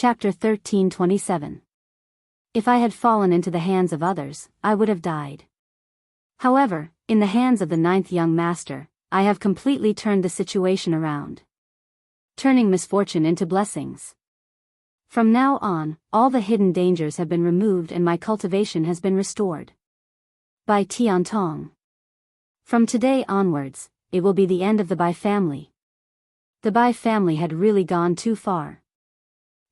Chapter 13:27. If I had fallen into the hands of others, I would have died. However, in the hands of the ninth young master, I have completely turned the situation around, turning misfortune into blessings. From now on, all the hidden dangers have been removed and my cultivation has been restored. By Tian Tong. From today onwards, it will be the end of the Bai family. The Bai family had really gone too far.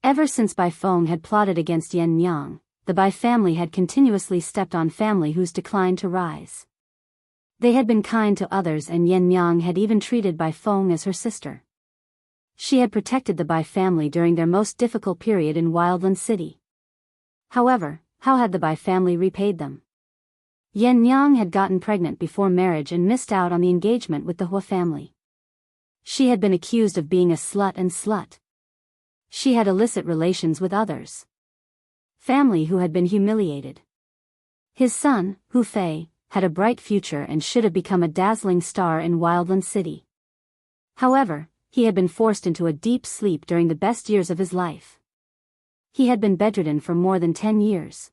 Ever since Bai Feng had plotted against Yan Yang, the Bai family had continuously stepped on family whose decline to rise. They had been kind to others and Yan Yang had even treated Bai Feng as her sister. She had protected the Bai family during their most difficult period in Wildland City. However, how had the Bai family repaid them? Yan Yang had gotten pregnant before marriage and missed out on the engagement with the Hua family. She had been accused of being a slut. She had illicit relations with others. Family who had been humiliated. His son, Hu Fei, had a bright future and should have become a dazzling star in Wildland City. However, he had been forced into a deep sleep during the best years of his life. He had been bedridden for more than 10 years.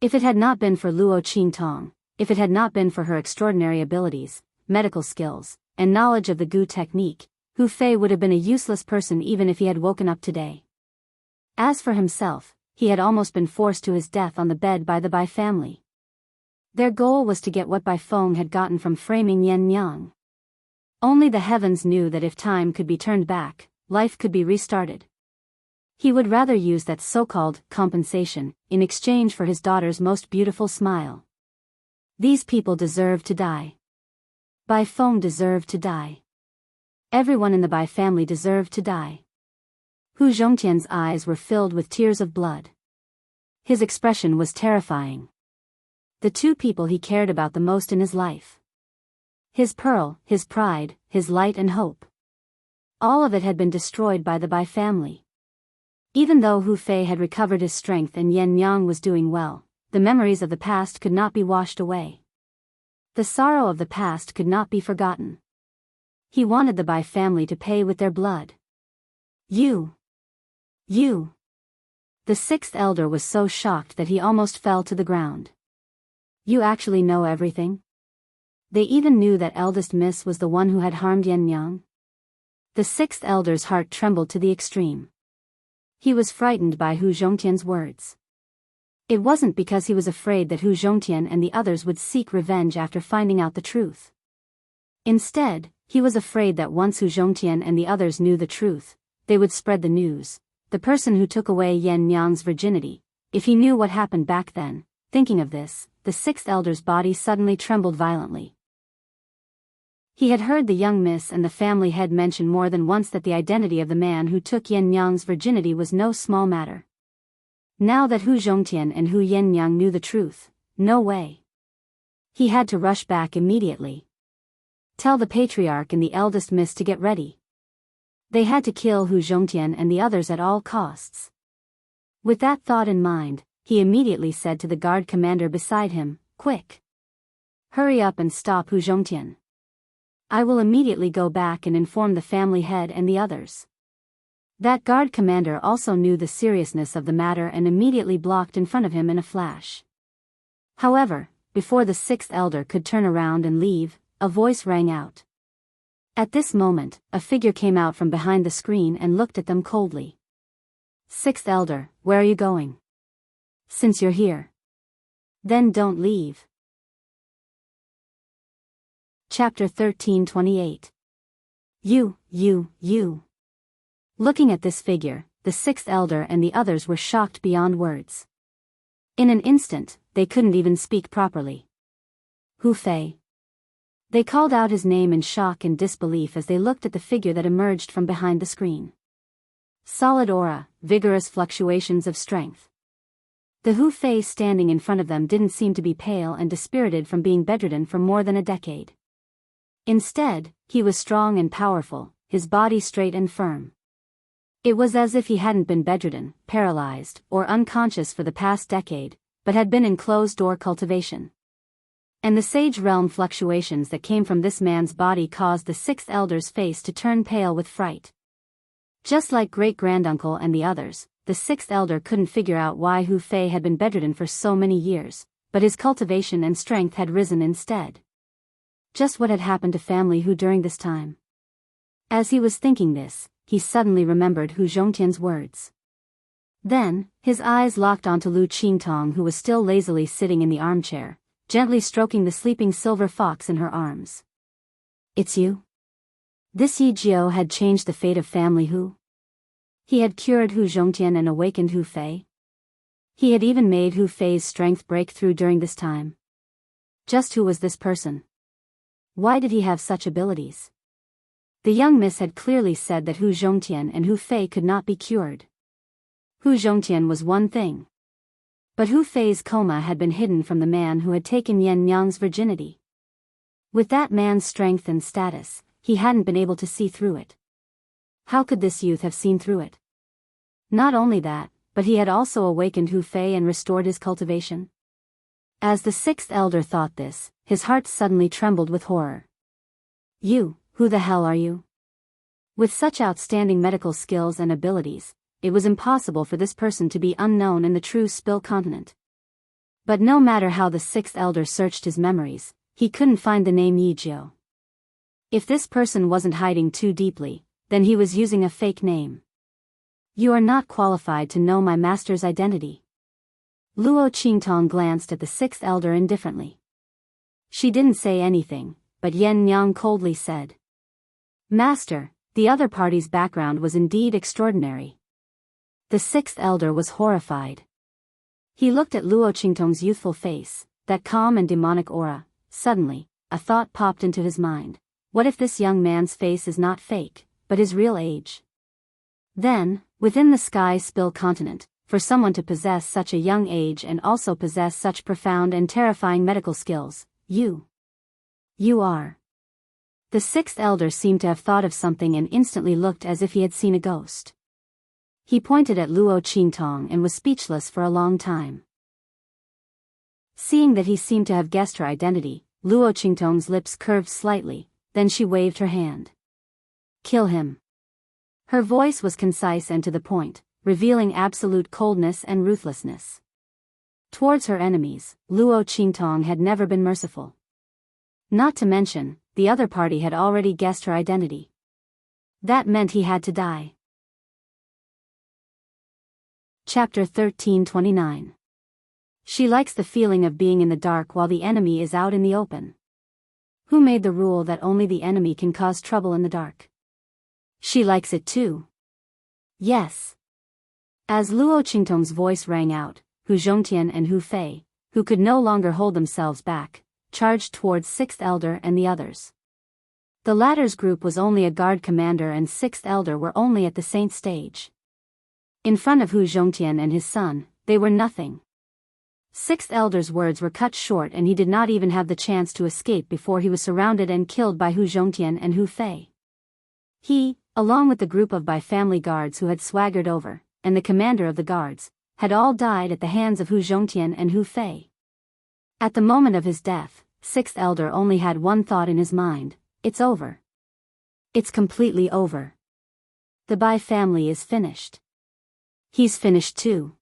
If it had not been for Luo Qingtong, if it had not been for her extraordinary abilities, medical skills, and knowledge of the Gu technique, Hu Fei would have been a useless person even if he had woken up today. As for himself, he had almost been forced to his death on the bed by the Bai family. Their goal was to get what Bai Feng had gotten from framing Yan Yang. Only the heavens knew that if time could be turned back, life could be restarted. He would rather use that so-called compensation in exchange for his daughter's most beautiful smile. These people deserve to die. Bai Feng deserved to die. Everyone in the Bai family deserved to die. Hu Zhongtian's eyes were filled with tears of blood. His expression was terrifying. The two people he cared about the most in his life. His pearl, his pride, his light and hope. All of it had been destroyed by the Bai family. Even though Hu Fei had recovered his strength and Yan Yang was doing well, the memories of the past could not be washed away. The sorrow of the past could not be forgotten. He wanted the Bai family to pay with their blood. You. The sixth elder was so shocked that he almost fell to the ground. You actually know everything? They even knew that eldest miss was the one who had harmed Yan Yang? The sixth elder's heart trembled to the extreme. He was frightened by Hu Zhongtian's words. It wasn't because he was afraid that Hu Zhongtian and the others would seek revenge after finding out the truth. Instead, he was afraid that once Hu Zhongtian and the others knew the truth, they would spread the news. The person who took away Yan Yang's virginity, if he knew what happened back then. Thinking of this, the sixth elder's body suddenly trembled violently. He had heard the young miss and the family head mention more than once that the identity of the man who took Yan Yang's virginity was no small matter. Now that Hu Zhongtian and Hu Yannyang knew the truth, no way. He had to rush back immediately. Tell the patriarch and the eldest miss to get ready. They had to kill Hu Zhongtian and the others at all costs. With that thought in mind, he immediately said to the guard commander beside him, "Quick! Hurry up and stop Hu Zhongtian. I will immediately go back and inform the family head and the others." That guard commander also knew the seriousness of the matter and immediately blocked in front of him in a flash. However, before the sixth elder could turn around and leave, a voice rang out. At this moment, a figure came out from behind the screen and looked at them coldly. "Sixth elder, where are you going? Since you're here, then don't leave." Chapter 13:28. You. Looking at this figure, the sixth elder and the others were shocked beyond words. In an instant, they couldn't even speak properly. Hu Fei. They called out his name in shock and disbelief as they looked at the figure that emerged from behind the screen. Solid aura, vigorous fluctuations of strength. The Hu Fei standing in front of them didn't seem to be pale and dispirited from being bedridden for more than a decade. Instead, he was strong and powerful, his body straight and firm. It was as if he hadn't been bedridden, paralyzed, or unconscious for the past decade, but had been in closed-door cultivation. And the sage realm fluctuations that came from this man's body caused the sixth elder's face to turn pale with fright. Just like great-granduncle and the others, the sixth elder couldn't figure out why Hu Fei had been bedridden for so many years, but his cultivation and strength had risen instead. Just what had happened to family Hu during this time? As he was thinking this, he suddenly remembered Hu Zhongtian's words. Then, his eyes locked onto Lu Qingtong, who was still lazily sitting in the armchair, gently stroking the sleeping silver fox in her arms. "It's you?" This Yi Jiao had changed the fate of family Hu. He had cured Hu Zhongtian and awakened Hu Fei. He had even made Hu Fei's strength break through during this time. Just who was this person? Why did he have such abilities? The young miss had clearly said that Hu Zhongtian and Hu Fei could not be cured. Hu Zhongtian was one thing. But Hu Fei's coma had been hidden from the man who had taken Yan Nyang's virginity. With that man's strength and status, he hadn't been able to see through it. How could this youth have seen through it? Not only that, but he had also awakened Hu Fei and restored his cultivation. As the sixth elder thought this, his heart suddenly trembled with horror. "You, who the hell are you?" With such outstanding medical skills and abilities, it was impossible for this person to be unknown in the true Spill continent. But no matter how the sixth elder searched his memories, he couldn't find the name Yi Jiao. If this person wasn't hiding too deeply, then he was using a fake name. "You are not qualified to know my master's identity." Luo Qingtong glanced at the sixth elder indifferently. She didn't say anything, but Yan Nyang coldly said, "Master, the other party's background was indeed extraordinary." The sixth elder was horrified. He looked at Luo Qingtong's youthful face, that calm and demonic aura. Suddenly, a thought popped into his mind. What if this young man's face is not fake, but his real age? Then, within the Sky Spill continent, for someone to possess such a young age and also possess such profound and terrifying medical skills, you are. The sixth elder seemed to have thought of something and instantly looked as if he had seen a ghost. He pointed at Luo Qingtong and was speechless for a long time. Seeing that he seemed to have guessed her identity, Luo Qingtong's lips curved slightly, then she waved her hand. "Kill him." Her voice was concise and to the point, revealing absolute coldness and ruthlessness. Towards her enemies, Luo Qingtong had never been merciful. Not to mention, the other party had already guessed her identity. That meant he had to die. Chapter 1329. She likes the feeling of being in the dark while the enemy is out in the open. Who made the rule that only the enemy can cause trouble in the dark? She likes it too. Yes. As Luo Qingtong's voice rang out, Hu Zhongtian and Hu Fei, who could no longer hold themselves back, charged towards sixth elder and the others. The latter's group was only a guard commander and sixth elder were only at the saint stage. In front of Hu Zhongtian and his son, they were nothing. Sixth elder's words were cut short and he did not even have the chance to escape before he was surrounded and killed by Hu Zhongtian and Hu Fei. He, along with the group of by-family guards who had swaggered over, and the commander of the guards, had all died at the hands of Hu Zhongtian and Hu Fei. At the moment of his death, sixth elder only had one thought in his mind: it's over. It's completely over. The Bai family is finished. He's finished too.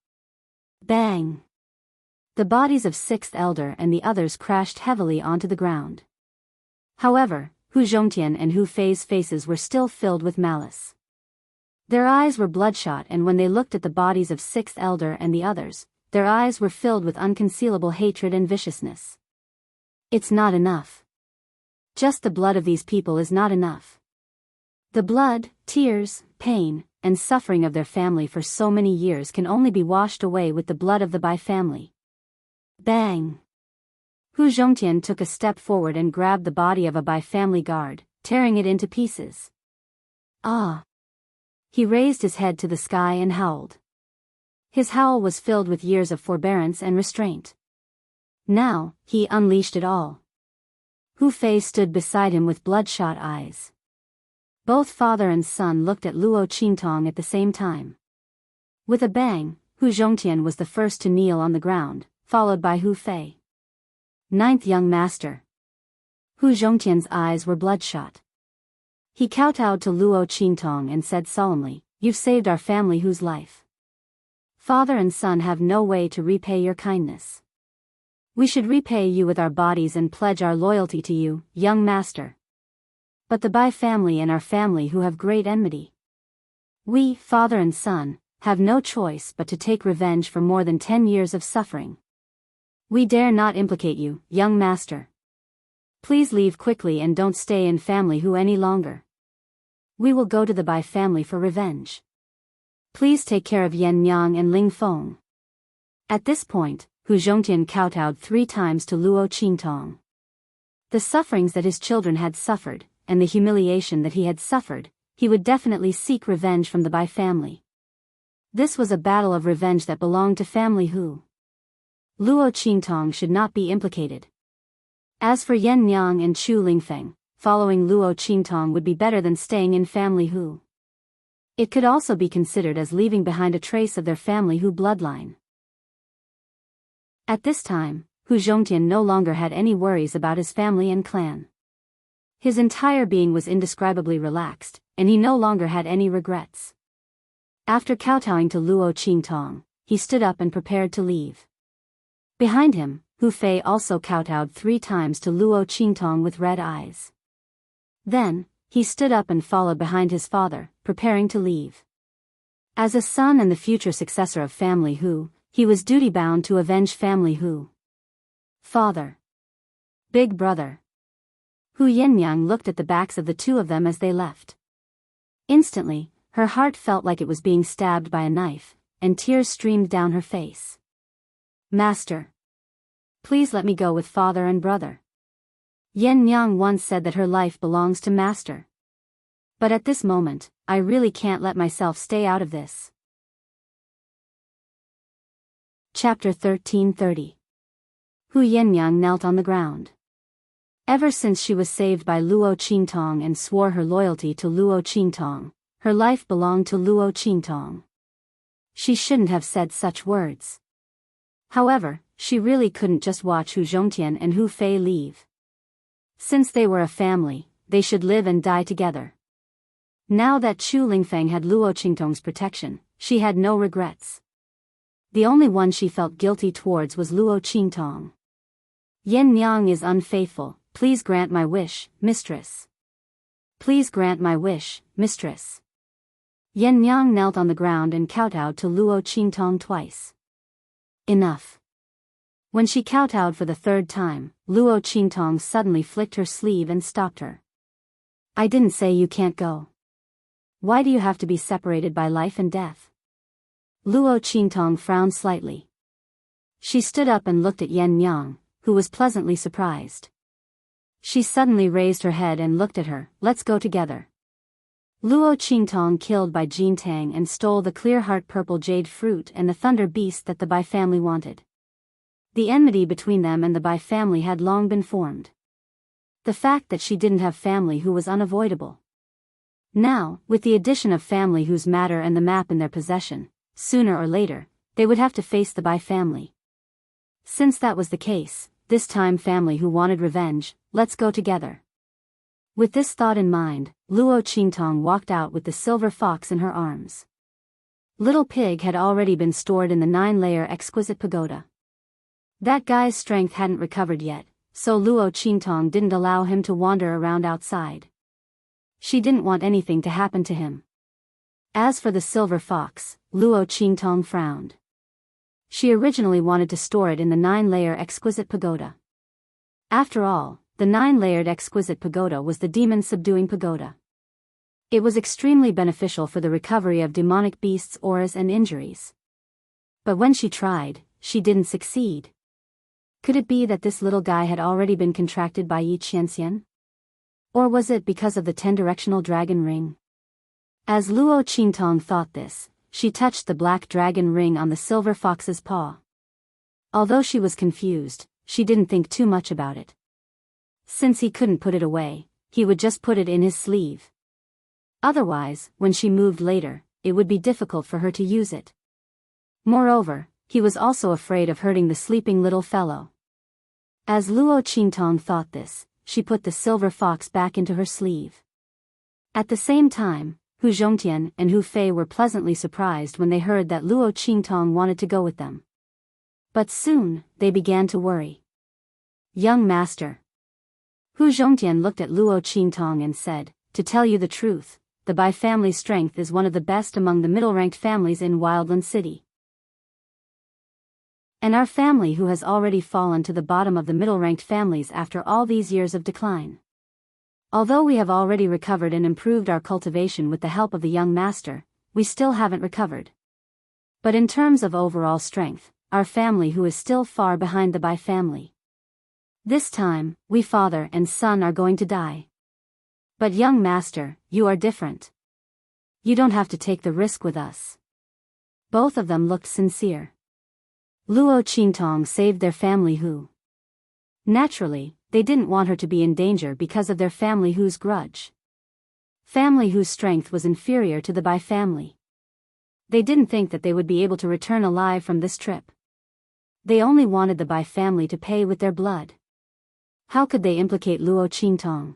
Bang! The bodies of sixth elder and the others crashed heavily onto the ground. However, Hu Zhongtian and Hu Fei's faces were still filled with malice. Their eyes were bloodshot, and when they looked at the bodies of sixth elder and the others, their eyes were filled with unconcealable hatred and viciousness. It's not enough. Just the blood of these people is not enough. The blood, tears, pain, and suffering of their family for so many years can only be washed away with the blood of the Bai family. Bang! Hu Zhongtian took a step forward and grabbed the body of a Bai family guard, tearing it into pieces. Ah! He raised his head to the sky and howled. His howl was filled with years of forbearance and restraint. Now, he unleashed it all. Hu Fei stood beside him with bloodshot eyes. Both father and son looked at Luo Qingtong at the same time. With a bang, Hu Zhongtian was the first to kneel on the ground, followed by Hu Fei. Ninth young master. Hu Zhongtian's eyes were bloodshot. He kowtowed to Luo Qingtong and said solemnly, "You've saved our family Hu's life. Father and son have no way to repay your kindness. We should repay you with our bodies and pledge our loyalty to you, young master. But the Bai family and our family who have great enmity. We, father and son, have no choice but to take revenge for more than 10 years of suffering. We dare not implicate you, young master. Please leave quickly and don't stay in family who any longer. We will go to the Bai family for revenge. Please take care of Yan Nyang and Ling Feng. At this point, Hu Zhongtian kowtowed 3 times to Luo Qingtong. The sufferings that his children had suffered, and the humiliation that he had suffered, he would definitely seek revenge from the Bai family. This was a battle of revenge that belonged to family Hu. Luo Qingtong should not be implicated. As for Yan Nyang and Chu Lingfeng, following Luo Qingtong would be better than staying in family Hu. It could also be considered as leaving behind a trace of their family Hu bloodline. At this time, Hu Zhongtian no longer had any worries about his family and clan. His entire being was indescribably relaxed, and he no longer had any regrets. After kowtowing to Luo Qingtong, he stood up and prepared to leave. Behind him, Hu Fei also kowtowed 3 times to Luo Qingtong with red eyes. Then, he stood up and followed behind his father, preparing to leave. As a son and the future successor of family Hu, he was duty-bound to avenge family Hu. Father. Big brother. Hu Yenyang looked at the backs of the 2 of them as they left. Instantly, her heart felt like it was being stabbed by a knife, and tears streamed down her face. Master. Please let me go with father and brother. Yan Nyang once said that her life belongs to master. But at this moment, I really can't let myself stay out of this. Chapter 1330. Hu Yenyang knelt on the ground. Ever since she was saved by Luo Qingtong and swore her loyalty to Luo Qingtong, her life belonged to Luo Qingtong. She shouldn't have said such words. However, she really couldn't just watch Hu Zhongtian and Hu Fei leave. Since they were a family, they should live and die together. Now that Chu Lingfeng had Luo Qingtong's protection, she had no regrets. The only one she felt guilty towards was Luo Qingtong. Yan Nyang is unfaithful, please grant my wish, mistress. Please grant my wish, mistress. Yan Nyang knelt on the ground and kowtowed to Luo Qingtong twice. Enough. When she kowtowed for the 3rd time, Luo Qingtong suddenly flicked her sleeve and stopped her. I didn't say you can't go. Why do you have to be separated by life and death? Luo Qingtong frowned slightly. She stood up and looked at Yan Nyang, who was pleasantly surprised. She suddenly raised her head and looked at her. Let's go together. Luo Qingtong killed Bai Jintang and stole the clear heart purple jade fruit and the thunder beast that the Bai family wanted. The enmity between them and the Bai family had long been formed. The fact that she didn't have family Hu was unavoidable. Now, with the addition of family Hu's matter and the map in their possession, sooner or later, they would have to face the Bai family. Since that was the case, this time family Hu wanted revenge, let's go together. With this thought in mind, Luo Qingtong walked out with the silver fox in her arms. Little Pig had already been stored in the 9-layer exquisite pagoda. That guy's strength hadn't recovered yet, so Luo Qingtong didn't allow him to wander around outside. She didn't want anything to happen to him. As for the silver fox, Luo Qingtong frowned. She originally wanted to store it in the 9-layer exquisite pagoda. After all, the 9-layered exquisite pagoda was the demon-subduing pagoda. It was extremely beneficial for the recovery of demonic beasts' auras and injuries. But when she tried, she didn't succeed. Could it be that this little guy had already been contracted by Yi Qianxian? Or was it because of the 10-directional dragon ring? As Luo Qingtong thought this, she touched the black dragon ring on the silver fox's paw. Although she was confused, she didn't think too much about it. Since he couldn't put it away, he would just put it in his sleeve. Otherwise, when she moved later, it would be difficult for her to use it. Moreover, he was also afraid of hurting the sleeping little fellow. As Luo Qingtong thought this, she put the silver fox back into her sleeve. At the same time, Hu Hu Zhongtian and Hu Fei were pleasantly surprised when they heard that Luo Qingtong wanted to go with them. But soon, they began to worry. Young master. Hu Zhongtian looked at Luo Qingtong and said, "To tell you the truth, the Bai family's strength is one of the best among the middle-ranked families in Wildland City. And our family who has already fallen to the bottom of the middle-ranked families after all these years of decline. Although we have already recovered and improved our cultivation with the help of the young master, we still haven't recovered. But in terms of overall strength, our family who is still far behind the Bai family. This time, we father and son are going to die. But young master, you are different. You don't have to take the risk with us." Both of them looked sincere. Luo Qingtong saved their family Hu. Naturally, they didn't want her to be in danger because of their family Hu's grudge. Family Hu's strength was inferior to the Bai family. They didn't think that they would be able to return alive from this trip. They only wanted the Bai family to pay with their blood. How could they implicate Luo Qingtong?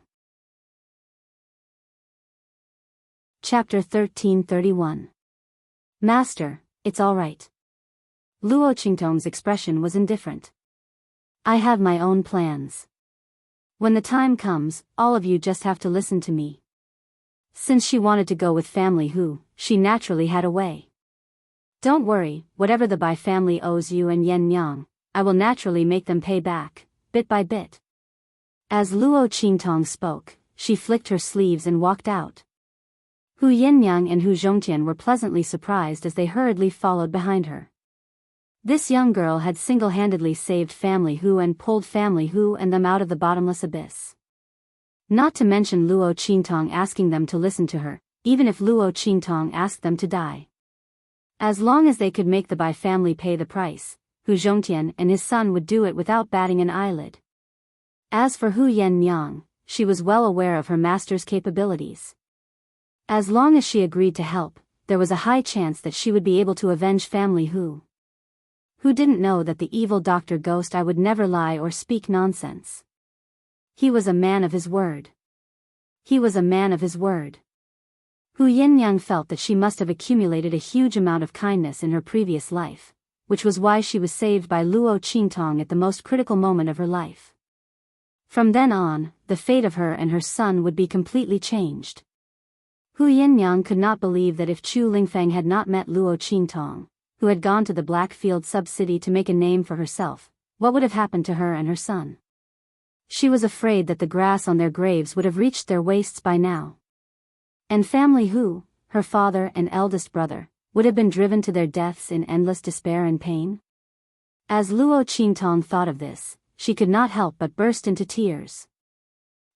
Chapter 1331. Master, it's all right. Luo Qingtong's expression was indifferent. I have my own plans. When the time comes, all of you just have to listen to me. Since she wanted to go with family Hu, she naturally had a way. Don't worry, whatever the Bai family owes you and Yen Yang, I will naturally make them pay back, bit by bit. As Luo Qingtong spoke, she flicked her sleeves and walked out. Hu Yinyang and Hu Zhongtian were pleasantly surprised as they hurriedly followed behind her. This young girl had single-handedly saved family Hu and pulled family Hu and them out of the bottomless abyss. Not to mention Luo Qingtong asking them to listen to her, even if Luo Qingtong asked them to die. As long as they could make the Bai family pay the price, Hu Zhongtian and his son would do it without batting an eyelid. As for Hu Yinyang, she was well aware of her master's capabilities. As long as she agreed to help, there was a high chance that she would be able to avenge family Hu. Who didn't know that the evil Dr. Ghost I would never lie or speak nonsense. He was a man of his word. He was a man of his word. Hu Yinyang felt that she must have accumulated a huge amount of kindness in her previous life, which was why she was saved by Luo Qingtong at the most critical moment of her life. From then on, the fate of her and her son would be completely changed. Hu Yinyang could not believe that if Chu Lingfeng had not met Luo Qingtong, who had gone to the Blackfield sub-city to make a name for herself, what would have happened to her and her son? She was afraid that the grass on their graves would have reached their waists by now. And family Hu, her father and eldest brother, would have been driven to their deaths in endless despair and pain? As Luo Qingtong thought of this, she could not help but burst into tears.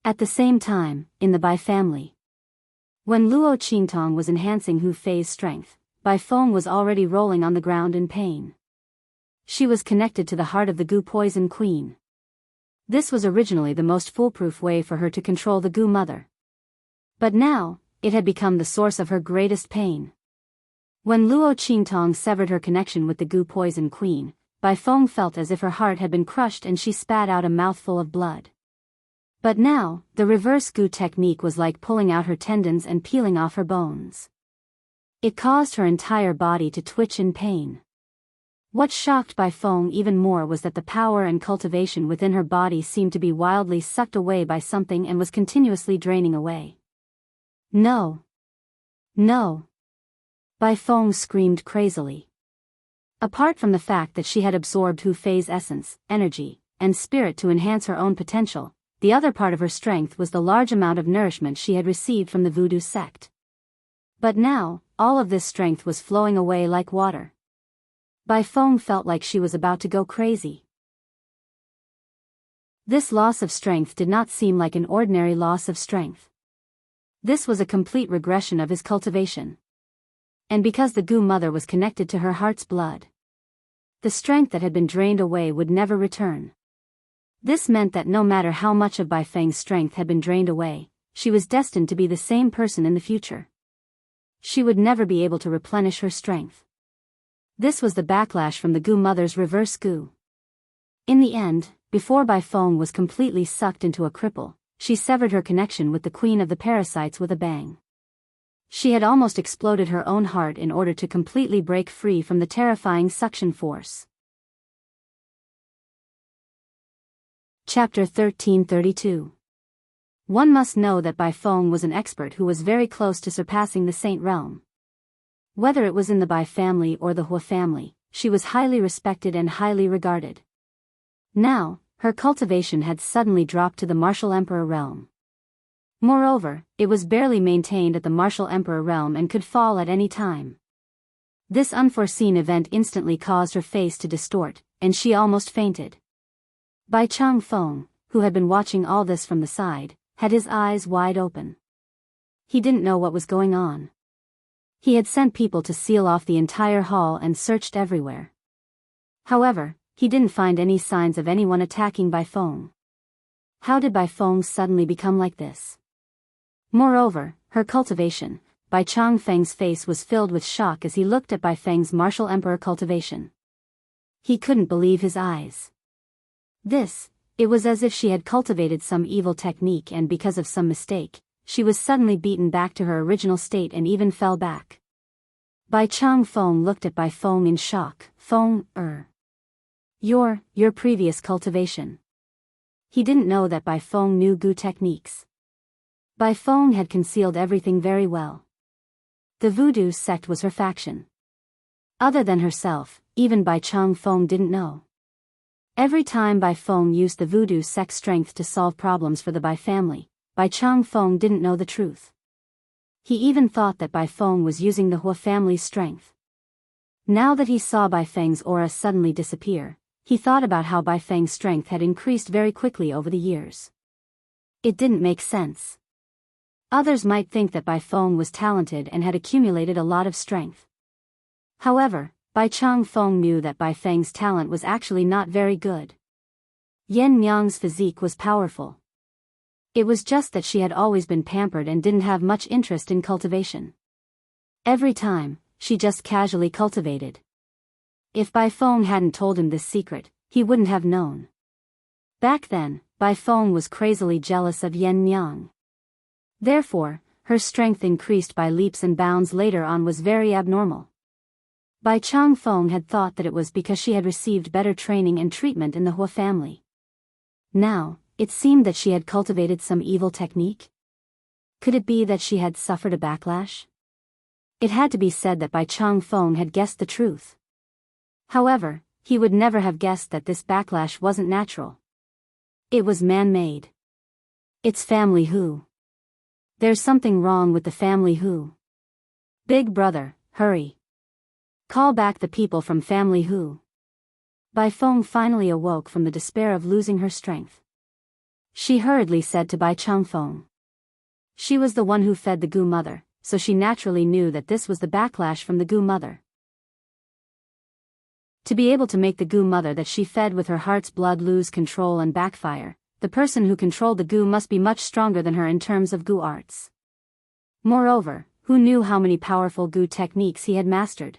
At the same time, in the Bai family, when Luo Qingtong was enhancing Hu Fei's strength, Bai Feng was already rolling on the ground in pain. She was connected to the heart of the Gu Poison Queen. This was originally the most foolproof way for her to control the Gu Mother. But now, it had become the source of her greatest pain. When Luo Qingtong severed her connection with the Gu Poison Queen, Bai Feng felt as if her heart had been crushed and she spat out a mouthful of blood. But now, the reverse Gu technique was like pulling out her tendons and peeling off her bones. It caused her entire body to twitch in pain. What shocked Bai Feng even more was that the power and cultivation within her body seemed to be wildly sucked away by something and was continuously draining away. No! No! Bai Feng screamed crazily. Apart from the fact that she had absorbed Hu Fei's essence, energy, and spirit to enhance her own potential, the other part of her strength was the large amount of nourishment she had received from the voodoo sect. But now, all of this strength was flowing away like water. Bai Feng felt like she was about to go crazy. This loss of strength did not seem like an ordinary loss of strength. This was a complete regression of his cultivation. And because the Gu Mother was connected to her heart's blood, the strength that had been drained away would never return. This meant that no matter how much of Bai Feng's strength had been drained away, she was destined to be the same person in the future. She would never be able to replenish her strength. This was the backlash from the Gu Mother's reverse Gu. In the end, before Bai Feng was completely sucked into a cripple, she severed her connection with the Queen of the Parasites with a bang. She had almost exploded her own heart in order to completely break free from the terrifying suction force. Chapter 1332. One must know that Bai Feng was an expert who was very close to surpassing the Saint realm. Whether it was in the Bai family or the Hua family, she was highly respected and highly regarded. Now, her cultivation had suddenly dropped to the martial emperor realm. Moreover, it was barely maintained at the martial emperor realm and could fall at any time. This unforeseen event instantly caused her face to distort, and she almost fainted. Bai Changfeng, who had been watching all this from the side, had his eyes wide open. He didn't know what was going on. He had sent people to seal off the entire hall and searched everywhere. However, he didn't find any signs of anyone attacking Bai Feng. How did Bai Feng suddenly become like this? Moreover, her cultivation, Bai Changfeng's face was filled with shock as he looked at Bai Feng's martial emperor cultivation. He couldn't believe his eyes. It was as if she had cultivated some evil technique and because of some mistake, she was suddenly beaten back to her original state and even fell back. Bai Changfeng looked at Bai Feng in shock. Feng, your previous cultivation. He didn't know that Bai Feng knew Gu techniques. Bai Feng had concealed everything very well. The voodoo sect was her faction. Other than herself, even Bai Changfeng didn't know. Every time Bai Feng used the voodoo sect strength to solve problems for the Bai family, Bai Changfeng didn't know the truth. He even thought that Bai Feng was using the Hua family's strength. Now that he saw Bai Feng's aura suddenly disappear, he thought about how Bai Feng's strength had increased very quickly over the years. It didn't make sense. Others might think that Bai Feng was talented and had accumulated a lot of strength. However, Bai Changfeng knew that Bai Feng's talent was actually not very good. Yan Miang's physique was powerful. It was just that she had always been pampered and didn't have much interest in cultivation. Every time, she just casually cultivated. If Bai Feng hadn't told him this secret, he wouldn't have known. Back then, Bai Feng was crazily jealous of Yan Miang. Therefore, her strength increased by leaps and bounds later on was very abnormal. Bai Changfeng had thought that it was because she had received better training and treatment in the Hua family. Now, it seemed that she had cultivated some evil technique. Could it be that she had suffered a backlash? It had to be said that Bai Changfeng had guessed the truth. However, he would never have guessed that this backlash wasn't natural. It was man-made. It's family Hu. There's something wrong with the family Hu. Big brother, hurry. Call back the people from family Hu. Bai Feng finally awoke from the despair of losing her strength. She hurriedly said to Bai Changfeng. She was the one who fed the Gu mother, so she naturally knew that this was the backlash from the Gu mother. To be able to make the Gu mother that she fed with her heart's blood lose control and backfire, the person who controlled the Gu must be much stronger than her in terms of Gu arts. Moreover, who knew how many powerful Gu techniques he had mastered?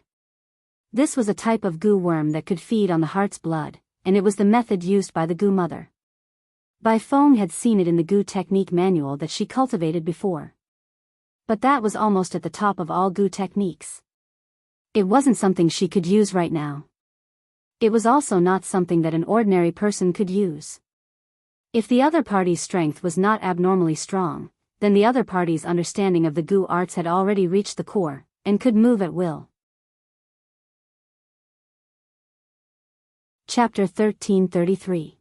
This was a type of Gu worm that could feed on the heart's blood, and it was the method used by the Gu mother. Bai Feng had seen it in the Gu technique manual that she cultivated before. But that was almost at the top of all Gu techniques. It wasn't something she could use right now. It was also not something that an ordinary person could use. If the other party's strength was not abnormally strong, then the other party's understanding of the Gu arts had already reached the core, and could move at will. Chapter 1333.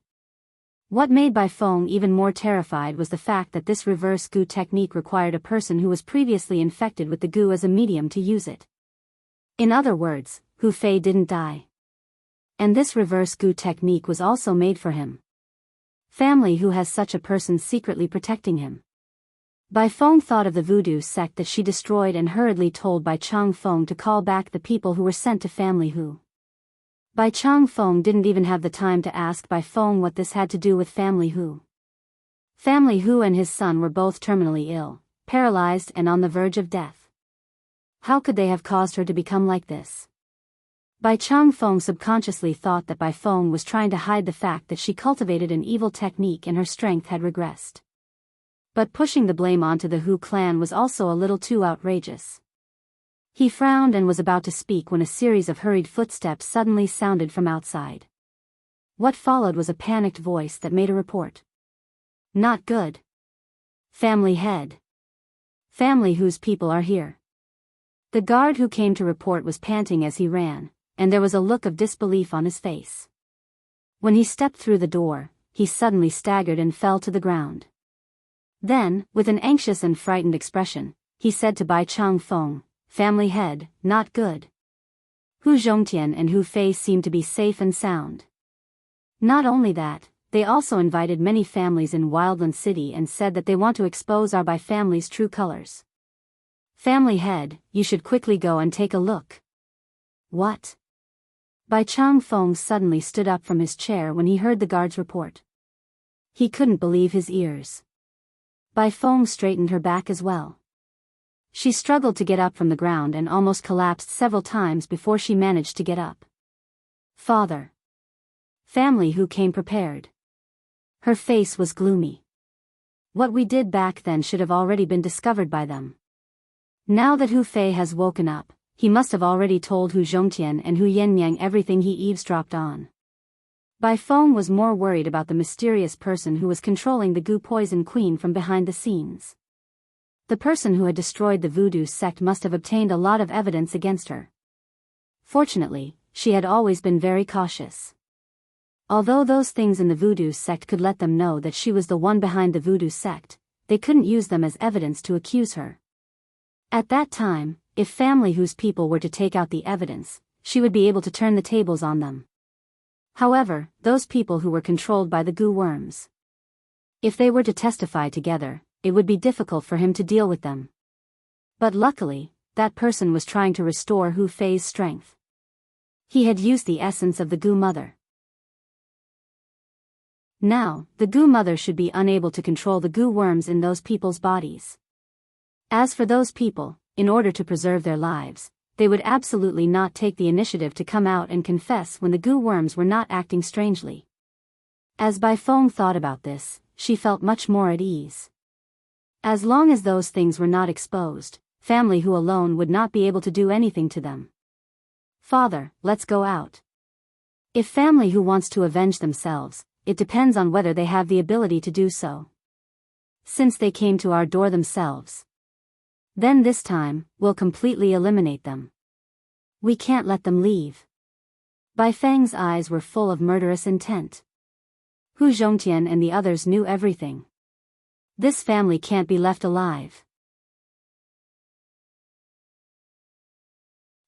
What made Bai Feng even more terrified was the fact that this reverse Gu technique required a person who was previously infected with the Gu as a medium to use it. In other words, Hu Fei didn't die. And this reverse Gu technique was also made for him. Family who has such a person secretly protecting him. Bai Feng thought of the voodoo sect that she destroyed and hurriedly told Bai Changfeng to call back the people who were sent to family Hu. Bai Changfeng didn't even have the time to ask Bai Feng what this had to do with family Hu. Family Hu and his son were both terminally ill, paralyzed and on the verge of death. How could they have caused her to become like this? Bai Changfeng subconsciously thought that Bai Feng was trying to hide the fact that she cultivated an evil technique and her strength had regressed. But pushing the blame onto the Hu clan was also a little too outrageous. He frowned and was about to speak when a series of hurried footsteps suddenly sounded from outside. What followed was a panicked voice that made a report. Not good. Family head. Family whose people are here. The guard who came to report was panting as he ran, and there was a look of disbelief on his face. When he stepped through the door, he suddenly staggered and fell to the ground. Then, with an anxious and frightened expression, he said to Bai Changfeng, Family head, not good. Hu Zhongtian and Hu Fei seem to be safe and sound. Not only that, they also invited many families in Wildland City and said that they want to expose our Bai family's true colors. Family head, you should quickly go and take a look. What? Bai Changfeng suddenly stood up from his chair when he heard the guard's report. He couldn't believe his ears. Bai Feng straightened her back as well. She struggled to get up from the ground and almost collapsed several times before she managed to get up. Father. Family who came prepared. Her face was gloomy. What we did back then should have already been discovered by them. Now that Hu Fei has woken up, he must have already told Hu Zhongtian and Hu Yenyang everything he eavesdropped on. Bai Feng was more worried about the mysterious person who was controlling the Gu Poison Queen from behind the scenes. The person who had destroyed the voodoo sect must have obtained a lot of evidence against her. Fortunately, she had always been very cautious. Although those things in the voodoo sect could let them know that she was the one behind the voodoo sect, they couldn't use them as evidence to accuse her. At that time, if family whose people were to take out the evidence, she would be able to turn the tables on them. However, those people who were controlled by the Gu worms. If they were to testify together, it would be difficult for him to deal with them. But luckily, that person was trying to restore Hu Fei's strength. He had used the essence of the Gu mother. Now, the Gu mother should be unable to control the Gu worms in those people's bodies. As for those people, in order to preserve their lives, they would absolutely not take the initiative to come out and confess when the Gu worms were not acting strangely. As Bai Feng thought about this, she felt much more at ease. As long as those things were not exposed, family who alone would not be able to do anything to them. Father, let's go out. If family who wants to avenge themselves, it depends on whether they have the ability to do so. Since they came to our door themselves, then this time, we'll completely eliminate them. We can't let them leave. Bai Feng's eyes were full of murderous intent. Hu Zhongtian and the others knew everything. This family can't be left alive.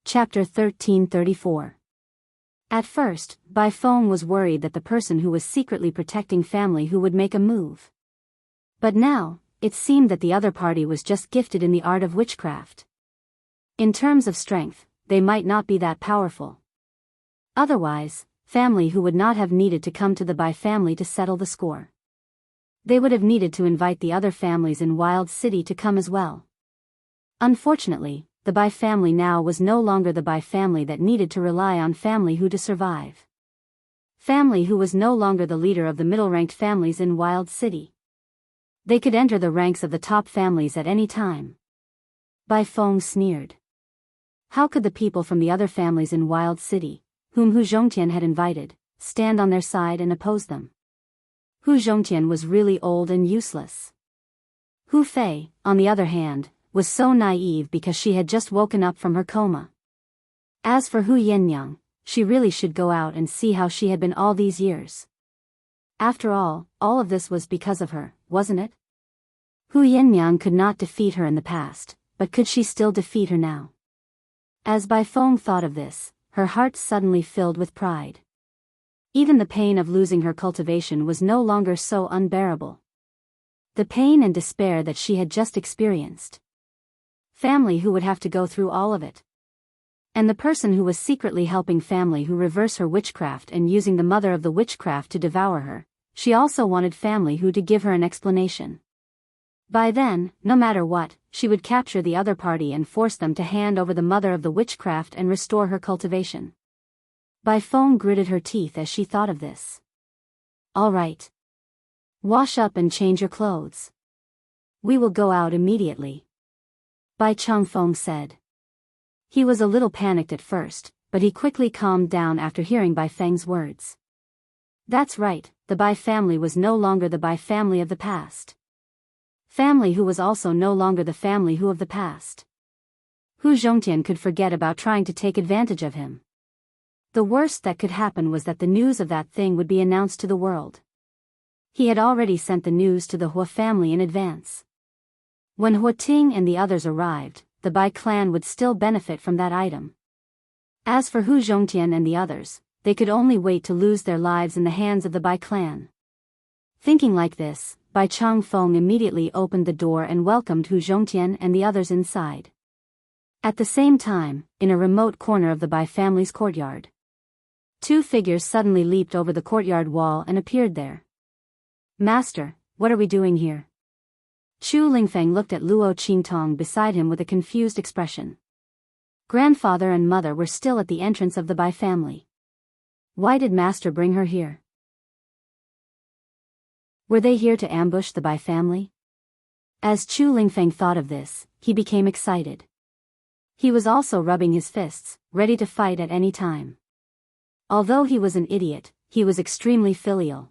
Chapter 1334. At first, Bai Feng was worried that the person who was secretly protecting family who would make a move. But now, it seemed that the other party was just gifted in the art of witchcraft. In terms of strength, they might not be that powerful. Otherwise, family who would not have needed to come to the Bai family to settle the score. They would have needed to invite the other families in Wild City to come as well. Unfortunately, the Bai family now was no longer the Bai family that needed to rely on family who to survive. Family who was no longer the leader of the middle-ranked families in Wild City. They could enter the ranks of the top families at any time. Bai Feng sneered. How could the people from the other families in Wild City, whom Hu Zhongtian had invited, stand on their side and oppose them? Hu Zhongtian was really old and useless. Hu Fei, on the other hand, was so naive because she had just woken up from her coma. As for Hu Yenyang, she really should go out and see how she had been all these years. After all of this was because of her, wasn't it? Hu Yenyang could not defeat her in the past, but could she still defeat her now? As Bai Feng thought of this, her heart suddenly filled with pride. Even the pain of losing her cultivation was no longer so unbearable. The pain and despair that she had just experienced. Family who would have to go through all of it. And the person who was secretly helping family who reverse her witchcraft and using the mother of the witchcraft to devour her, she also wanted family who to give her an explanation. By then, no matter what, she would capture the other party and force them to hand over the mother of the witchcraft and restore her cultivation. Bai Feng gritted her teeth as she thought of this. All right. Wash up and change your clothes. We will go out immediately. Bai Changfeng said. He was a little panicked at first, but he quickly calmed down after hearing Bai Feng's words. That's right, the Bai family was no longer the Bai family of the past. Family who was also no longer the family who of the past. Hu Zhongtian could forget about trying to take advantage of him. The worst that could happen was that the news of that thing would be announced to the world. He had already sent the news to the Hua family in advance. When Hua Ting and the others arrived, the Bai clan would still benefit from that item. As for Hu Zhongtian and the others, they could only wait to lose their lives in the hands of the Bai clan. Thinking like this, Bai Changfeng immediately opened the door and welcomed Hu Zhongtian and the others inside. At the same time, in a remote corner of the Bai family's courtyard, two figures suddenly leaped over the courtyard wall and appeared there. Master, what are we doing here? Chu Lingfeng looked at Luo Qingtong beside him with a confused expression. Grandfather and mother were still at the entrance of the Bai family. Why did Master bring her here? Were they here to ambush the Bai family? As Chu Lingfeng thought of this, he became excited. He was also rubbing his fists, ready to fight at any time. Although he was an idiot, he was extremely filial.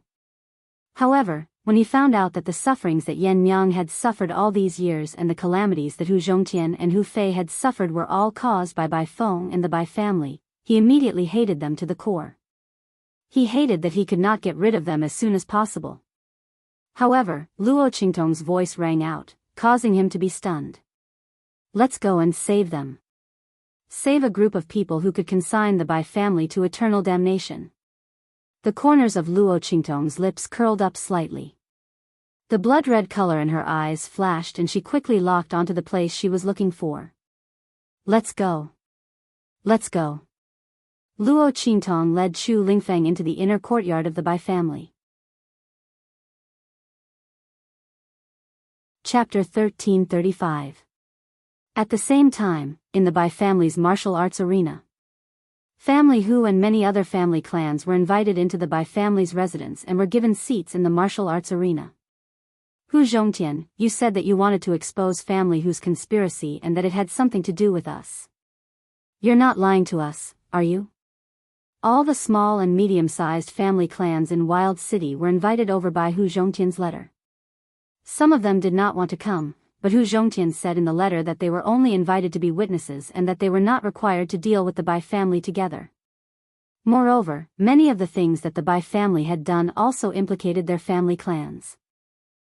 However, when he found out that the sufferings that Yan Yang had suffered all these years and the calamities that Hu Zhongtian and Hu Fei had suffered were all caused by Bai Feng and the Bai family, he immediately hated them to the core. He hated that he could not get rid of them as soon as possible. However, Luo Qingtong's voice rang out, causing him to be stunned. Let's go and save them. Save a group of people who could consign the Bai family to eternal damnation. The corners of Luo Qingtong's lips curled up slightly. The blood-red color in her eyes flashed and she quickly locked onto the place she was looking for. Let's go. Let's go. Luo Qingtong led Chu Lingfeng into the inner courtyard of the Bai family. Chapter 1335. At the same time, in the Bai family's martial arts arena, Family Hu and many other family clans were invited into the Bai family's residence and were given seats in the martial arts arena. Hu Zhongtian, you said that you wanted to expose Family Hu's conspiracy and that it had something to do with us. You're not lying to us, are you? All the small and medium-sized family clans in Wild City were invited over by Hu Zhongtian's letter. Some of them did not want to come, but Hu Zhongtian said in the letter that they were only invited to be witnesses and that they were not required to deal with the Bai family together. Moreover, many of the things that the Bai family had done also implicated their family clans.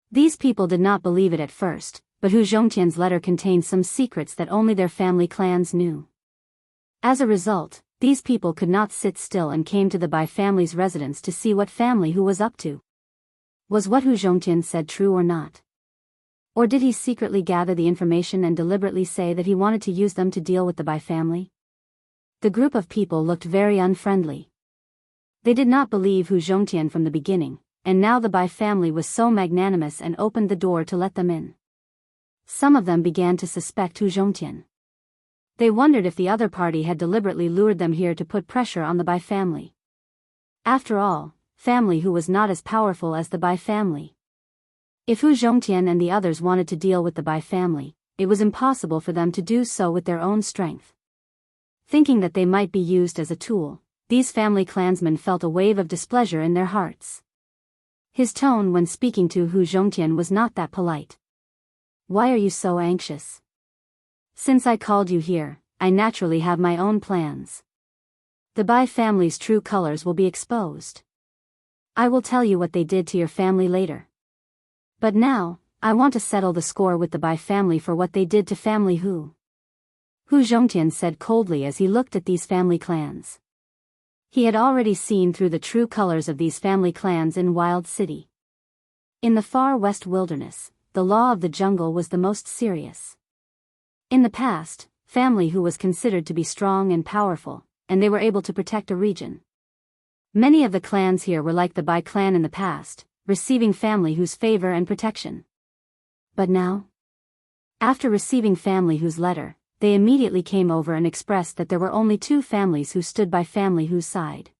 These people did not believe it at first, but Hu Zhongtian's letter contained some secrets that only their family clans knew. As a result, these people could not sit still and came to the Bai family's residence to see what Family Hu was up to. Was what Hu Zhongtian said true or not? Or did he secretly gather the information and deliberately say that he wanted to use them to deal with the Bai family? The group of people looked very unfriendly. They did not believe Hu Zhongtian from the beginning, and now the Bai family was so magnanimous and opened the door to let them in. Some of them began to suspect Hu Zhongtian. They wondered if the other party had deliberately lured them here to put pressure on the Bai family. After all, Family Hu was not as powerful as the Bai family. If Hu Zhongtian and the others wanted to deal with the Bai family, it was impossible for them to do so with their own strength. Thinking that they might be used as a tool, these family clansmen felt a wave of displeasure in their hearts. His tone when speaking to Hu Zhongtian was not that polite. Why are you so anxious? Since I called you here, I naturally have my own plans. The Bai family's true colors will be exposed. I will tell you what they did to your family later. But now, I want to settle the score with the Bai family for what they did to Family Hu. Hu Zhongtian said coldly as he looked at these family clans. He had already seen through the true colors of these family clans in Wild City. In the far west wilderness, the law of the jungle was the most serious. In the past, Family Hu was considered to be strong and powerful, and they were able to protect a region. Many of the clans here were like the Bai clan in the past, receiving Family Hu's favor and protection. But now? After receiving Family Hu's letter, they immediately came over and expressed that there were only two families who stood by Family Hu's side.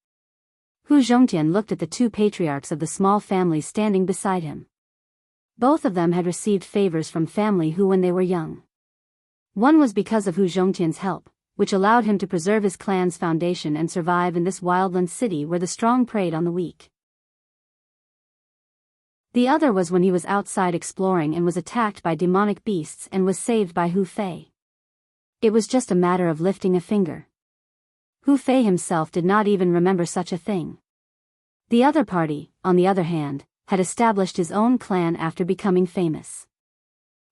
Hu Zhongtian looked at the two patriarchs of the small families standing beside him. Both of them had received favors from family Hu when they were young. One was because of Hu Zhongtian's help, which allowed him to preserve his clan's foundation and survive in this wildland city where the strong preyed on the weak. The other was when he was outside exploring and was attacked by demonic beasts and was saved by Hu Fei. It was just a matter of lifting a finger. Hu Fei himself did not even remember such a thing. The other party, on the other hand, had established his own clan after becoming famous.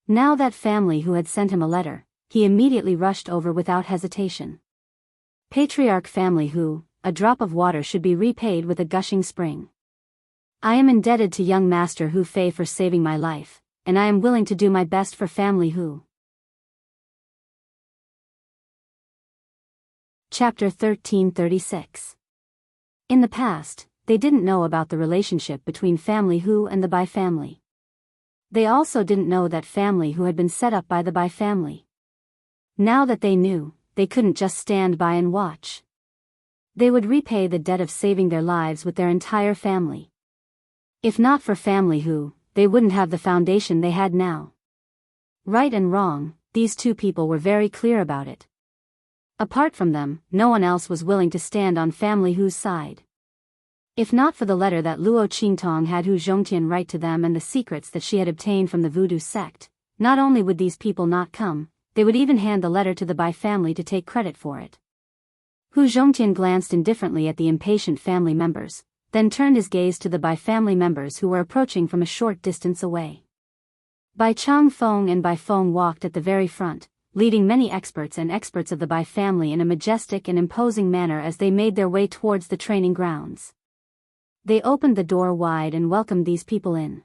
Now that family who had sent him a letter, he immediately rushed over without hesitation. Patriarch family Hu, a drop of water should be repaid with a gushing spring. I am indebted to young master Hu Fei for saving my life, and I am willing to do my best for family Hu. Chapter 1336. In the past, they didn't know about the relationship between family Hu and the Bai family. They also didn't know that family Hu had been set up by the Bai family. Now that they knew, they couldn't just stand by and watch. They would repay the debt of saving their lives with their entire family. If not for family Hu, they wouldn't have the foundation they had now. Right and wrong, these two people were very clear about it. Apart from them, no one else was willing to stand on family Hu's side. If not for the letter that Luo Qingtong had Hu Zhongtian write to them and the secrets that she had obtained from the voodoo sect, not only would these people not come, they would even hand the letter to the Bai family to take credit for it. Hu Zhongtian glanced indifferently at the impatient family members, then turned his gaze to the Bai family members who were approaching from a short distance away. Bai Changfeng and Bai Feng walked at the very front, leading many experts of the Bai family in a majestic and imposing manner as they made their way towards the training grounds. They opened the door wide and welcomed these people in.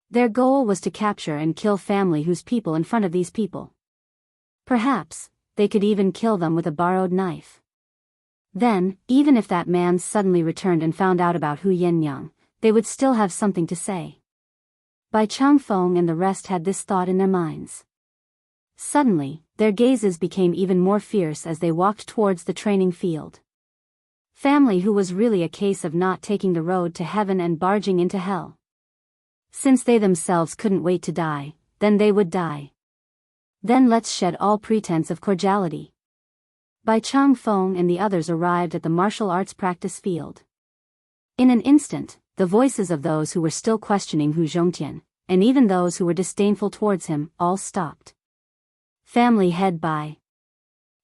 Their goal was to capture and kill family Hu's people in front of these people. Perhaps, they could even kill them with a borrowed knife. Then, even if that man suddenly returned and found out about Hu Yenyang, they would still have something to say. Bai Changfeng and the rest had this thought in their minds. Suddenly, their gazes became even more fierce as they walked towards the training field. Family Hu was really a case of not taking the road to heaven and barging into hell. Since they themselves couldn't wait to die, then they would die. Then let's shed all pretense of cordiality. Bai Changfeng and the others arrived at the martial arts practice field. In an instant, the voices of those who were still questioning Hu Zhongtian, and even those who were disdainful towards him, all stopped. Family head Bai.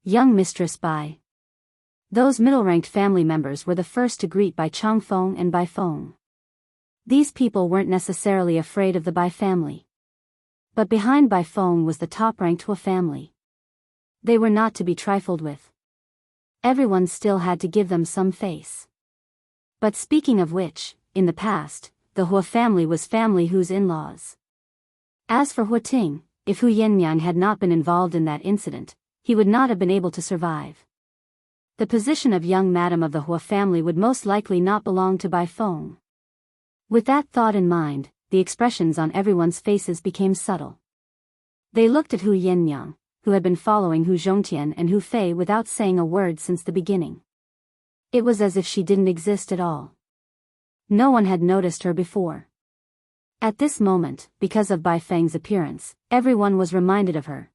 Young mistress Bai. Those middle-ranked family members were the first to greet Bai Changfeng and Bai Feng. These people weren't necessarily afraid of the Bai family. But behind Bai Feng was the top-ranked Hua family. They were not to be trifled with. Everyone still had to give them some face. But speaking of which, in the past, the Hua family was family Hu's in-laws. As for Hua Ting, if Hu Yenyang had not been involved in that incident, he would not have been able to survive. The position of young madam of the Hua family would most likely not belong to Bai Feng. With that thought in mind, the expressions on everyone's faces became subtle. They looked at Hu Yenyang, who had been following Hu Zhongtian and Hu Fei without saying a word since the beginning. It was as if she didn't exist at all. No one had noticed her before. At this moment, because of Bai Feng's appearance, everyone was reminded of her.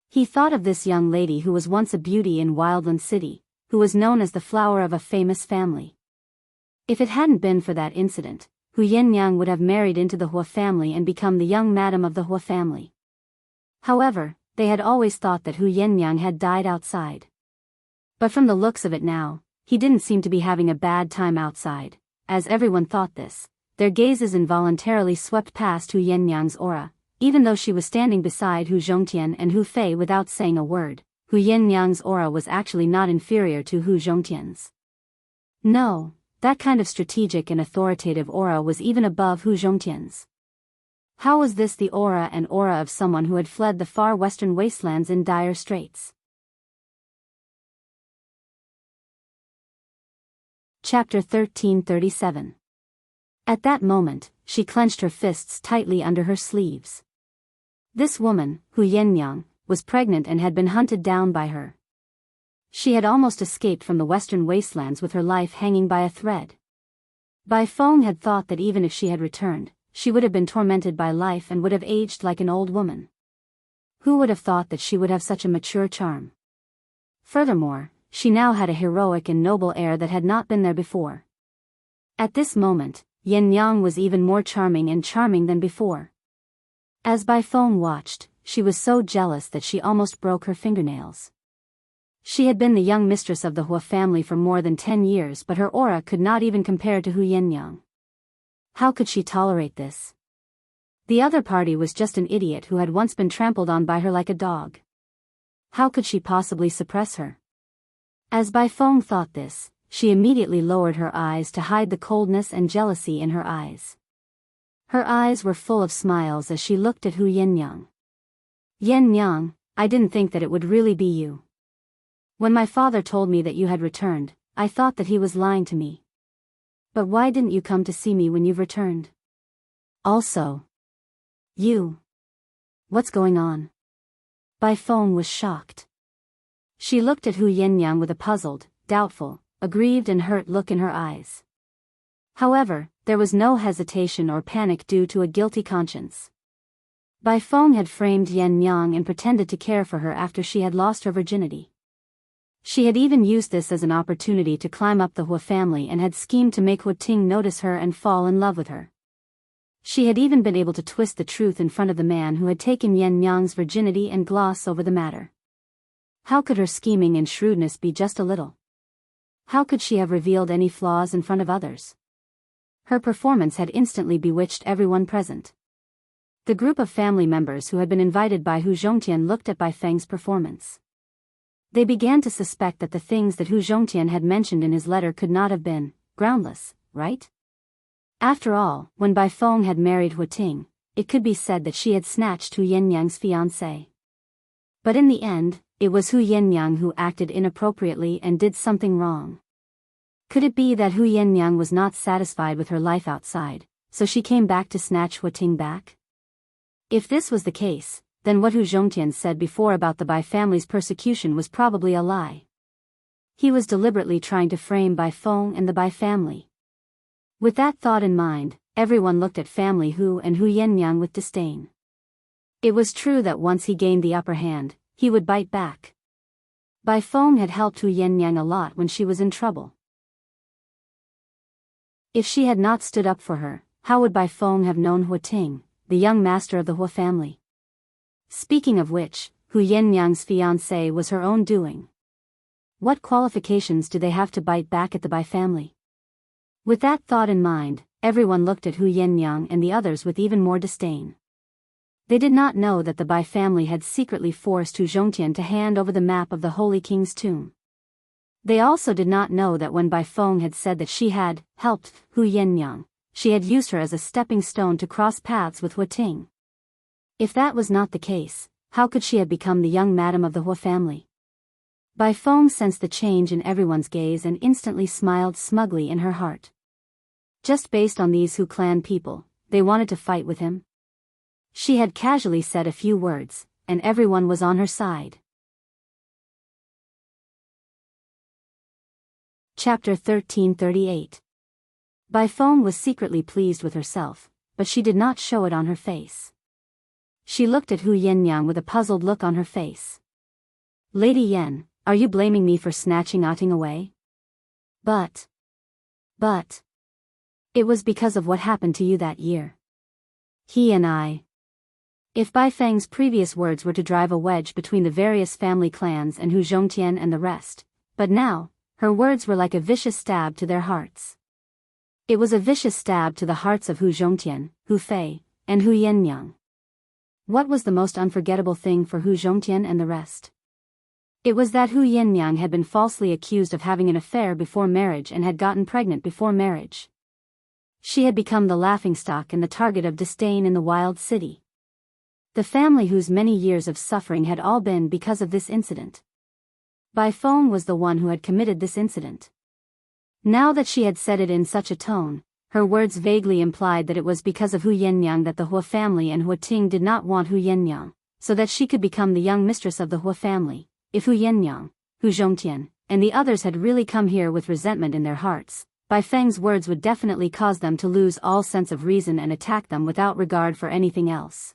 He thought of this young lady who was once a beauty in Wildland City, who was known as the flower of a famous family. If it hadn't been for that incident, Hu Yenyang would have married into the Hua family and become the young madam of the Hua family. However, they had always thought that Hu Yenyang had died outside. But from the looks of it now, he didn't seem to be having a bad time outside. As everyone thought this, their gazes involuntarily swept past Hu Yenyang's aura, even though she was standing beside Hu Zhongtian and Hu Fei without saying a word. Hu Yenyang's aura was actually not inferior to Hu Zhongtian's. No. That kind of strategic and authoritative aura was even above Hu Zhongtian's. How was this the aura of someone who had fled the far western wastelands in dire straits? Chapter 1337. At that moment, she clenched her fists tightly under her sleeves. This woman, Hu Yenyang, was pregnant and had been hunted down by her. She had almost escaped from the western wastelands with her life hanging by a thread. Bai Feng had thought that even if she had returned, she would have been tormented by life and would have aged like an old woman. Who would have thought that she would have such a mature charm? Furthermore, she now had a heroic and noble air that had not been there before. At this moment, Yin Yang was even more charming than before. As Bai Feng watched, she was so jealous that she almost broke her fingernails. She had been the young mistress of the Hua family for more than 10 years, but her aura could not even compare to Hu Yinyang. How could she tolerate this? The other party was just an idiot who had once been trampled on by her like a dog. How could she possibly suppress her? As Bai Feng thought this, she immediately lowered her eyes to hide the coldness and jealousy in her eyes. Her eyes were full of smiles as she looked at Hu Yinyang. Yinyang, I didn't think that it would really be you. When my father told me that you had returned, I thought that he was lying to me. But why didn't you come to see me when you've returned? Also, you. What's going on? Bai Feng was shocked. She looked at Hu Yinyang with a puzzled, doubtful, aggrieved and hurt look in her eyes. However, there was no hesitation or panic due to a guilty conscience. Bai Feng had framed Yinyang and pretended to care for her after she had lost her virginity. She had even used this as an opportunity to climb up the Hua family and had schemed to make Hu Ting notice her and fall in love with her. She had even been able to twist the truth in front of the man who had taken Yinyang's virginity and gloss over the matter. How could her scheming and shrewdness be just a little? How could she have revealed any flaws in front of others? Her performance had instantly bewitched everyone present. The group of family members who had been invited by Hu Zhongtian looked at Bai Feng's performance. They began to suspect that the things that Hu Zhongtian had mentioned in his letter could not have been groundless, right? After all, when Bai Feng had married Hu Ting, it could be said that she had snatched Hu Yinyang's fiancé. But in the end, it was Hu Yinyang who acted inappropriately and did something wrong. Could it be that Hu Yinyang was not satisfied with her life outside, so she came back to snatch Hu Ting back? If this was the case, then what Hu Zhongtian said before about the Bai family's persecution was probably a lie. He was deliberately trying to frame Bai Feng and the Bai family. With that thought in mind, everyone looked at family Hu and Hu Yinyang with disdain. It was true that once he gained the upper hand, he would bite back. Bai Feng had helped Hu Yinyang a lot when she was in trouble. If she had not stood up for her, how would Bai Feng have known Hu Ting, the young master of the Hua family? Speaking of which, Hu Yinyang's fiancé was her own doing. What qualifications do they have to bite back at the Bai family? With that thought in mind, everyone looked at Hu Yinyang and the others with even more disdain. They did not know that the Bai family had secretly forced Hu Zhongtian to hand over the map of the Holy King's tomb. They also did not know that when Bai Feng had said that she had helped Hu Yinyang, she had used her as a stepping stone to cross paths with Hu Ting. If that was not the case, how could she have become the young madam of the Hua family? Bai Feng sensed the change in everyone's gaze and instantly smiled smugly in her heart. Just based on these Hu clan people, they wanted to fight with him? She had casually said a few words, and everyone was on her side. Chapter 1338. Bai Feng was secretly pleased with herself, but she did not show it on her face. She looked at Hu Yinyang with a puzzled look on her face. Lady Yen, are you blaming me for snatching Ating away? But. It was because of what happened to you that year. He and I. If Bai Feng's previous words were to drive a wedge between the various family clans and Hu Zhongtian and the rest, but now, her words were like a vicious stab to their hearts. It was a vicious stab to the hearts of Hu Zhongtian, Hu Fei, and Hu Yinyang. What was the most unforgettable thing for Hu Zhongtian and the rest? It was that Hu Yinyang had been falsely accused of having an affair before marriage and had gotten pregnant before marriage. She had become the laughingstock and the target of disdain in the wild city. The family whose many years of suffering had all been because of this incident. Bai Feng was the one who had committed this incident. Now that she had said it in such a tone, her words vaguely implied that it was because of Hu Yinyang that the Hua family and Hu Ting did not want Hu Yinyang, so that she could become the young mistress of the Hua family. If Hu Yinyang, Hu Zhongtian, and the others had really come here with resentment in their hearts, Bai Feng's words would definitely cause them to lose all sense of reason and attack them without regard for anything else.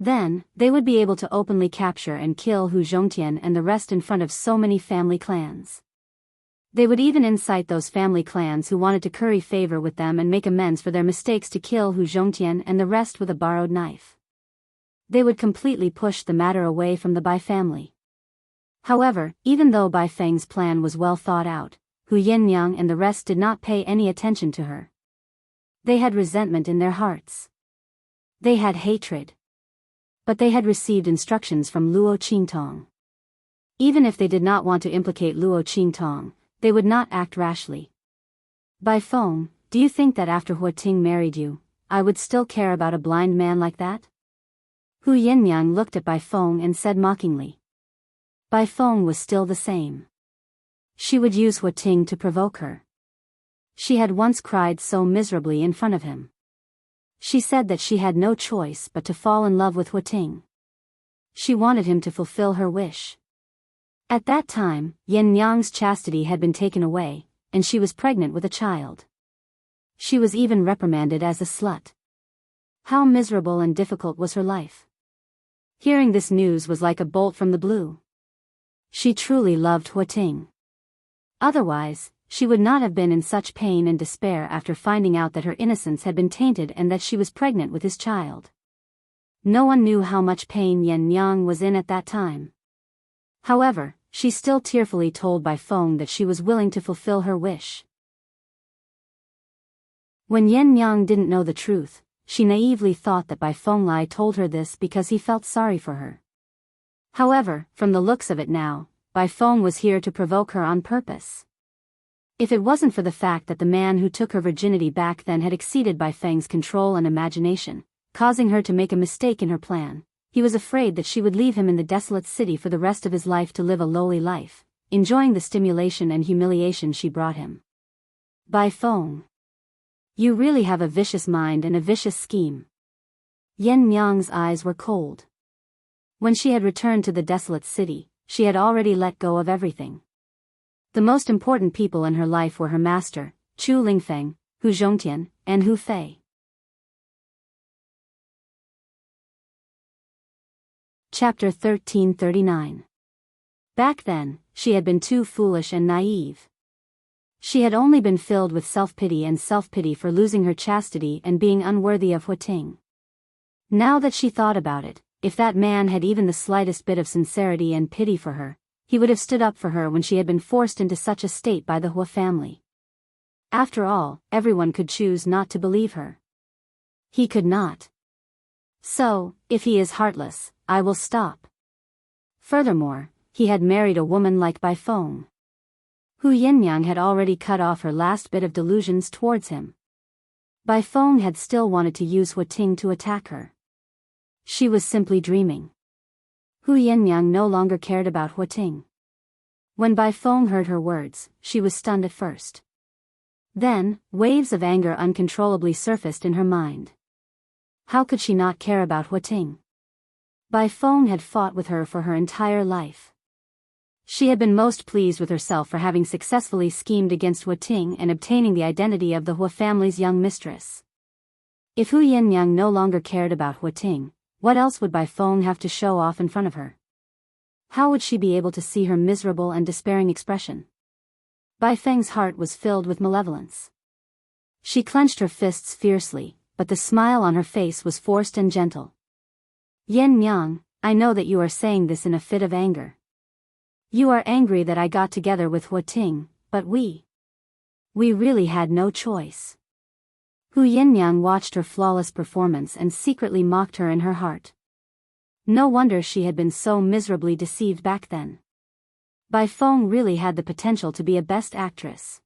Then, they would be able to openly capture and kill Hu Zhongtian and the rest in front of so many family clans. They would even incite those family clans who wanted to curry favor with them and make amends for their mistakes to kill Hu Zhongtian and the rest with a borrowed knife. They would completely push the matter away from the Bai family. However, even though Bai Feng's plan was well thought out, Hu Yinyang and the rest did not pay any attention to her. They had resentment in their hearts. They had hatred. But they had received instructions from Luo Qingtong. Even if they did not want to implicate Luo Qingtong, they would not act rashly. Bai Feng, do you think that after Huating married you, I would still care about a blind man like that? Hu Yinyang looked at Bai Feng and said mockingly. Bai Feng was still the same. She would use Huating to provoke her. She had once cried so miserably in front of him. She said that she had no choice but to fall in love with Huating. She wanted him to fulfill her wish. At that time, Yin Yang's chastity had been taken away, and she was pregnant with a child. She was even reprimanded as a slut. How miserable and difficult was her life. Hearing this news was like a bolt from the blue. She truly loved Huating. Otherwise, she would not have been in such pain and despair after finding out that her innocence had been tainted and that she was pregnant with his child. No one knew how much pain Yin Yang was in at that time. However, she still tearfully told Bai Feng that she was willing to fulfill her wish. When Yin Yang didn't know the truth, she naively thought that Bai Feng Lai told her this because he felt sorry for her. However, from the looks of it now, Bai Feng was here to provoke her on purpose. If it wasn't for the fact that the man who took her virginity back then had exceeded Bai Feng's control and imagination, causing her to make a mistake in her plan, he was afraid that she would leave him in the desolate city for the rest of his life to live a lowly life, enjoying the stimulation and humiliation she brought him. Bai Feng. You really have a vicious mind and a vicious scheme. Yin Yang's eyes were cold. When she had returned to the desolate city, she had already let go of everything. The most important people in her life were her master, Chu Lingfeng, Hu Zhongtian, and Hu Fei. Chapter 1339. Back then, she had been too foolish and naive. She had only been filled with self-pity for losing her chastity and being unworthy of Huating. Now that she thought about it, if that man had even the slightest bit of sincerity and pity for her, he would have stood up for her when she had been forced into such a state by the Hua family. After all, everyone could choose not to believe her. He could not. So, if he is heartless, I will stop. Furthermore, he had married a woman like Bai Feng. Hu Yinyang had already cut off her last bit of delusions towards him. Bai Feng had still wanted to use Huating to attack her. She was simply dreaming. Hu Yinyang no longer cared about Huating. When Bai Feng heard her words, she was stunned at first. Then, waves of anger uncontrollably surfaced in her mind. How could she not care about Huating? Bai Feng had fought with her for her entire life. She had been most pleased with herself for having successfully schemed against Huating and obtaining the identity of the Hua family's young mistress. If Hu Yinyang no longer cared about Huating, what else would Bai Feng have to show off in front of her? How would she be able to see her miserable and despairing expression? Bai Feng's heart was filled with malevolence. She clenched her fists fiercely, but the smile on her face was forced and gentle. Yin Yang, I know that you are saying this in a fit of anger. You are angry that I got together with Huating, but we really had no choice. Hu Yinyang watched her flawless performance and secretly mocked her in her heart. No wonder she had been so miserably deceived back then. Bai Feng really had the potential to be a best actress.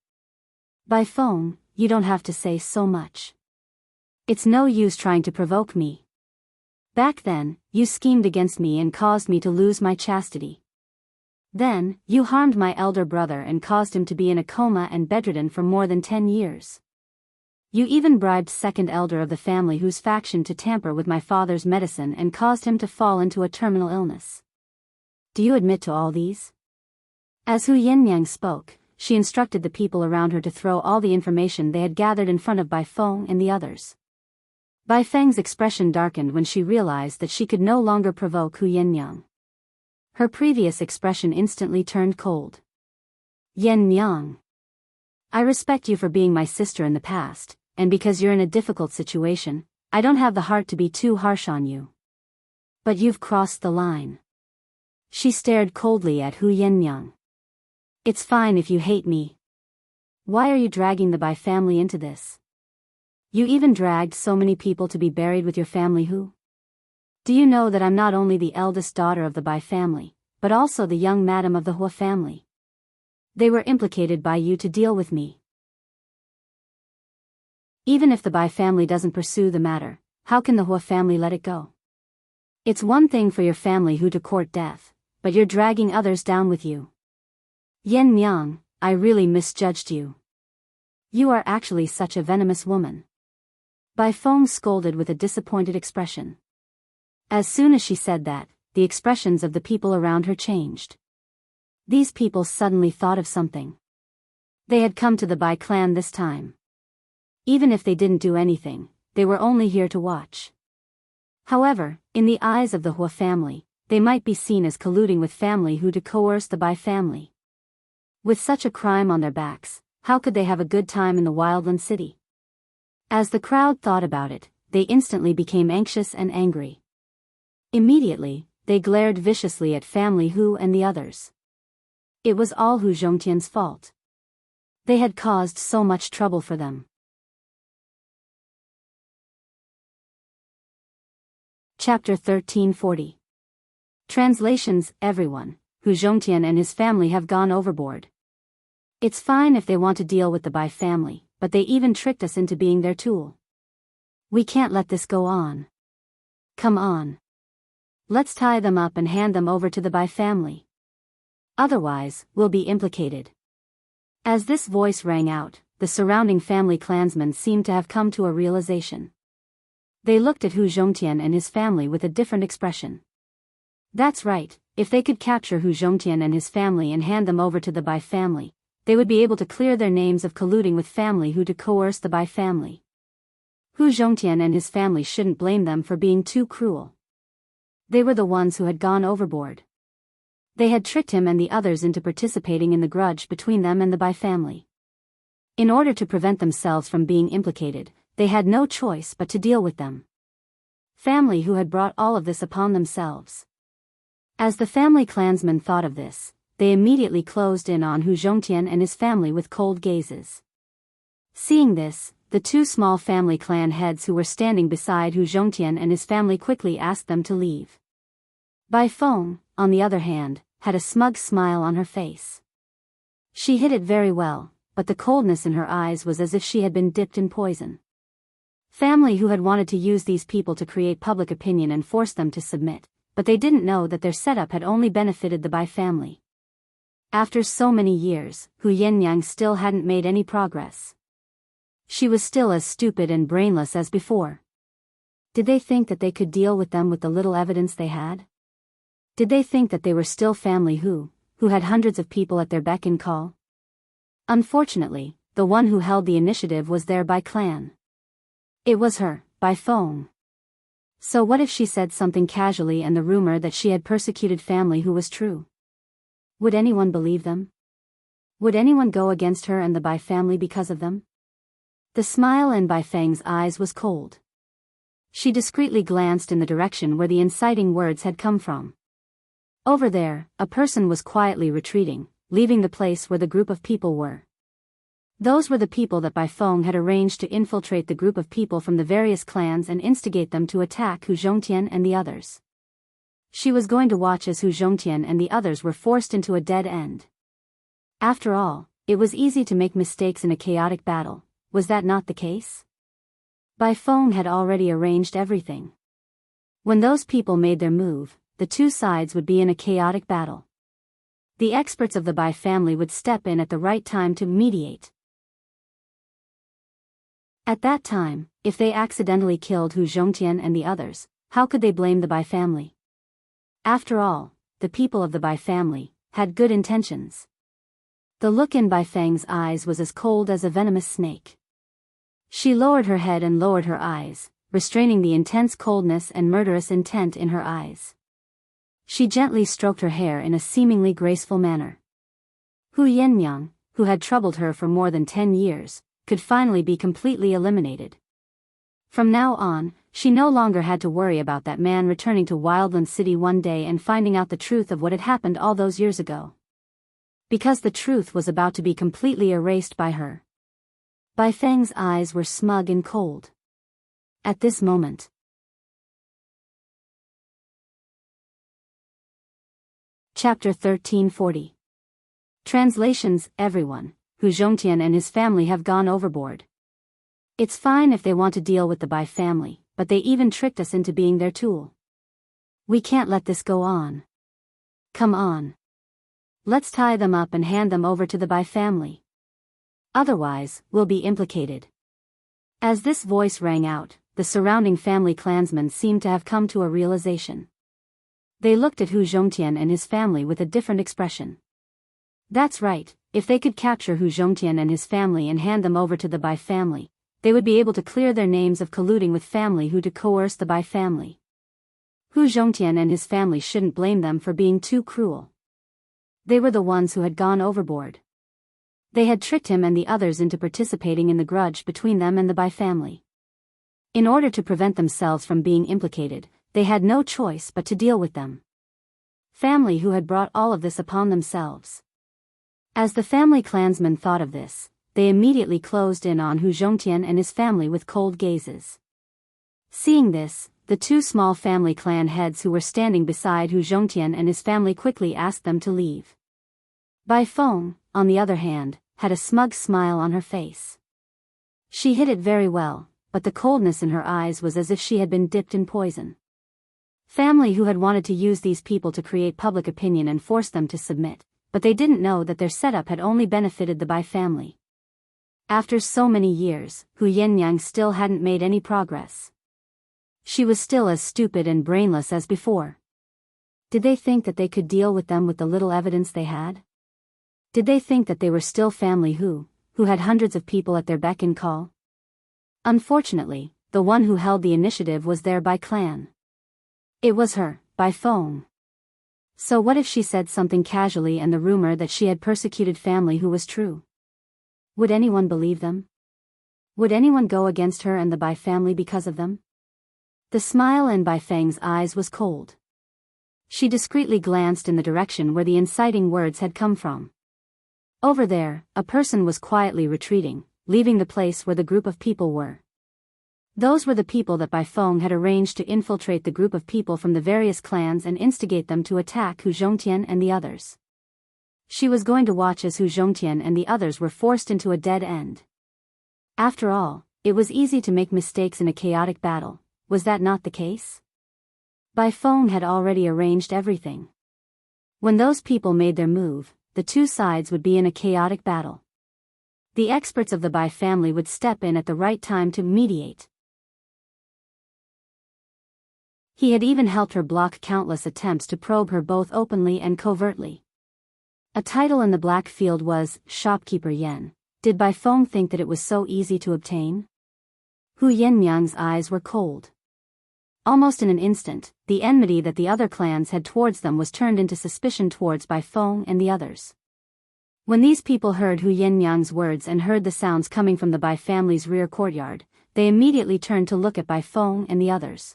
Bai Feng, you don't have to say so much. It's no use trying to provoke me. Back then, you schemed against me and caused me to lose my chastity. Then, you harmed my elder brother and caused him to be in a coma and bedridden for more than 10 years. You even bribed second elder of the family Hu's faction to tamper with my father's medicine and caused him to fall into a terminal illness. Do you admit to all these? As Hu Yinyang spoke, she instructed the people around her to throw all the information they had gathered in front of Bai Feng and the others. Bai Feng's expression darkened when she realized that she could no longer provoke Hu Yannyang. Her previous expression instantly turned cold. Yannyang. I respect you for being my sister in the past, and because you're in a difficult situation, I don't have the heart to be too harsh on you. But you've crossed the line. She stared coldly at Hu Yannyang. It's fine if you hate me. Why are you dragging the Bai family into this? You even dragged so many people to be buried with your family. Who? Do you know that I'm not only the eldest daughter of the Bai family, but also the young madam of the Hua family? They were implicated by you to deal with me. Even if the Bai family doesn't pursue the matter, how can the Hua family let it go? It's one thing for your family Hu to court death, but you're dragging others down with you. Yannyang, I really misjudged you. You are actually such a venomous woman. Bai Feng scolded with a disappointed expression. As soon as she said that, the expressions of the people around her changed. These people suddenly thought of something. They had come to the Bai clan this time. Even if they didn't do anything, they were only here to watch. However, in the eyes of the Hua family, they might be seen as colluding with family Hu to coerce the Bai family. With such a crime on their backs, how could they have a good time in the wildland city? As the crowd thought about it, they instantly became anxious and angry. Immediately, they glared viciously at family Hu and the others. It was all Hu Zhongtian's fault. They had caused so much trouble for them. Chapter 1340. Translations. Everyone, Hu Zhongtian and his family have gone overboard. It's fine if they want to deal with the Bai family, but they even tricked us into being their tool. We can't let this go on. Come on. Let's tie them up and hand them over to the Bai family. Otherwise, we'll be implicated. As this voice rang out, the surrounding family clansmen seemed to have come to a realization. They looked at Hu Zhongtian and his family with a different expression. That's right, if they could capture Hu Zhongtian and his family and hand them over to the Bai family, they would be able to clear their names of colluding with family Hu to coerce the Bai family. Hu Zhongtian and his family shouldn't blame them for being too cruel. They were the ones who had gone overboard. They had tricked him and the others into participating in the grudge between them and the Bai family. In order to prevent themselves from being implicated, they had no choice but to deal with them. Family Hu had brought all of this upon themselves. As the family clansmen thought of this, they immediately closed in on Hu Zhongtian and his family with cold gazes. Seeing this, the two small family clan heads who were standing beside Hu Zhongtian and his family quickly asked them to leave. Bai Feng, on the other hand, had a smug smile on her face. She hid it very well, but the coldness in her eyes was as if she had been dipped in poison. Family Hu had wanted to use these people to create public opinion and force them to submit, but they didn't know that their setup had only benefited the Bai family. After so many years, Hu Yannyang still hadn't made any progress. She was still as stupid and brainless as before. Did they think that they could deal with them with the little evidence they had? Did they think that they were still family Hu had hundreds of people at their beck and call? Unfortunately, the one who held the initiative was their Bai clan. It was her, Bai Feng. So what if she said something casually and the rumor that she had persecuted family Hu was true? Would anyone believe them? Would anyone go against her and the Bai family because of them? The smile in Bai Feng's eyes was cold. She discreetly glanced in the direction where the inciting words had come from. Over there, a person was quietly retreating, leaving the place where the group of people were. Those were the people that Bai Feng had arranged to infiltrate the group of people from the various clans and instigate them to attack Hu Zhongtian and the others. She was going to watch as Hu Zhongtian and the others were forced into a dead end. After all, it was easy to make mistakes in a chaotic battle, was that not the case? Bai Feng had already arranged everything. When those people made their move, the two sides would be in a chaotic battle. The experts of the Bai family would step in at the right time to mediate. At that time, if they accidentally killed Hu Zhongtian and the others, how could they blame the Bai family? After all, the people of the Bai family had good intentions. The look in Bai Feng's eyes was as cold as a venomous snake. She lowered her head and lowered her eyes, restraining the intense coldness and murderous intent in her eyes. She gently stroked her hair in a seemingly graceful manner. Hu Yannyang, who had troubled her for more than 10 years, could finally be completely eliminated. From now on, she no longer had to worry about that man returning to Wildland City one day and finding out the truth of what had happened all those years ago. Because the truth was about to be completely erased by her. Bai Feng's eyes were smug and cold. At this moment. Chapter 1340. Translations. Everyone, Hu Zhongtian and his family have gone overboard. It's fine if they want to deal with the Bai family, but they even tricked us into being their tool. We can't let this go on. Come on. Let's tie them up and hand them over to the Bai family. Otherwise, we'll be implicated. As this voice rang out, the surrounding family clansmen seemed to have come to a realization. They looked at Hu Zhongtian and his family with a different expression. That's right, if they could capture Hu Zhongtian and his family and hand them over to the Bai family, they would be able to clear their names of colluding with family who to coerce the Bai family. Hu Zhongtian and his family shouldn't blame them for being too cruel. They were the ones who had gone overboard. They had tricked him and the others into participating in the grudge between them and the Bai family. In order to prevent themselves from being implicated, they had no choice but to deal with them. Family who had brought all of this upon themselves. As the family clansmen thought of this, they immediately closed in on Hu Zhongtian and his family with cold gazes. Seeing this, the two small family clan heads who were standing beside Hu Zhongtian and his family quickly asked them to leave. Bai Feng, on the other hand, had a smug smile on her face. She hid it very well, but the coldness in her eyes was as if she had been dipped in poison. Family who had wanted to use these people to create public opinion and force them to submit, but they didn't know that their setup had only benefited the Bai family. After so many years, Hu Yannyang still hadn't made any progress. She was still as stupid and brainless as before. Did they think that they could deal with them with the little evidence they had? Did they think that they were still family who had hundreds of people at their beck and call? Unfortunately, the one who held the initiative was their Bai clan. It was her, Bai Feng. So what if she said something casually and the rumor that she had persecuted family who was true? Would anyone believe them? Would anyone go against her and the Bai family because of them? The smile in Bai Feng's eyes was cold. She discreetly glanced in the direction where the inciting words had come from. Over there, a person was quietly retreating, leaving the place where the group of people were. Those were the people that Bai Feng had arranged to infiltrate the group of people from the various clans and instigate them to attack Hu Zhongtian and the others. She was going to watch as Hu Zhongtian and the others were forced into a dead end. After all, it was easy to make mistakes in a chaotic battle, was that not the case? Bai Feng had already arranged everything. When those people made their move, the two sides would be in a chaotic battle. The experts of the Bai family would step in at the right time to mediate. He had even helped her block countless attempts to probe her both openly and covertly. A title in the black field was Shopkeeper Yen. Did Bai Feng think that it was so easy to obtain? Hu Yannyang's eyes were cold. Almost in an instant, the enmity that the other clans had towards them was turned into suspicion towards Bai Feng and the others. When these people heard Hu Yannyang's words and heard the sounds coming from the Bai family's rear courtyard, they immediately turned to look at Bai Feng and the others.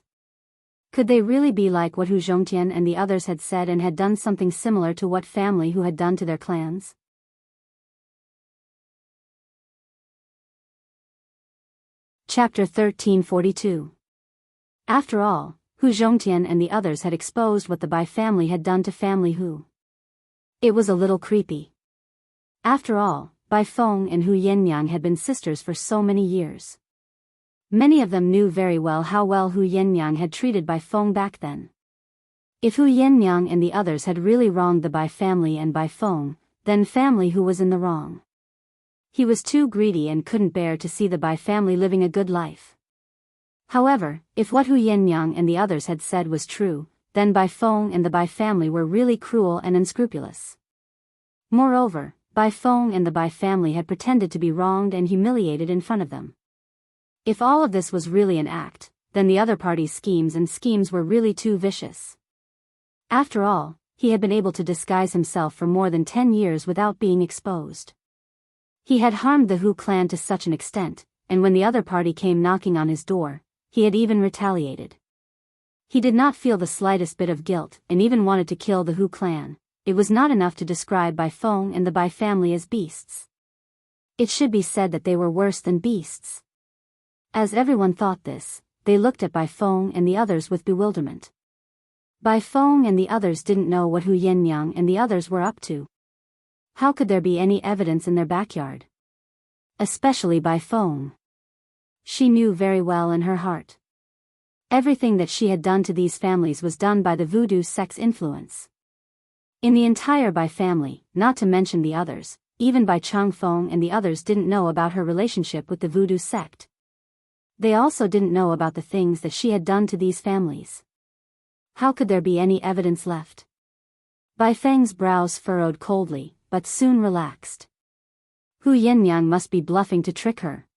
Could they really be like what Hu Zhongtian and the others had said and had done something similar to what family who had done to their clans? Chapter 1342. After all, Hu Zhongtian and the others had exposed what the Bai family had done to family Hu. It was a little creepy. After all, Bai Feng and Hu Yannyang had been sisters for so many years. Many of them knew very well how well Hu Yannyang had treated Bai Feng back then. If Hu Yannyang and the others had really wronged the Bai family and Bai Feng, then family Hu was in the wrong. He was too greedy and couldn't bear to see the Bai family living a good life. However, if what Hu Yannyang and the others had said was true, then Bai Feng and the Bai family were really cruel and unscrupulous. Moreover, Bai Feng and the Bai family had pretended to be wronged and humiliated in front of them. If all of this was really an act, then the other party's schemes were really too vicious. After all, he had been able to disguise himself for more than 10 years without being exposed. He had harmed the Hu clan to such an extent, and when the other party came knocking on his door, he had even retaliated. He did not feel the slightest bit of guilt and even wanted to kill the Hu clan. It was not enough to describe Bai Feng and the Bai family as beasts. It should be said that they were worse than beasts. As everyone thought this, they looked at Bai Feng and the others with bewilderment. Bai Feng and the others didn't know what Hu Yannyang and the others were up to. How could there be any evidence in their backyard? Especially Bai Feng. She knew very well in her heart. Everything that she had done to these families was done by the voodoo sect's influence. In the entire Bai family, not to mention the others, even Bai Changfeng and the others didn't know about her relationship with the voodoo sect. They also didn't know about the things that she had done to these families. How could there be any evidence left? Bai Feng's brows furrowed coldly, but soon relaxed. Hu Yannyang must be bluffing to trick her.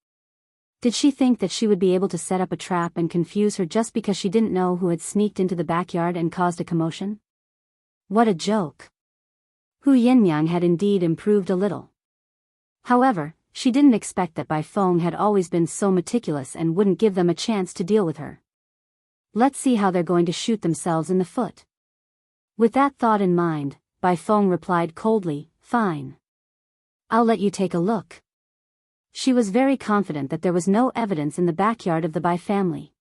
Did she think that she would be able to set up a trap and confuse her just because she didn't know who had sneaked into the backyard and caused a commotion? What a joke. Hu Yannyang had indeed improved a little. However, she didn't expect that Bai Feng had always been so meticulous and wouldn't give them a chance to deal with her. Let's see how they're going to shoot themselves in the foot. With that thought in mind, Bai Feng replied coldly, "Fine. I'll let you take a look." She was very confident that there was no evidence in the backyard of the Bai family.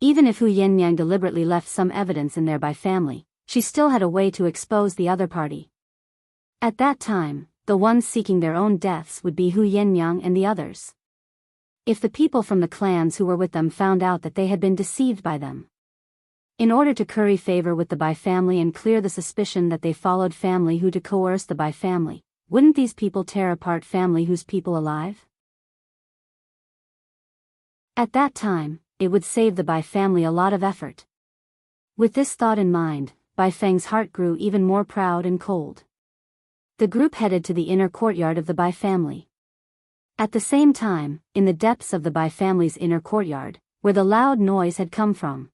Even if Hu Yannyang deliberately left some evidence in their Bai family, she still had a way to expose the other party. At that time, the ones seeking their own deaths would be Hu Yannyang and the others. If the people from the clans who were with them found out that they had been deceived by them. In order to curry favor with the Bai family and clear the suspicion that they followed family Hu to coerce the Bai family, wouldn't these people tear apart family Hu's people alive? At that time, it would save the Bai family a lot of effort. With this thought in mind, Bai Feng's heart grew even more proud and cold. The group headed to the inner courtyard of the Bai family. At the same time, in the depths of the Bai family's inner courtyard, where the loud noise had come from,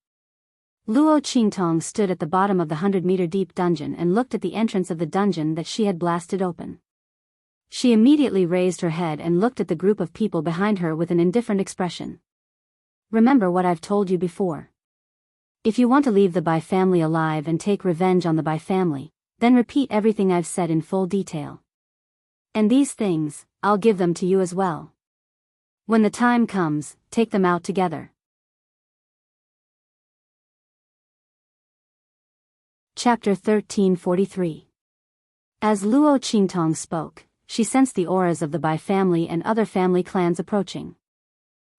Luo Qingtong stood at the bottom of the 100-meter-deep dungeon and looked at the entrance of the dungeon that she had blasted open. She immediately raised her head and looked at the group of people behind her with an indifferent expression. Remember what I've told you before. If you want to leave the Bai family alive and take revenge on the Bai family, then repeat everything I've said in full detail. And these things, I'll give them to you as well. When the time comes, take them out together. Chapter 1343. As Luo Qingtong spoke, she sensed the auras of the Bai family and other family clans approaching.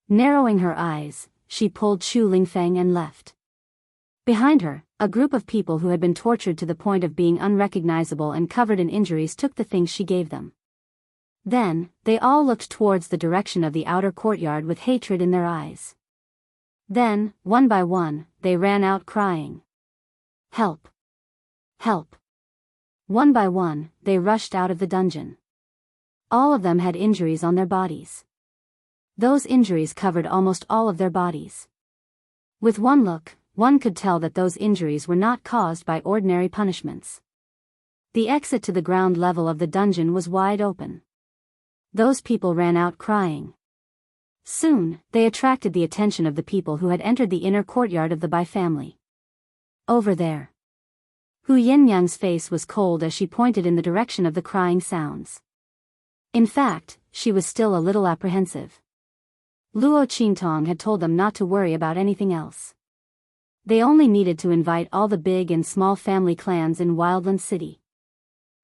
Narrowing her eyes, she pulled Chu Lingfeng and left. Behind her, a group of people who had been tortured to the point of being unrecognizable and covered in injuries took the things she gave them. Then, they all looked towards the direction of the outer courtyard with hatred in their eyes. Then, one by one, they ran out crying. "Help! Help!" One by one, they rushed out of the dungeon. All of them had injuries on their bodies. Those injuries covered almost all of their bodies. With one look, one could tell that those injuries were not caused by ordinary punishments. The exit to the ground level of the dungeon was wide open. Those people ran out crying. Soon, they attracted the attention of the people who had entered the inner courtyard of the Bai family. Over there. Hu Yannyang's face was cold as she pointed in the direction of the crying sounds. In fact, she was still a little apprehensive. Luo Qingtong had told them not to worry about anything else. They only needed to invite all the big and small family clans in Wildland City.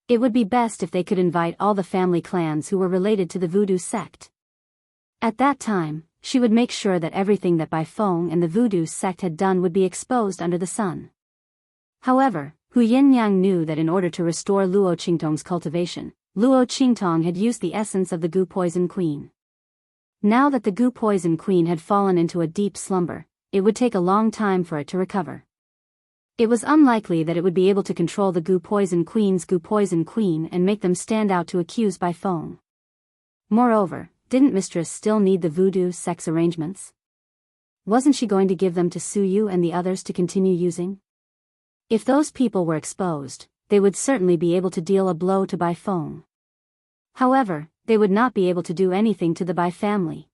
It would be best if they could invite all the family clans who were related to the voodoo sect. At that time, she would make sure that everything that Bai Feng and the voodoo sect had done would be exposed under the sun. However, Hu Yannyang knew that in order to restore Luo Qingtong's cultivation, Luo Qingtong had used the essence of the Gu Poison Queen. Now that the Gu Poison Queen had fallen into a deep slumber, it would take a long time for it to recover. It was unlikely that it would be able to control the Gu Poison Queen and make them stand out to accuse Bai Feng. Moreover, didn't Mistress still need the voodoo sex arrangements? Wasn't she going to give them to Su Yu and the others to continue using? If those people were exposed, they would certainly be able to deal a blow to Bai Feng. However, they would not be able to do anything to the Bai family.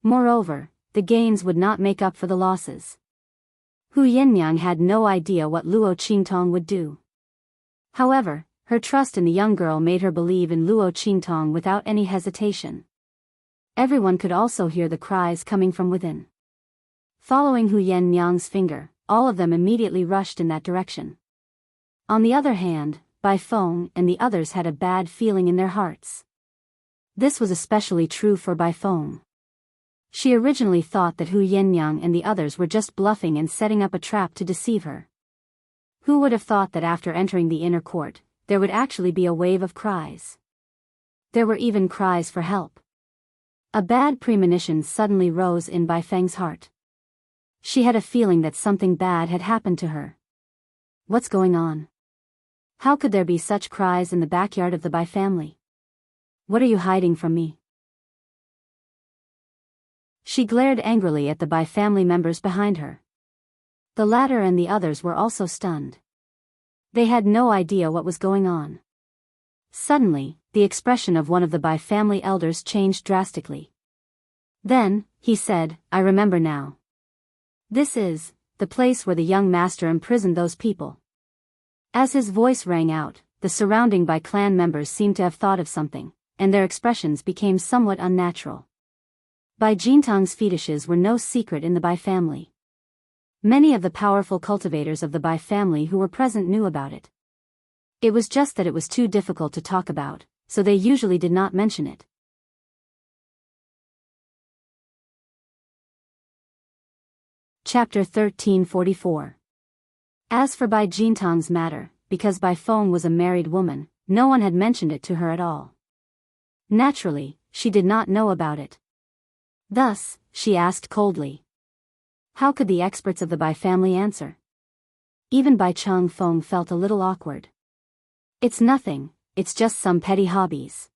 Moreover, the gains would not make up for the losses. Hu Yinyang had no idea what Luo Qingtong would do. However, her trust in the young girl made her believe in Luo Qingtong without any hesitation. Everyone could also hear the cries coming from within. Following Hu Yinyang's finger, all of them immediately rushed in that direction. On the other hand, Bai Feng and the others had a bad feeling in their hearts. This was especially true for Bai Feng. She originally thought that Hu Yinyang and the others were just bluffing and setting up a trap to deceive her. Who would have thought that after entering the inner court, there would actually be a wave of cries? There were even cries for help. A bad premonition suddenly rose in Bai Feng's heart. She had a feeling that something bad had happened to her. What's going on? How could there be such cries in the backyard of the Bai family? What are you hiding from me? She glared angrily at the Bai family members behind her. The latter and the others were also stunned. They had no idea what was going on. Suddenly, the expression of one of the Bai family elders changed drastically. Then, he said, "I remember now. This is the place where the young master imprisoned those people." As his voice rang out, the surrounding Bai clan members seemed to have thought of something, and their expressions became somewhat unnatural. Bai Jintang's fetishes were no secret in the Bai family. Many of the powerful cultivators of the Bai family who were present knew about it. It was just that it was too difficult to talk about, so they usually did not mention it. Chapter 1344. As for Bai Jintang's matter, because Bai Feng was a married woman, no one had mentioned it to her at all. Naturally, she did not know about it. Thus, she asked coldly. How could the experts of the Bai family answer? Even Bai Chang Feng felt a little awkward. It's nothing, it's just some petty hobbies.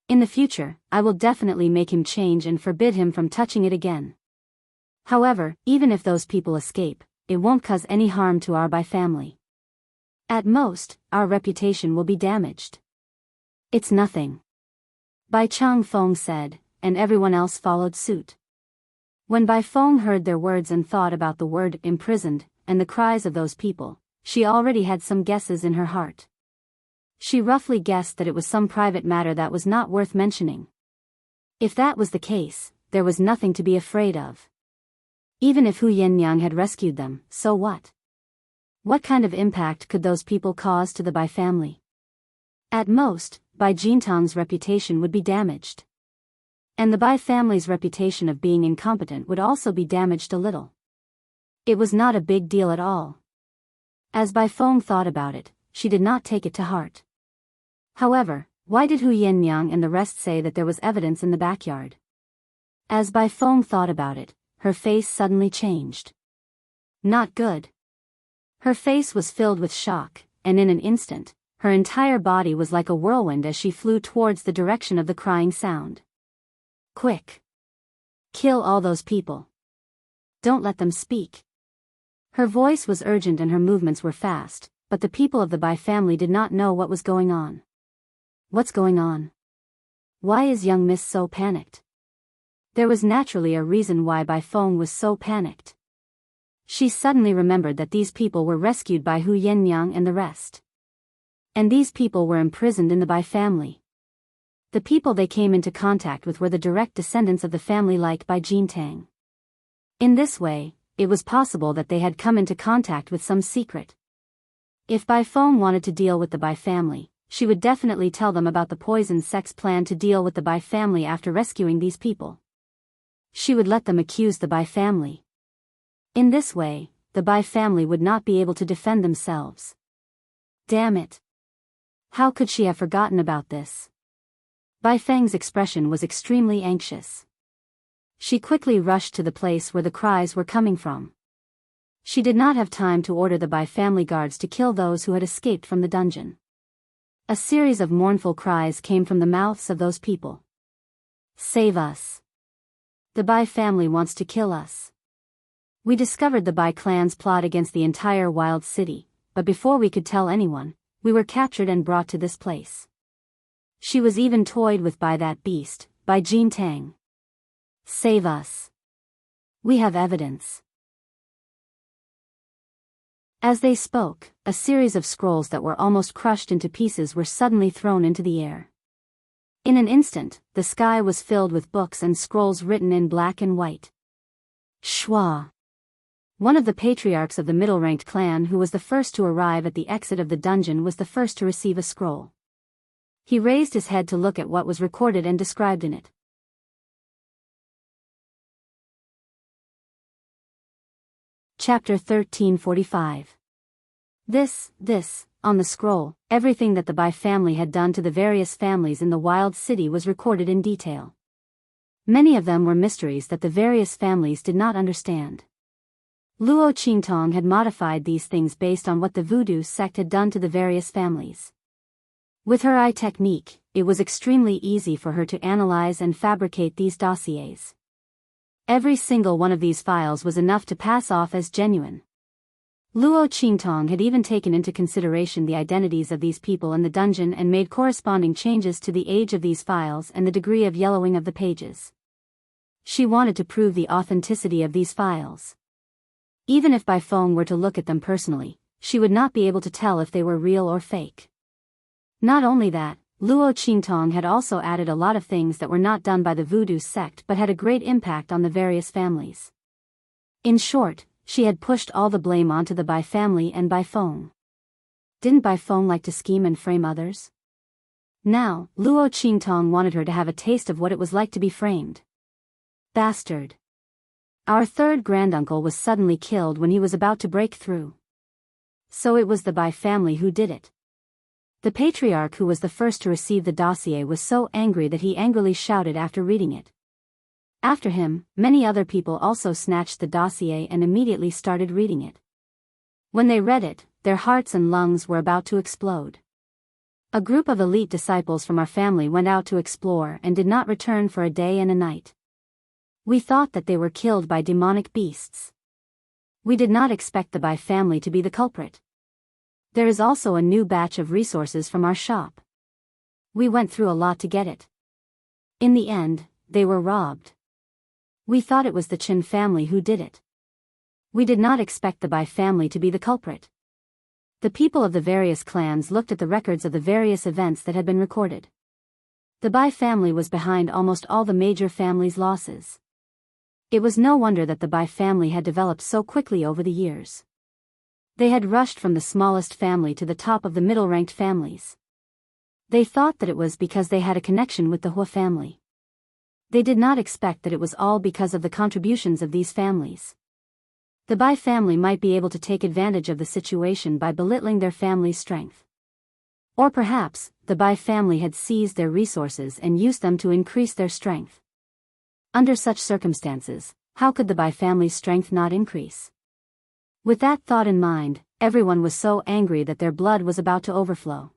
In the future, I will definitely make him change and forbid him from touching it again. However, even if those people escape, it won't cause any harm to our Bai family. At most, our reputation will be damaged. It's nothing. Bai Chang Feng said, and everyone else followed suit. When Bai Feng heard their words and thought about the word imprisoned, and the cries of those people, she already had some guesses in her heart. She roughly guessed that it was some private matter that was not worth mentioning. If that was the case, there was nothing to be afraid of. Even if Hu Yinyang had rescued them, so what? What kind of impact could those people cause to the Bai family? At most, Bai Jintang's reputation would be damaged. And the Bai family's reputation of being incompetent would also be damaged a little. It was not a big deal at all. As Bai Feng thought about it, she did not take it to heart. However, why did Hu Yinyang and the rest say that there was evidence in the backyard? As Bai Feng thought about it, her face suddenly changed. Not good. Her face was filled with shock, and in an instant, her entire body was like a whirlwind as she flew towards the direction of the crying sound. Quick! Kill all those people. Don't let them speak. Her voice was urgent and her movements were fast, but the people of the Bai family did not know what was going on. What's going on? Why is young Miss so panicked? There was naturally a reason why Bai Feng was so panicked. She suddenly remembered that these people were rescued by Hu Yinyang and the rest. And these people were imprisoned in the Bai family. The people they came into contact with were the direct descendants of the family like Bai Jintang. In this way, it was possible that they had come into contact with some secret. If Bai Feng wanted to deal with the Bai family, she would definitely tell them about the poison sex plan to deal with the Bai family after rescuing these people. She would let them accuse the Bai family. In this way, the Bai family would not be able to defend themselves. Damn it! How could she have forgotten about this? Bai Feng's expression was extremely anxious. She quickly rushed to the place where the cries were coming from. She did not have time to order the Bai family guards to kill those who had escaped from the dungeon. A series of mournful cries came from the mouths of those people. Save us! The Bai family wants to kill us. We discovered the Bai clan's plot against the entire wild city, but before we could tell anyone, we were captured and brought to this place. She was even toyed with by that beast, by Jin Tang. Save us! We have evidence. As they spoke, a series of scrolls that were almost crushed into pieces were suddenly thrown into the air. In an instant, the sky was filled with books and scrolls written in black and white. Shua! One of the patriarchs of the middle-ranked clan who was the first to arrive at the exit of the dungeon was the first to receive a scroll. He raised his head to look at what was recorded and described in it. Chapter 1345. This, on the scroll, everything that the Bai family had done to the various families in the wild city was recorded in detail. Many of them were mysteries that the various families did not understand. Luo Qingtong had modified these things based on what the voodoo sect had done to the various families. With her eye technique, it was extremely easy for her to analyze and fabricate these dossiers. Every single one of these files was enough to pass off as genuine. Luo Qingtong had even taken into consideration the identities of these people in the dungeon and made corresponding changes to the age of these files and the degree of yellowing of the pages. She wanted to prove the authenticity of these files. Even if Bai Feng were to look at them personally, she would not be able to tell if they were real or fake. Not only that, Luo Qingtong had also added a lot of things that were not done by the voodoo sect but had a great impact on the various families. In short, she had pushed all the blame onto the Bai family and Bai Feng. Didn't Bai Feng like to scheme and frame others? Now, Luo Qingtong wanted her to have a taste of what it was like to be framed. Bastard! Our third granduncle was suddenly killed when he was about to break through. So it was the Bai family who did it. The patriarch who was the first to receive the dossier was so angry that he angrily shouted after reading it. After him, many other people also snatched the dossier and immediately started reading it. When they read it, their hearts and lungs were about to explode. A group of elite disciples from our family went out to explore and did not return for a day and a night. We thought that they were killed by demonic beasts. We did not expect the Bai family to be the culprit. There is also a new batch of resources from our shop. We went through a lot to get it. In the end, they were robbed. We thought it was the Qin family who did it. We did not expect the Bai family to be the culprit. The people of the various clans looked at the records of the various events that had been recorded. The Bai family was behind almost all the major families' losses. It was no wonder that the Bai family had developed so quickly over the years. They had rushed from the smallest family to the top of the middle-ranked families. They thought that it was because they had a connection with the Hua family. They did not expect that it was all because of the contributions of these families. The Bai family might be able to take advantage of the situation by belittling their family's strength. Or perhaps, the Bai family had seized their resources and used them to increase their strength. Under such circumstances, how could the Bai family's strength not increase? With that thought in mind, everyone was so angry that their blood was about to overflow.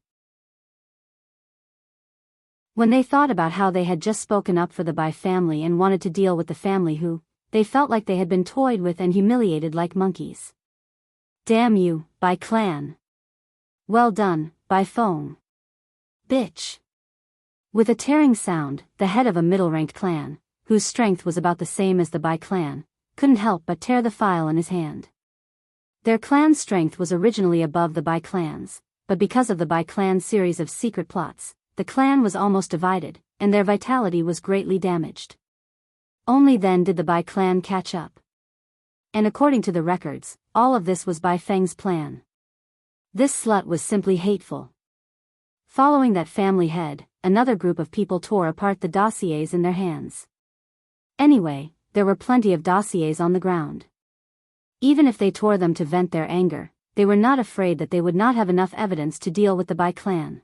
When they thought about how they had just spoken up for the Bai family and wanted to deal with the family who, they felt like they had been toyed with and humiliated like monkeys. Damn you, Bai clan! Well done, Bai Feng! Bitch! With a tearing sound, the head of a middle-ranked clan, whose strength was about the same as the Bai clan, couldn't help but tear the file in his hand. Their clan's strength was originally above the Bai clan's, but because of the Bai clan's series of secret plots, the clan was almost divided, and their vitality was greatly damaged. Only then did the Bai clan catch up. And according to the records, all of this was Bai Feng's plan. This slut was simply hateful. Following that family head, another group of people tore apart the dossiers in their hands. Anyway, there were plenty of dossiers on the ground. Even if they tore them to vent their anger, they were not afraid that they would not have enough evidence to deal with the Bai clan.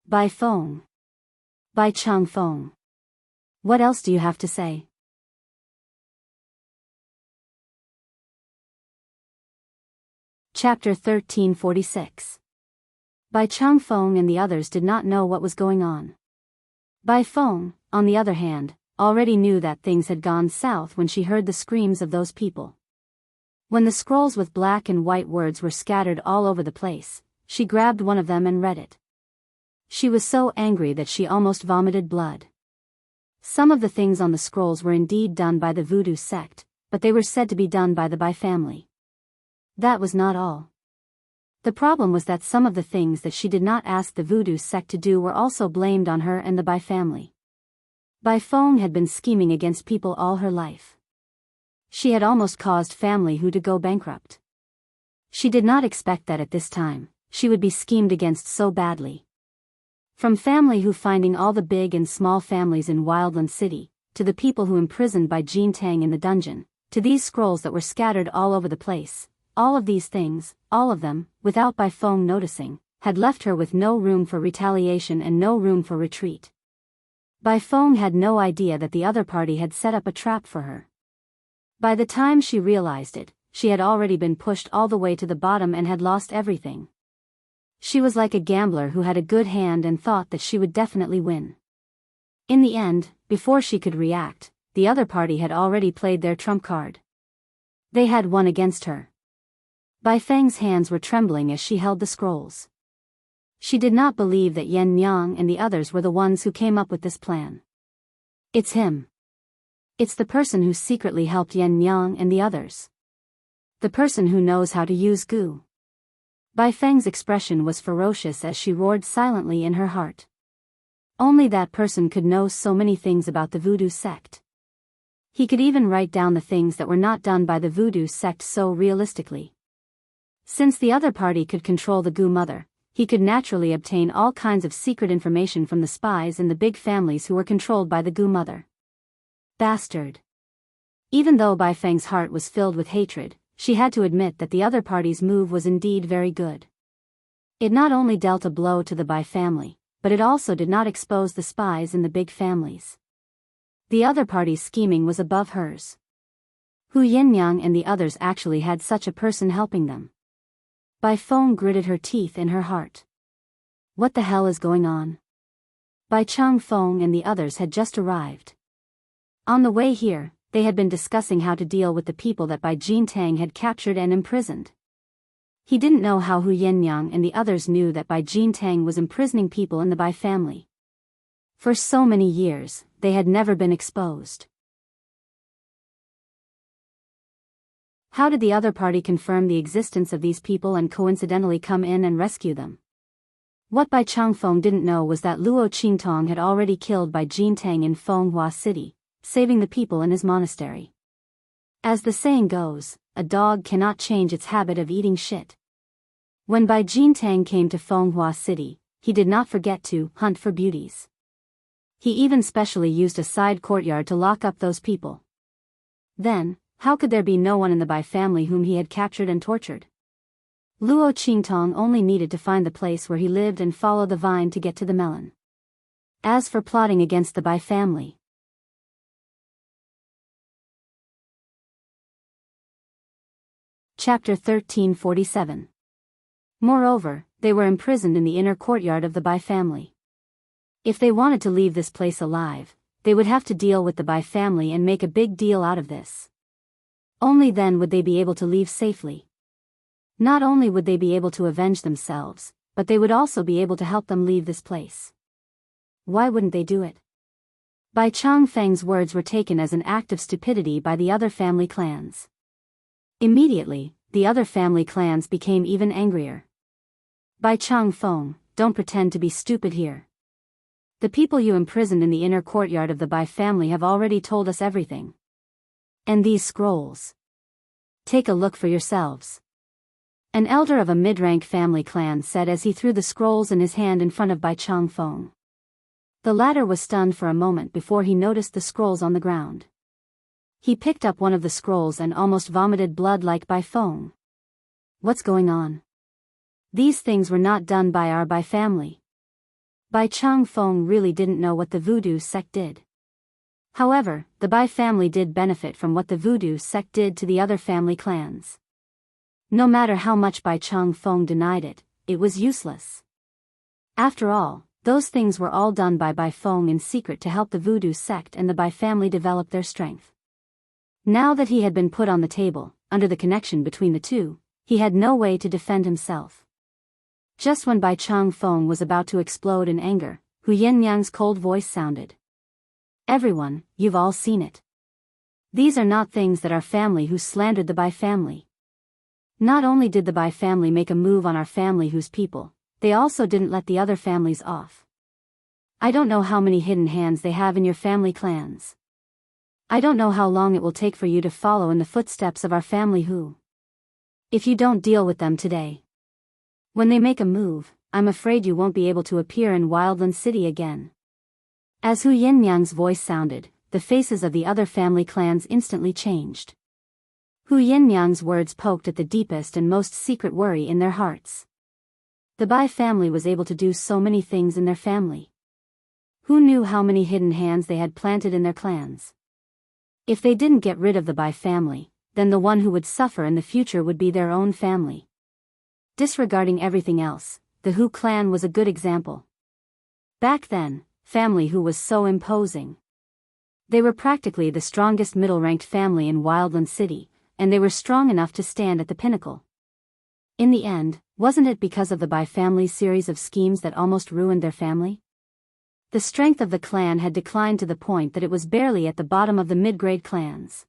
Bai Feng. Bai Changfeng. What else do you have to say? Chapter 1346. Bai Changfeng and the others did not know what was going on. Bai Feng, on the other hand, already knew that things had gone south when she heard the screams of those people. When the scrolls with black and white words were scattered all over the place, she grabbed one of them and read it. She was so angry that she almost vomited blood. Some of the things on the scrolls were indeed done by the voodoo sect, but they were said to be done by the Bai family. That was not all. The problem was that some of the things that she did not ask the voodoo sect to do were also blamed on her and the Bai family. Bai Feng had been scheming against people all her life. She had almost caused family Hu to go bankrupt. She did not expect that at this time, she would be schemed against so badly. From family Hu finding all the big and small families in Wildland City, to the people who imprisoned by Jin Tang in the dungeon, to these scrolls that were scattered all over the place. All of these things, all of them, without Bai Feng noticing, had left her with no room for retaliation and no room for retreat. Bai Feng had no idea that the other party had set up a trap for her. By the time she realized it, she had already been pushed all the way to the bottom and had lost everything. She was like a gambler who had a good hand and thought that she would definitely win. In the end, before she could react, the other party had already played their trump card. They had won against her. Bai Feng's hands were trembling as she held the scrolls. She did not believe that Yan Yang and the others were the ones who came up with this plan. It's him. It's the person who secretly helped Yan Yang and the others. The person who knows how to use Gu. Bai Feng's expression was ferocious as she roared silently in her heart. Only that person could know so many things about the voodoo sect. He could even write down the things that were not done by the voodoo sect so realistically. Since the other party could control the Gu mother, he could naturally obtain all kinds of secret information from the spies in the big families who were controlled by the Gu mother. Bastard. Even though Bai Feng's heart was filled with hatred, she had to admit that the other party's move was indeed very good. It not only dealt a blow to the Bai family, but it also did not expose the spies in the big families. The other party's scheming was above hers. Hu Yinyang and the others actually had such a person helping them. Bai Feng gritted her teeth in her heart. What the hell is going on? Bai Changfeng and the others had just arrived. On the way here, they had been discussing how to deal with the people that Bai Jin Tang had captured and imprisoned. He didn't know how Hu Yinyang and the others knew that Bai Jin Tang was imprisoning people in the Bai family. For so many years, they had never been exposed. How did the other party confirm the existence of these people and coincidentally come in and rescue them? What Bai Changfeng didn't know was that Luo Qingtong had already killed Bai Jin Tang in Fenghua City, saving the people in his monastery. As the saying goes, a dog cannot change its habit of eating shit. When Bai Jin Tang came to Fenghua City, he did not forget to hunt for beauties. He even specially used a side courtyard to lock up those people. Then, how could there be no one in the Bai family whom he had captured and tortured? Luo Qingtong only needed to find the place where he lived and follow the vine to get to the melon. As for plotting against the Bai family. Chapter 1347. Moreover, they were imprisoned in the inner courtyard of the Bai family. If they wanted to leave this place alive, they would have to deal with the Bai family and make a big deal out of this. Only then would they be able to leave safely. Not only would they be able to avenge themselves, but they would also be able to help them leave this place. Why wouldn't they do it? Bai Changfeng's words were taken as an act of stupidity by the other family clans. Immediately, the other family clans became even angrier. Bai Changfeng, don't pretend to be stupid here. The people you imprisoned in the inner courtyard of the Bai family have already told us everything. And these scrolls. Take a look for yourselves. An elder of a mid-rank family clan said as he threw the scrolls in his hand in front of Bai Changfeng. The latter was stunned for a moment before he noticed the scrolls on the ground. He picked up one of the scrolls and almost vomited blood like Bai Feng. What's going on? These things were not done by our Bai family. Bai Changfeng really didn't know what the voodoo sect did. However, the Bai family did benefit from what the voodoo sect did to the other family clans. No matter how much Bai Changfeng denied it, it was useless. After all, those things were all done by Bai Feng in secret to help the voodoo sect and the Bai family develop their strength. Now that he had been put on the table, under the connection between the two, he had no way to defend himself. Just when Bai Changfeng was about to explode in anger, Hu Yinyang's cold voice sounded. Everyone, you've all seen it. These are not things that our family who slandered the Bai family. Not only did the Bai family make a move on our family whose people, they also didn't let the other families off. I don't know how many hidden hands they have in your family clans. I don't know how long it will take for you to follow in the footsteps of our family who. If you don't deal with them today. When they make a move, I'm afraid you won't be able to appear in Wildland City again. As Hu Yinyang's voice sounded, the faces of the other family clans instantly changed. Hu Yinyang's words poked at the deepest and most secret worry in their hearts. The Bai family was able to do so many things in their family. Who knew how many hidden hands they had planted in their clans? If they didn't get rid of the Bai family, then the one who would suffer in the future would be their own family. Disregarding everything else, the Hu clan was a good example. Back then, family Hu was so imposing. They were practically the strongest middle-ranked family in Wildland City, and they were strong enough to stand at the pinnacle. In the end, wasn't it because of the Bai family's series of schemes that almost ruined their family? The strength of the clan had declined to the point that it was barely at the bottom of the mid-grade clans.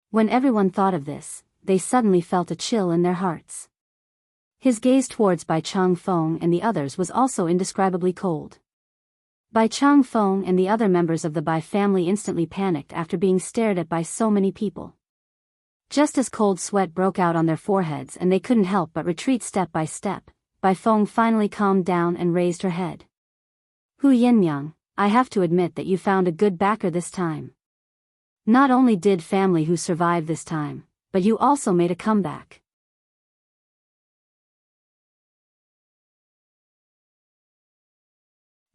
When everyone thought of this, they suddenly felt a chill in their hearts. His gaze towards Bai Changfeng and the others was also indescribably cold. Bai Changfeng and the other members of the Bai family instantly panicked after being stared at by so many people. Just as cold sweat broke out on their foreheads and they couldn't help but retreat step by step, Bai Feng finally calmed down and raised her head. Hu Yinyang, I have to admit that you found a good backer this time. Not only did family Hu survive this time, but you also made a comeback.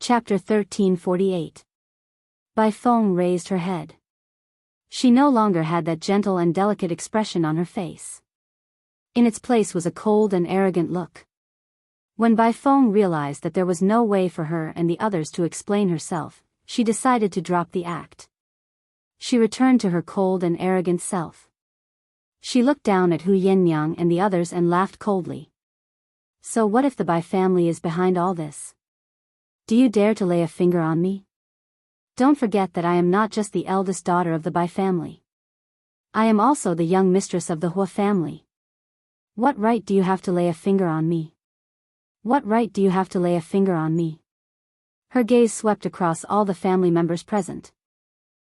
Chapter 1348. Bai Feng raised her head. She no longer had that gentle and delicate expression on her face. In its place was a cold and arrogant look. When Bai Feng realized that there was no way for her and the others to explain herself, she decided to drop the act. She returned to her cold and arrogant self. She looked down at Hu Yinyang and the others and laughed coldly. So what if the Bai family is behind all this? Do you dare to lay a finger on me? Don't forget that I am not just the eldest daughter of the Bai family. I am also the young mistress of the Hua family. What right do you have to lay a finger on me? What right do you have to lay a finger on me? Her gaze swept across all the family members present.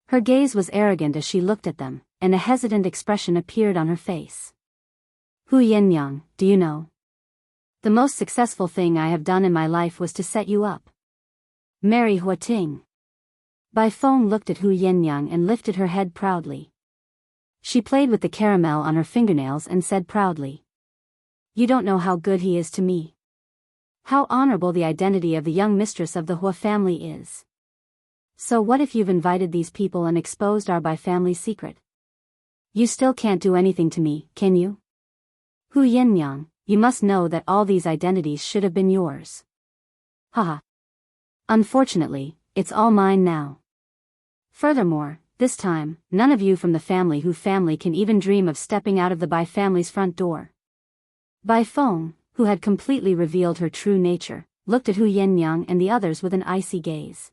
Her gaze was arrogant as she looked at them, and a hesitant expression appeared on her face. Hu Yinyang, do you know? The most successful thing I have done in my life was to set you up. Marry Hua Ting. Bai Feng looked at Hu Yinyang and lifted her head proudly. She played with the caramel on her fingernails and said proudly. You don't know how good he is to me. How honorable the identity of the young mistress of the Hua family is. So what if you've invited these people and exposed our Bai family's secret? You still can't do anything to me, can you? Hu Yinyang, you must know that all these identities should have been yours. Haha. Unfortunately, it's all mine now. Furthermore, this time, none of you from the family Hu family can even dream of stepping out of the Bai family's front door. Bai Feng, who had completely revealed her true nature, looked at Hu Yinyang and the others with an icy gaze.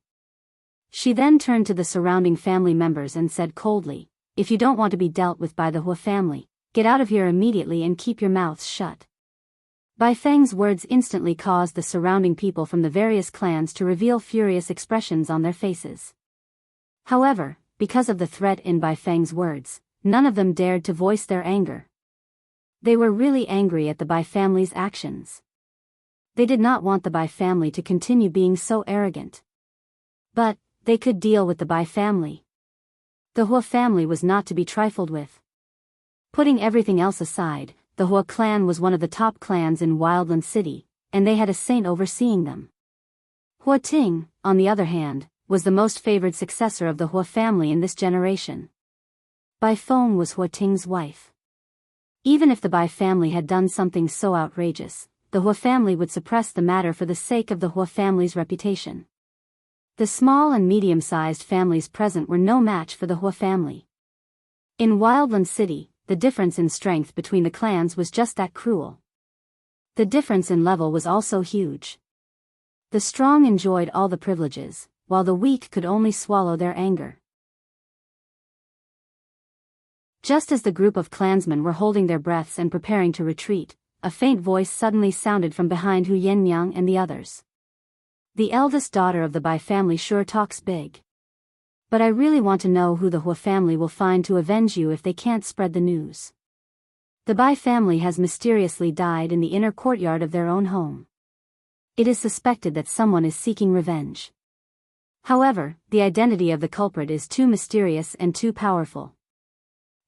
She then turned to the surrounding family members and said coldly, if you don't want to be dealt with by the Hua family, get out of here immediately and keep your mouths shut. Bai Feng's words instantly caused the surrounding people from the various clans to reveal furious expressions on their faces. However, because of the threat in Bai Feng's words, none of them dared to voice their anger. They were really angry at the Bai family's actions. They did not want the Bai family to continue being so arrogant. But they could deal with the Bai family. The Hua family was not to be trifled with. Putting everything else aside, the Hua clan was one of the top clans in Wildland City, and they had a saint overseeing them. Hua Ting, on the other hand, was the most favored successor of the Hua family in this generation. Bai Feng was Hua Ting's wife. Even if the Bai family had done something so outrageous, the Hua family would suppress the matter for the sake of the Hua family's reputation. The small and medium-sized families present were no match for the Hua family. In Wildland City, the difference in strength between the clans was just that cruel. The difference in level was also huge. The strong enjoyed all the privileges, while the weak could only swallow their anger. Just as the group of clansmen were holding their breaths and preparing to retreat, a faint voice suddenly sounded from behind Hu Yennyang and the others. The eldest daughter of the Bai family sure talks big. But I really want to know who the Hua family will find to avenge you if they can't spread the news. The Bai family has mysteriously died in the inner courtyard of their own home. It is suspected that someone is seeking revenge. However, the identity of the culprit is too mysterious and too powerful.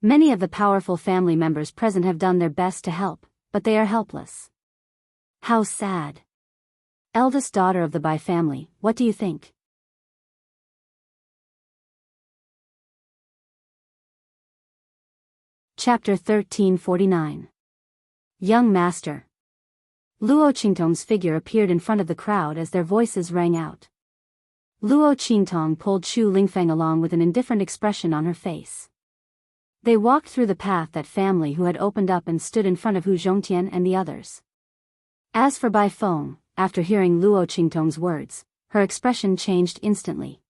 Many of the powerful family members present have done their best to help, but they are helpless. How sad. Eldest daughter of the Bai family, what do you think? Chapter 1349. Young Master. Luo Qingtong's figure appeared in front of the crowd as their voices rang out. Luo Qingtong pulled Chu Lingfeng along with an indifferent expression on her face. They walked through the path that family who had opened up and stood in front of Hu Zhongtian and the others. As for Bai Feng, after hearing Luo Qingtong's words, her expression changed instantly.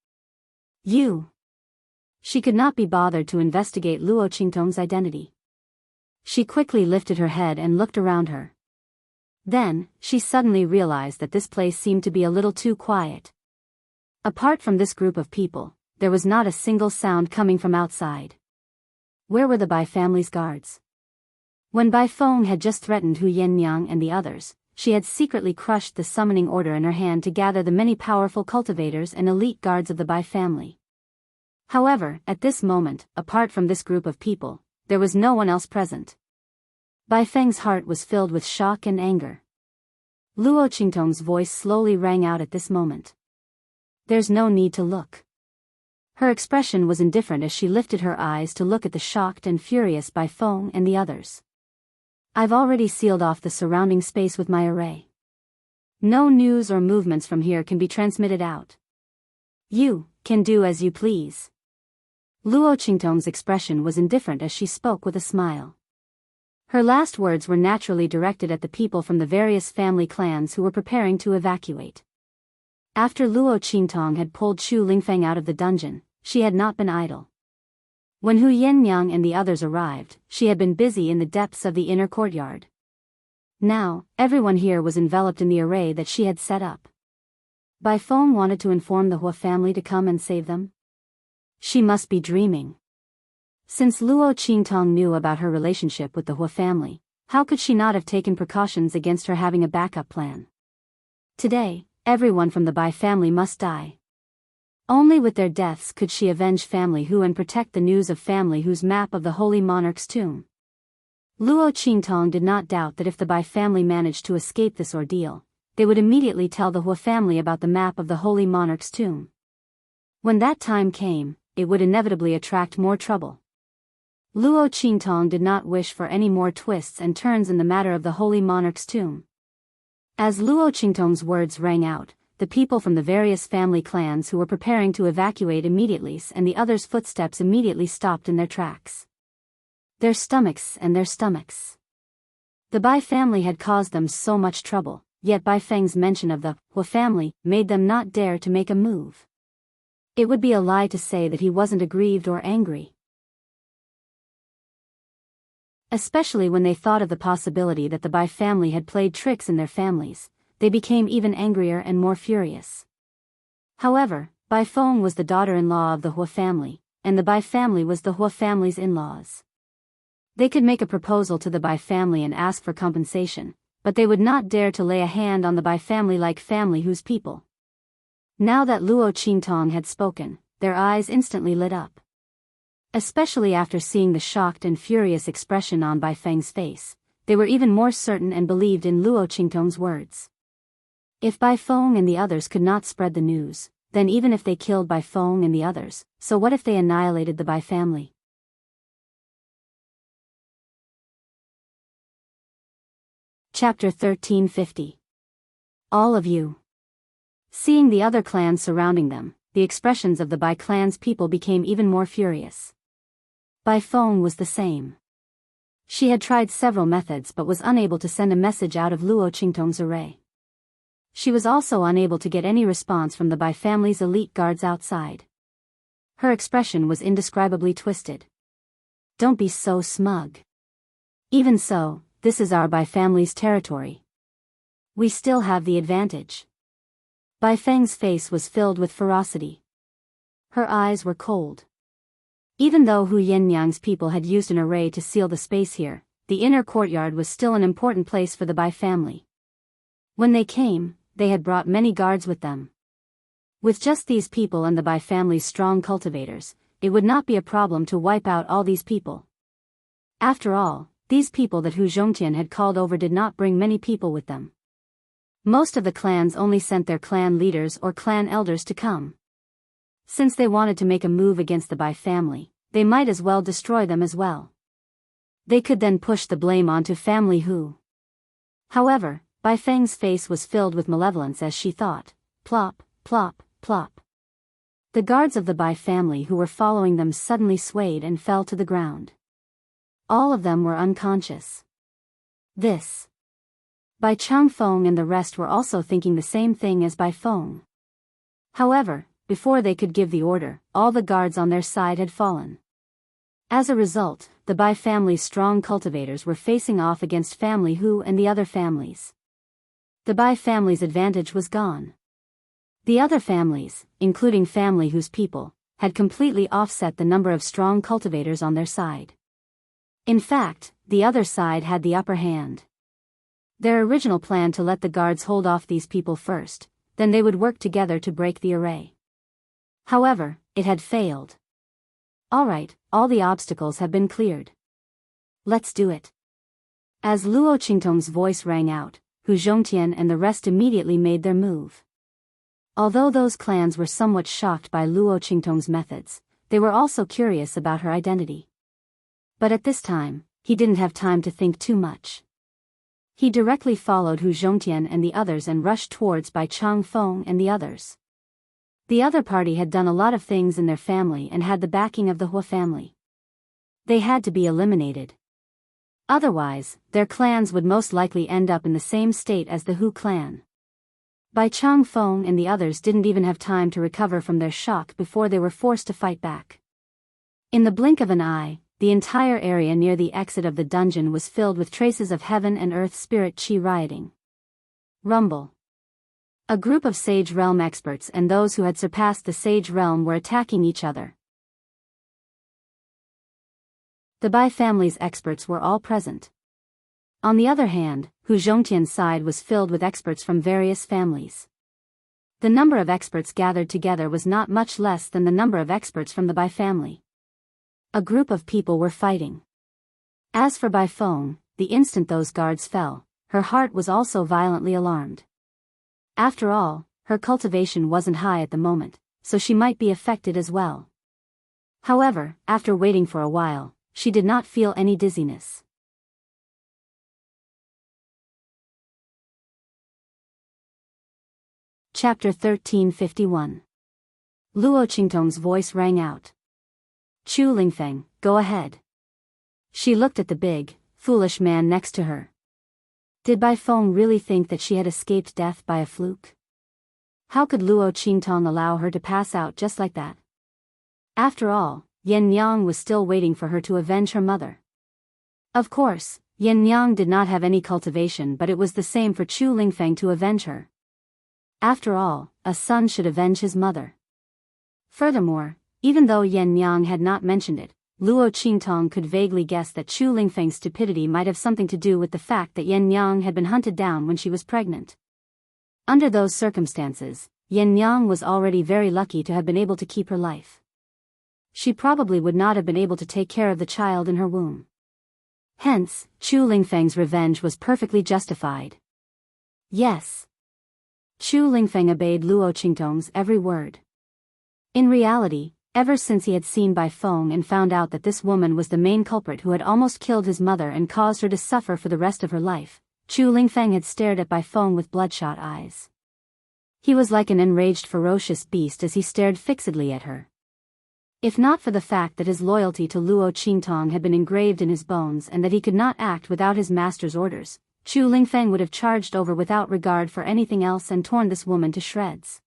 You. She could not be bothered to investigate Luo Qingtong's identity. She quickly lifted her head and looked around her. Then, she suddenly realized that this place seemed to be a little too quiet. Apart from this group of people, there was not a single sound coming from outside. Where were the Bai family's guards? When Bai Feng had just threatened Hu Yennyang and the others, she had secretly crushed the summoning order in her hand to gather the many powerful cultivators and elite guards of the Bai family. However, at this moment, apart from this group of people, there was no one else present. Bai Feng's heart was filled with shock and anger. Luo Qingtong's voice slowly rang out at this moment. There's no need to look. Her expression was indifferent as she lifted her eyes to look at the shocked and furious Bai Feng and the others. I've already sealed off the surrounding space with my array. No news or movements from here can be transmitted out. You can do as you please. Luo Qingtong's expression was indifferent as she spoke with a smile. Her last words were naturally directed at the people from the various family clans who were preparing to evacuate. After Luo Qingtong had pulled Chu Lingfeng out of the dungeon, she had not been idle. When Hu Yennyang and the others arrived, she had been busy in the depths of the inner courtyard. Now, everyone here was enveloped in the array that she had set up. Bai Feng wanted to inform the Hua family to come and save them. She must be dreaming. Since Luo Qingtong knew about her relationship with the Hua family, how could she not have taken precautions against her having a backup plan? Today, everyone from the Bai family must die. Only with their deaths could she avenge family Hu and protect the news of family Hu's map of the Holy Monarch's tomb. Luo Qingtong did not doubt that if the Bai family managed to escape this ordeal, they would immediately tell the Hua family about the map of the Holy Monarch's tomb. When that time came, it would inevitably attract more trouble. Luo Qingtong did not wish for any more twists and turns in the matter of the Holy Monarch's tomb. As Luo Qingtong's words rang out, the people from the various family clans who were preparing to evacuate immediately and the others' footsteps immediately stopped in their tracks. Their stomachs. The Bai family had caused them so much trouble, yet Bai Feng's mention of the Hua family made them not dare to make a move. It would be a lie to say that he wasn't aggrieved or angry. Especially when they thought of the possibility that the Bai family had played tricks in their families, they became even angrier and more furious. However, Bai Feng was the daughter-in-law of the Hua family, and the Bai family was the Hua family's in-laws. They could make a proposal to the Bai family and ask for compensation, but they would not dare to lay a hand on the Bai family like family Hu's people. Now that Luo Qingtong had spoken, their eyes instantly lit up. Especially after seeing the shocked and furious expression on Bai Feng's face, they were even more certain and believed in Luo Qingtong's words. If Bai Feng and the others could not spread the news, then even if they killed Bai Feng and the others, so what if they annihilated the Bai family? Chapter 1350. All of you. Seeing the other clans surrounding them, the expressions of the Bai clan's people became even more furious. Bai Feng was the same. She had tried several methods but was unable to send a message out of Luo Qingtong's array. She was also unable to get any response from the Bai family's elite guards outside. Her expression was indescribably twisted. Don't be so smug. Even so, this is our Bai family's territory. We still have the advantage. Bai Feng's face was filled with ferocity. Her eyes were cold. Even though Hu Yannyang's people had used an array to seal the space here, the inner courtyard was still an important place for the Bai family. When they came, they had brought many guards with them. With just these people and the Bai family's strong cultivators, it would not be a problem to wipe out all these people. After all, these people that Hu Zhongtian had called over did not bring many people with them. Most of the clans only sent their clan leaders or clan elders to come. Since they wanted to make a move against the Bai family, they might as well destroy them as well. They could then push the blame onto family Hu. However, Bai Feng's face was filled with malevolence as she thought, plop, plop, plop. The guards of the Bai family who were following them suddenly swayed and fell to the ground. All of them were unconscious. This. Bai Changfeng and the rest were also thinking the same thing as Bai Feng. However, before they could give the order, all the guards on their side had fallen. As a result, the Bai family's strong cultivators were facing off against family Hu and the other families. The Bai family's advantage was gone. The other families, including family Hu's people, had completely offset the number of strong cultivators on their side. In fact, the other side had the upper hand. Their original plan to let the guards hold off these people first, then they would work together to break the array. However, it had failed. Alright, all the obstacles have been cleared. Let's do it. As Luo Qingtong's voice rang out, Hu Zhongtian and the rest immediately made their move. Although those clans were somewhat shocked by Luo Qingtong's methods, they were also curious about her identity. But at this time, he didn't have time to think too much. He directly followed Hu Zhongtian and the others and rushed towards Bai Changfeng and the others. The other party had done a lot of things in their family and had the backing of the Hua family. They had to be eliminated. Otherwise, their clans would most likely end up in the same state as the Hu clan. Bai Changfeng and the others didn't even have time to recover from their shock before they were forced to fight back. In the blink of an eye, the entire area near the exit of the dungeon was filled with traces of heaven and earth spirit qi rioting. Rumble. A group of Sage Realm experts and those who had surpassed the Sage Realm were attacking each other. The Bai family's experts were all present. On the other hand, Hu Zhongtian's side was filled with experts from various families. The number of experts gathered together was not much less than the number of experts from the Bai family. A group of people were fighting. As for Bai Feng, the instant those guards fell, her heart was also violently alarmed. After all, her cultivation wasn't high at the moment, so she might be affected as well. However, after waiting for a while, she did not feel any dizziness. Chapter 1351. Luo Qingtong's voice rang out. Chu Lingfeng, go ahead. She looked at the big, foolish man next to her. Did Bai Feng really think that she had escaped death by a fluke? How could Luo Qingtong allow her to pass out just like that? After all, Yan Yang was still waiting for her to avenge her mother. Of course, Yan Yang did not have any cultivation, but it was the same for Chu Lingfeng to avenge her. After all, a son should avenge his mother. Furthermore, even though Yan Yang had not mentioned it, Luo Qingtong could vaguely guess that Chu Lingfeng's stupidity might have something to do with the fact that Yan Yang had been hunted down when she was pregnant. Under those circumstances, Yan Yang was already very lucky to have been able to keep her life. She probably would not have been able to take care of the child in her womb. Hence, Chu Lingfeng's revenge was perfectly justified. Yes. Chu Lingfeng obeyed Luo Qingtong's every word. In reality, ever since he had seen Bai Feng and found out that this woman was the main culprit who had almost killed his mother and caused her to suffer for the rest of her life, Chu Lingfeng had stared at Bai Feng with bloodshot eyes. He was like an enraged ferocious beast as he stared fixedly at her. If not for the fact that his loyalty to Luo Qingtong had been engraved in his bones and that he could not act without his master's orders, Chu Lingfeng would have charged over without regard for anything else and torn this woman to shreds.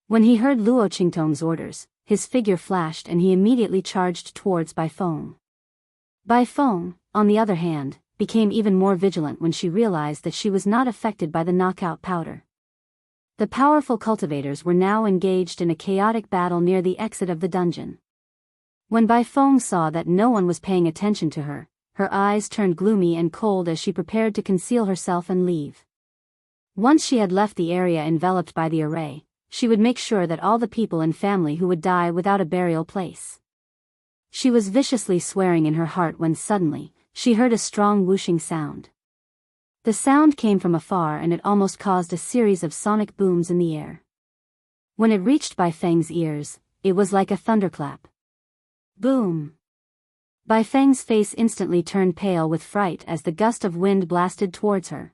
When he heard Luo Qingtong's orders, his figure flashed and he immediately charged towards Bai Feng. Bai Feng, on the other hand, became even more vigilant when she realized that she was not affected by the knockout powder. The powerful cultivators were now engaged in a chaotic battle near the exit of the dungeon. When Bai Feng saw that no one was paying attention to her, her eyes turned gloomy and cold as she prepared to conceal herself and leave. Once she had left the area enveloped by the array, she would make sure that all the people and family who would die without a burial place. She was viciously swearing in her heart when suddenly, she heard a strong whooshing sound. The sound came from afar and it almost caused a series of sonic booms in the air. When it reached Bai Feng's ears, it was like a thunderclap. Boom! Bai Feng's face instantly turned pale with fright as the gust of wind blasted towards her.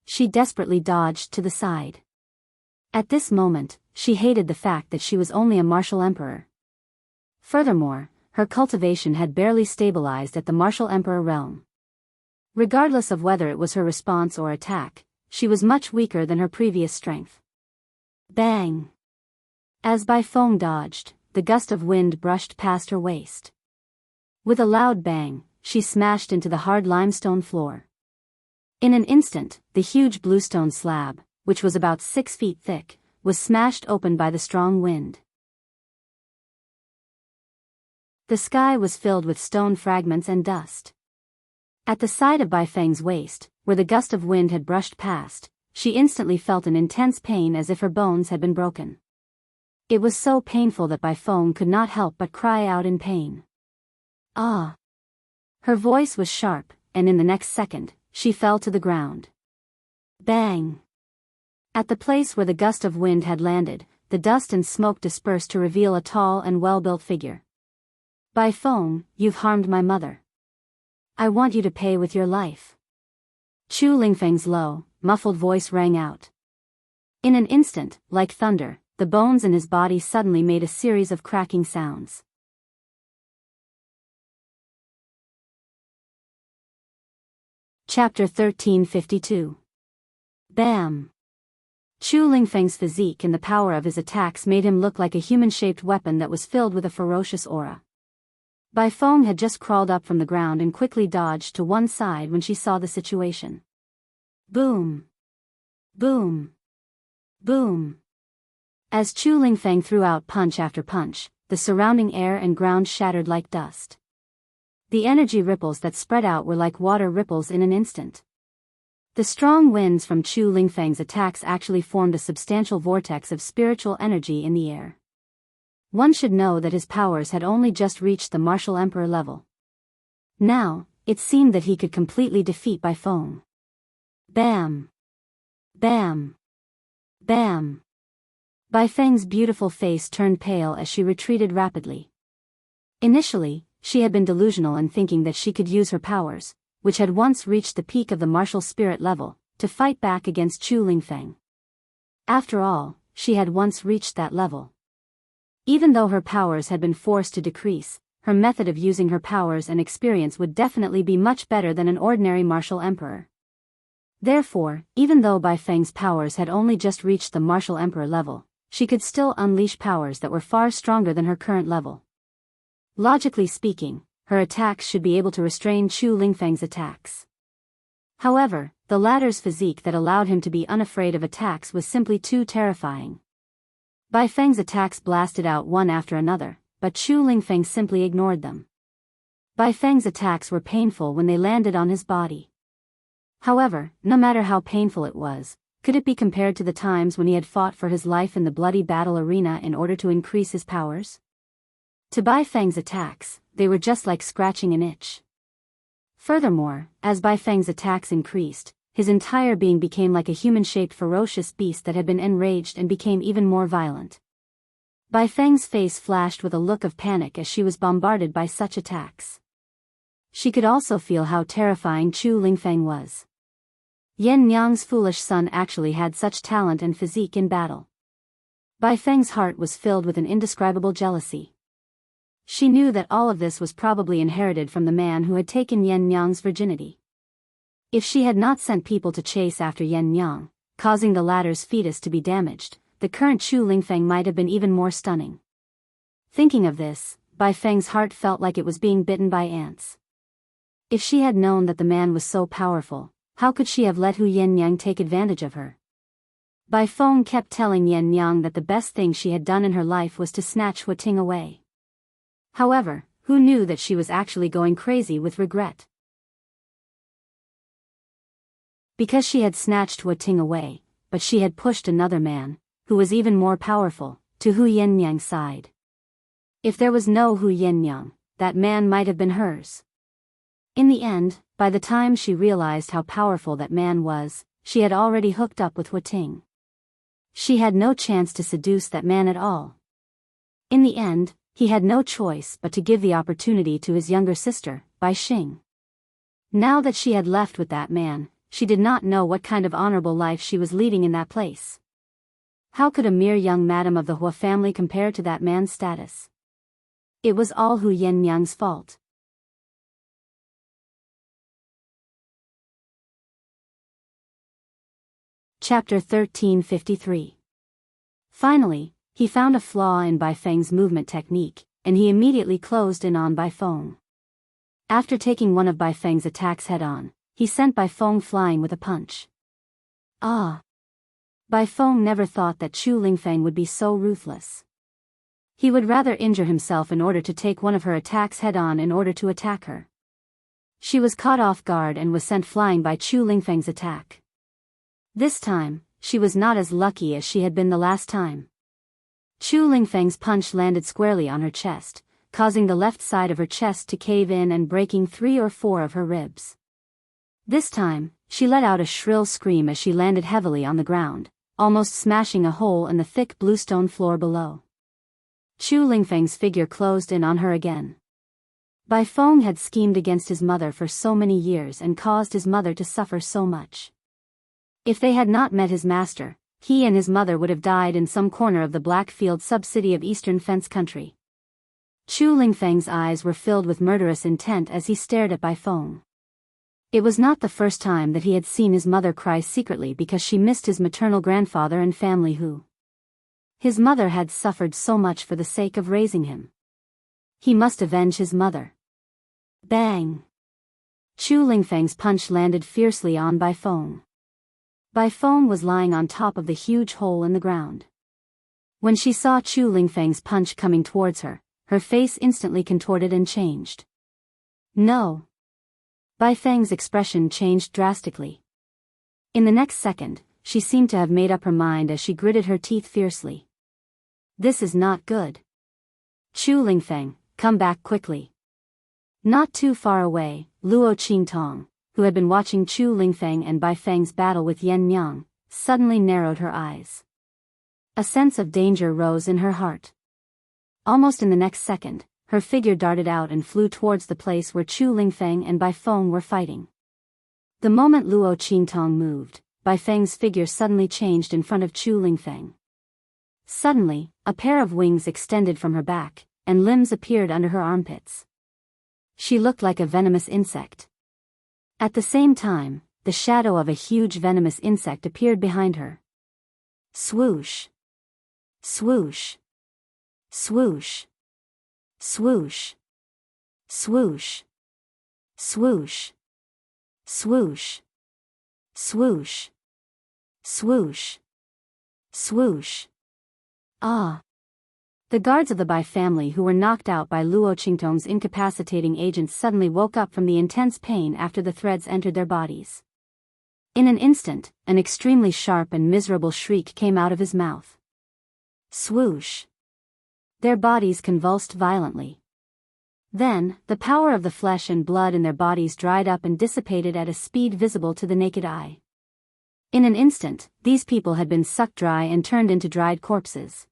She desperately dodged to the side. At this moment, she hated the fact that she was only a martial emperor. Furthermore, her cultivation had barely stabilized at the martial emperor realm. Regardless of whether it was her response or attack, she was much weaker than her previous strength. Bang! As Bai Feng dodged, the gust of wind brushed past her waist. With a loud bang, she smashed into the hard limestone floor. In an instant, the huge bluestone slab, which was about 6 feet thick, was smashed open by the strong wind. The sky was filled with stone fragments and dust. At the side of Bai Feng's waist, where the gust of wind had brushed past, she instantly felt an intense pain as if her bones had been broken. It was so painful that Bai Feng could not help but cry out in pain. Ah! Her voice was sharp, and in the next second, she fell to the ground. Bang! At the place where the gust of wind had landed, the dust and smoke dispersed to reveal a tall and well-built figure. Bai Feng, you've harmed my mother. I want you to pay with your life. Chu Lingfeng's low, muffled voice rang out. In an instant, like thunder, the bones in his body suddenly made a series of cracking sounds. Chapter 1352. Bam! Chu Lingfeng's physique and the power of his attacks made him look like a human-shaped weapon that was filled with a ferocious aura. Bai Feng had just crawled up from the ground and quickly dodged to one side when she saw the situation. Boom! Boom! Boom! As Chu Lingfeng threw out punch after punch, the surrounding air and ground shattered like dust. The energy ripples that spread out were like water ripples in an instant. The strong winds from Chu Lingfeng's attacks actually formed a substantial vortex of spiritual energy in the air. One should know that his powers had only just reached the martial emperor level. Now, it seemed that he could completely defeat Bai Feng. Bam! Bam! Bam! Bai Feng's beautiful face turned pale as she retreated rapidly. Initially, she had been delusional in thinking that she could use her powers, which had once reached the peak of the martial spirit level, to fight back against Chu Lingfeng. After all, she had once reached that level. Even though her powers had been forced to decrease, her method of using her powers and experience would definitely be much better than an ordinary martial emperor. Therefore, even though Bai Feng's powers had only just reached the martial emperor level, she could still unleash powers that were far stronger than her current level. Logically speaking, her attacks should be able to restrain Chu Lingfeng's attacks. However, the latter's physique that allowed him to be unafraid of attacks was simply too terrifying. Bai Feng's attacks blasted out one after another, but Chu Lingfeng simply ignored them. Bai Feng's attacks were painful when they landed on his body. However, no matter how painful it was, could it be compared to the times when he had fought for his life in the bloody battle arena in order to increase his powers? To Bai Feng's attacks, they were just like scratching an itch. Furthermore, as Bai Feng's attacks increased, his entire being became like a human-shaped ferocious beast that had been enraged and became even more violent. Bai Feng's face flashed with a look of panic as she was bombarded by such attacks. She could also feel how terrifying Chu Lingfeng was. Yan Nyang's foolish son actually had such talent and physique in battle. Bai Feng's heart was filled with an indescribable jealousy. She knew that all of this was probably inherited from the man who had taken Yan Nyang's virginity. If she had not sent people to chase after Yan Nyang, causing the latter's fetus to be damaged, the current Chu Lingfeng might have been even more stunning. Thinking of this, Bai Feng's heart felt like it was being bitten by ants. If she had known that the man was so powerful, how could she have let Hu Yannyang take advantage of her? Bai Feng kept telling Yan Nyang that the best thing she had done in her life was to snatch Hu Ting away. However, who knew that she was actually going crazy with regret? Because she had snatched Hu Ting away, but she had pushed another man, who was even more powerful, to Hu Yannyang's side. If there was no Hu Yannyang, that man might have been hers. In the end, by the time she realized how powerful that man was, she had already hooked up with Hu Ting. She had no chance to seduce that man at all. In the end, he had no choice but to give the opportunity to his younger sister, Bai Xing. Now that she had left with that man, she did not know what kind of honorable life she was leading in that place. How could a mere young madam of the Hua family compare to that man's status? It was all Hu Yannyang's fault. Chapter 1353. Finally, he found a flaw in Bai Feng's movement technique, and he immediately closed in on Bai Feng. After taking one of Bai Feng's attacks head-on, he sent Bai Feng flying with a punch. Ah! Bai Feng never thought that Chu Lingfeng would be so ruthless. He would rather injure himself in order to take one of her attacks head-on in order to attack her. She was caught off guard and was sent flying by Chu Lingfeng's attack. This time, she was not as lucky as she had been the last time. Chu Lingfeng's punch landed squarely on her chest, causing the left side of her chest to cave in and breaking 3 or 4 of her ribs. This time, she let out a shrill scream as she landed heavily on the ground, almost smashing a hole in the thick bluestone floor below. Chu Lingfeng's figure closed in on her again. Bai Feng had schemed against his mother for so many years and caused his mother to suffer so much. If they had not met his master, he and his mother would have died in some corner of the Blackfield sub-city of Eastern Fence Country. Chu Lingfeng's eyes were filled with murderous intent as he stared at Bai Feng. It was not the first time that he had seen his mother cry secretly because she missed his maternal grandfather and family who. His mother had suffered so much for the sake of raising him. He must avenge his mother. Bang! Chu Lingfeng's punch landed fiercely on Bai Feng. Bai Feng was lying on top of the huge hole in the ground. When she saw Chu Lingfeng's punch coming towards her, her face instantly contorted and changed. No! Bai Feng's expression changed drastically. In the next second, she seemed to have made up her mind as she gritted her teeth fiercely. This is not good. Chu Lingfeng, come back quickly. Not too far away, Luo Qingtong, who had been watching Chu Lingfeng and Bai Feng's battle with Yan Nyang, suddenly narrowed her eyes. A sense of danger rose in her heart. Almost in the next second, her figure darted out and flew towards the place where Chu Lingfeng and Bai Feng were fighting. The moment Luo Qingtong moved, Bai Feng's figure suddenly changed in front of Chu Lingfeng. Suddenly, a pair of wings extended from her back, and limbs appeared under her armpits. She looked like a venomous insect. At the same time, the shadow of a huge venomous insect appeared behind her. Swoosh! Swoosh! Swoosh! Swoosh! Swoosh! Swoosh! Swoosh! Swoosh! Swoosh! Swoosh! Ah! The guards of the Bai family who were knocked out by Luo Qingtong's incapacitating agents suddenly woke up from the intense pain after the threads entered their bodies. In an instant, an extremely sharp and miserable shriek came out of his mouth. Swoosh! Their bodies convulsed violently. Then, the power of the flesh and blood in their bodies dried up and dissipated at a speed visible to the naked eye. In an instant, these people had been sucked dry and turned into dried corpses.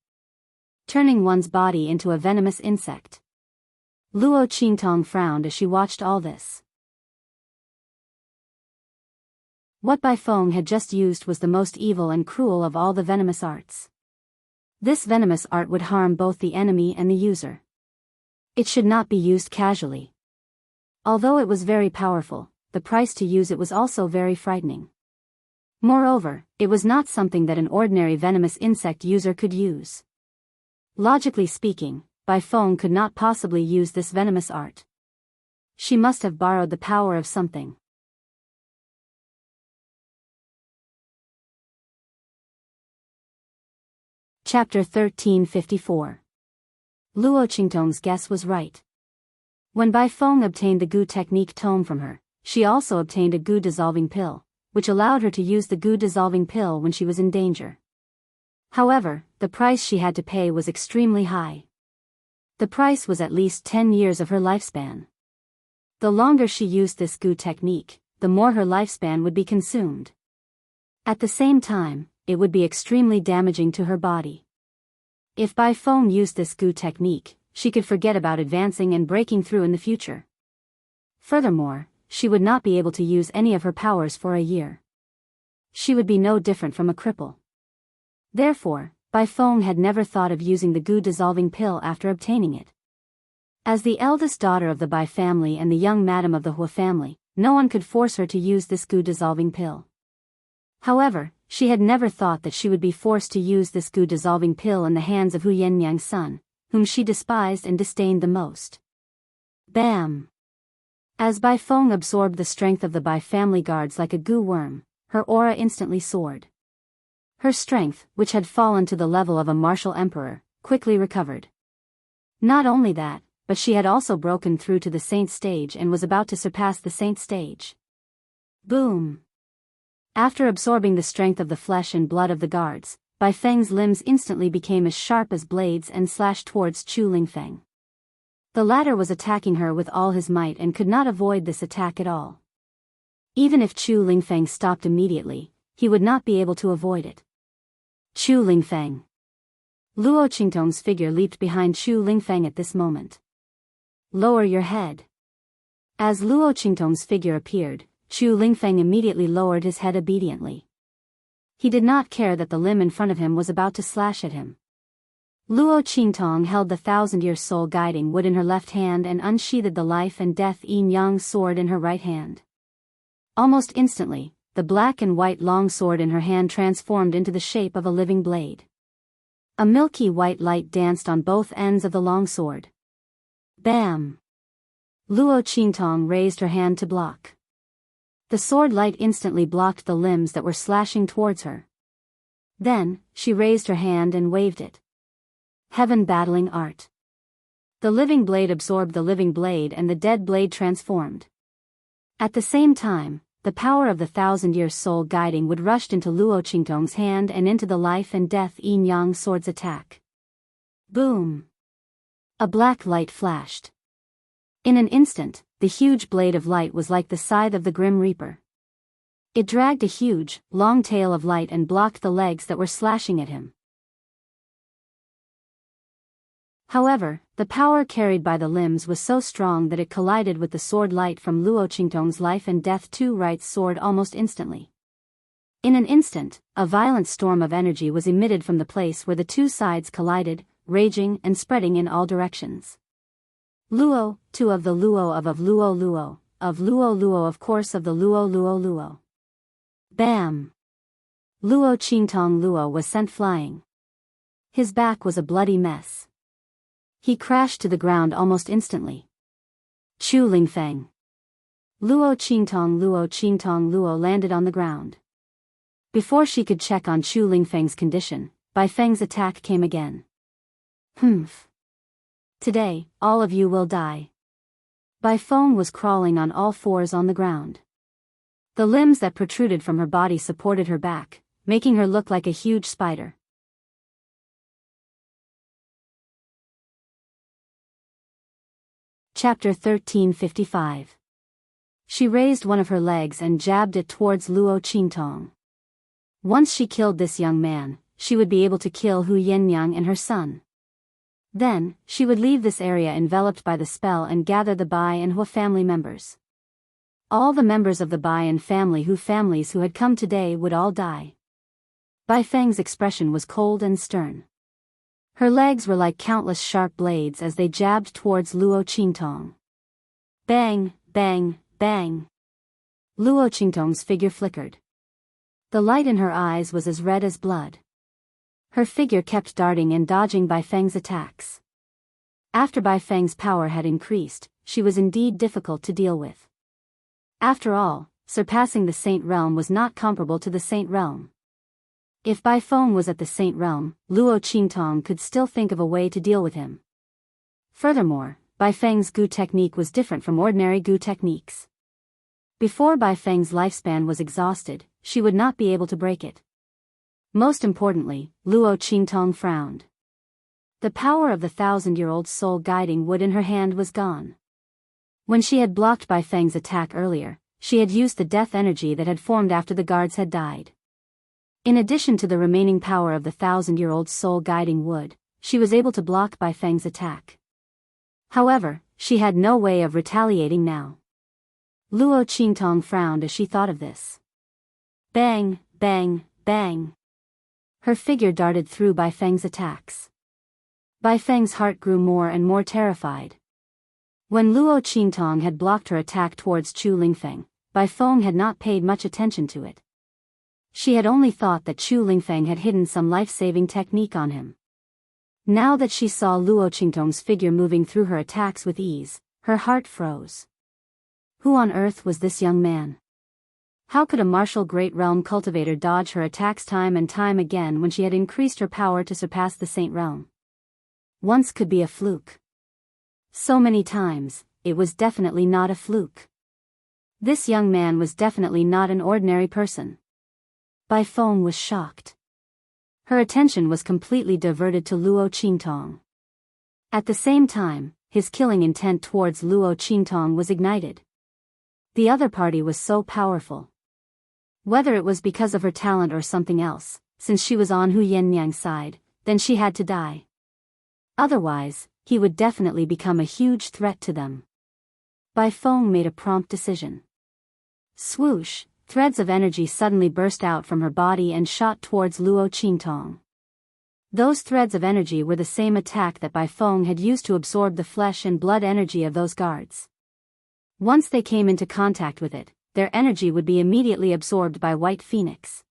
Turning one's body into a venomous insect. Luo Qingtong frowned as she watched all this. What Bai Feng had just used was the most evil and cruel of all the venomous arts. This venomous art would harm both the enemy and the user. It should not be used casually. Although it was very powerful, the price to use it was also very frightening. Moreover, it was not something that an ordinary venomous insect user could use. Logically speaking, Bai Feng could not possibly use this venomous art. She must have borrowed the power of something. Chapter 1354. Luo Qingtong's guess was right. When Bai Feng obtained the Gu technique tome from her, she also obtained a Gu dissolving pill, which allowed her to use the Gu dissolving pill when she was in danger. However, the price she had to pay was extremely high. The price was at least 10 years of her lifespan. The longer she used this Gu technique, the more her lifespan would be consumed. At the same time, it would be extremely damaging to her body. If Bai Feng used this Gu technique, she could forget about advancing and breaking through in the future. Furthermore, she would not be able to use any of her powers for a year. She would be no different from a cripple. Therefore, Bai Feng had never thought of using the Gu dissolving pill after obtaining it. As the eldest daughter of the Bai family and the young madam of the Hua family, no one could force her to use this Gu dissolving pill. However, she had never thought that she would be forced to use this Gu dissolving pill in the hands of Hu Yannyang's son, whom she despised and disdained the most. Bam! As Bai Feng absorbed the strength of the Bai family guards like a Gu worm, her aura instantly soared. Her strength, which had fallen to the level of a martial emperor, quickly recovered. Not only that, but she had also broken through to the saint stage and was about to surpass the saint stage. Boom! After absorbing the strength of the flesh and blood of the guards, Bai Feng's limbs instantly became as sharp as blades and slashed towards Chu Lingfeng. The latter was attacking her with all his might and could not avoid this attack at all. Even if Chu Lingfeng stopped immediately, he would not be able to avoid it. Chu Lingfeng. Luo Qingtong's figure leaped behind Chu Lingfeng at this moment. Lower your head. As Luo Qingtong's figure appeared, Chu Lingfeng immediately lowered his head obediently. He did not care that the limb in front of him was about to slash at him. Luo Qingtong held the 1,000-year soul guiding wood in her left hand and unsheathed the life and death yin-yang sword in her right hand. Almost instantly, the black and white long sword in her hand transformed into the shape of a living blade. A milky white light danced on both ends of the long sword. Bam! Luo Qingtong raised her hand to block. The sword light instantly blocked the limbs that were slashing towards her. Then, she raised her hand and waved it. Heaven battling art. The living blade absorbed the living blade and the dead blade transformed. At the same time, the power of the 1,000-year soul guiding wood rushed into Luo Qingtong's hand and into the life and death yin-yang sword's attack. Boom! A black light flashed. In an instant, the huge blade of light was like the scythe of the Grim Reaper. It dragged a huge, long tail of light and blocked the legs that were slashing at him. However, the power carried by the limbs was so strong that it collided with the sword light from Luo Qingtong's life and death two right sword almost instantly. In an instant, a violent storm of energy was emitted from the place where the two sides collided, raging and spreading in all directions. Luo, two of the Luo of Luo Luo, of Luo Luo of course of the Luo Luo Luo. Bam! Luo Qingtong Luo was sent flying. His back was a bloody mess. He crashed to the ground almost instantly. Chu Lingfeng. Luo Qingtong Luo landed on the ground. Before she could check on Chu Lingfeng's condition, Bai Feng's attack came again. Humph. Today, all of you will die. Bai Feng was crawling on all fours on the ground. The limbs that protruded from her body supported her back, making her look like a huge spider. Chapter 1355. She raised one of her legs and jabbed it towards Luo Qingtong. Once she killed this young man, she would be able to kill Hu Yannyang and her son. Then, she would leave this area enveloped by the spell and gather the Bai and Hua family members. All the members of the Bayan families who had come today would all die. Bai Feng's expression was cold and stern. Her legs were like countless sharp blades as they jabbed towards Luo Qingtong. Bang, bang, bang. Luo Qingtong's figure flickered. The light in her eyes was as red as blood. Her figure kept darting and dodging Bai Feng's attacks. After Bai Feng's power had increased, she was indeed difficult to deal with. After all, surpassing the Saint Realm was not comparable to the Saint Realm. If Bai Feng was at the Saint Realm, Luo Qingtong could still think of a way to deal with him. Furthermore, Bai Feng's Gu technique was different from ordinary Gu techniques. Before Bai Feng's lifespan was exhausted, she would not be able to break it. Most importantly, Luo Qingtong frowned. The power of the 1,000-year-old soul guiding wood in her hand was gone. When she had blocked Bai Feng's attack earlier, she had used the death energy that had formed after the guards had died. In addition to the remaining power of the 1,000-year-old soul guiding wood, she was able to block Bai Feng's attack. However, she had no way of retaliating now. Luo Qingtong frowned as she thought of this. Bang, bang, bang. Her figure darted through Bai Feng's attacks. Bai Feng's heart grew more and more terrified. When Luo Qingtong had blocked her attack towards Chu Lingfeng, Bai Feng had not paid much attention to it. She had only thought that Chu Lingfeng had hidden some life-saving technique on him. Now that she saw Luo Qingtong's figure moving through her attacks with ease, her heart froze. Who on earth was this young man? How could a martial great realm cultivator dodge her attacks time and time again when she had increased her power to surpass the Saint Realm? Once could be a fluke. So many times, it was definitely not a fluke. This young man was definitely not an ordinary person. Bai Feng was shocked. Her attention was completely diverted to Luo Qingtong. At the same time, his killing intent towards Luo Qingtong was ignited. The other party was so powerful. Whether it was because of her talent or something else, since she was on Hu Yannyang's side, then she had to die. Otherwise, he would definitely become a huge threat to them. Bai Feng made a prompt decision. Swoosh, threads of energy suddenly burst out from her body and shot towards Luo Qingtong. Those threads of energy were the same attack that Bai Feng had used to absorb the flesh and blood energy of those guards. Once they came into contact with it, their energy would be immediately absorbed by White Phoenix.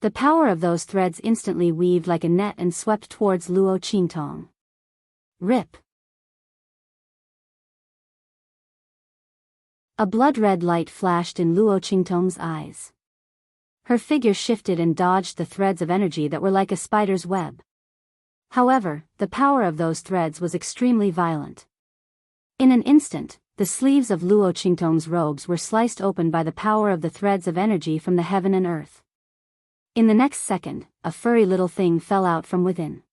The power of those threads instantly weaved like a net and swept towards Luo Qingtong. Rip! A blood-red light flashed in Luo Qingtong's eyes. Her figure shifted and dodged the threads of energy that were like a spider's web. However, the power of those threads was extremely violent. In an instant, the sleeves of Luo Qingtong's robes were sliced open by the power of the threads of energy from the heaven and earth. In the next second, a furry little thing fell out from within.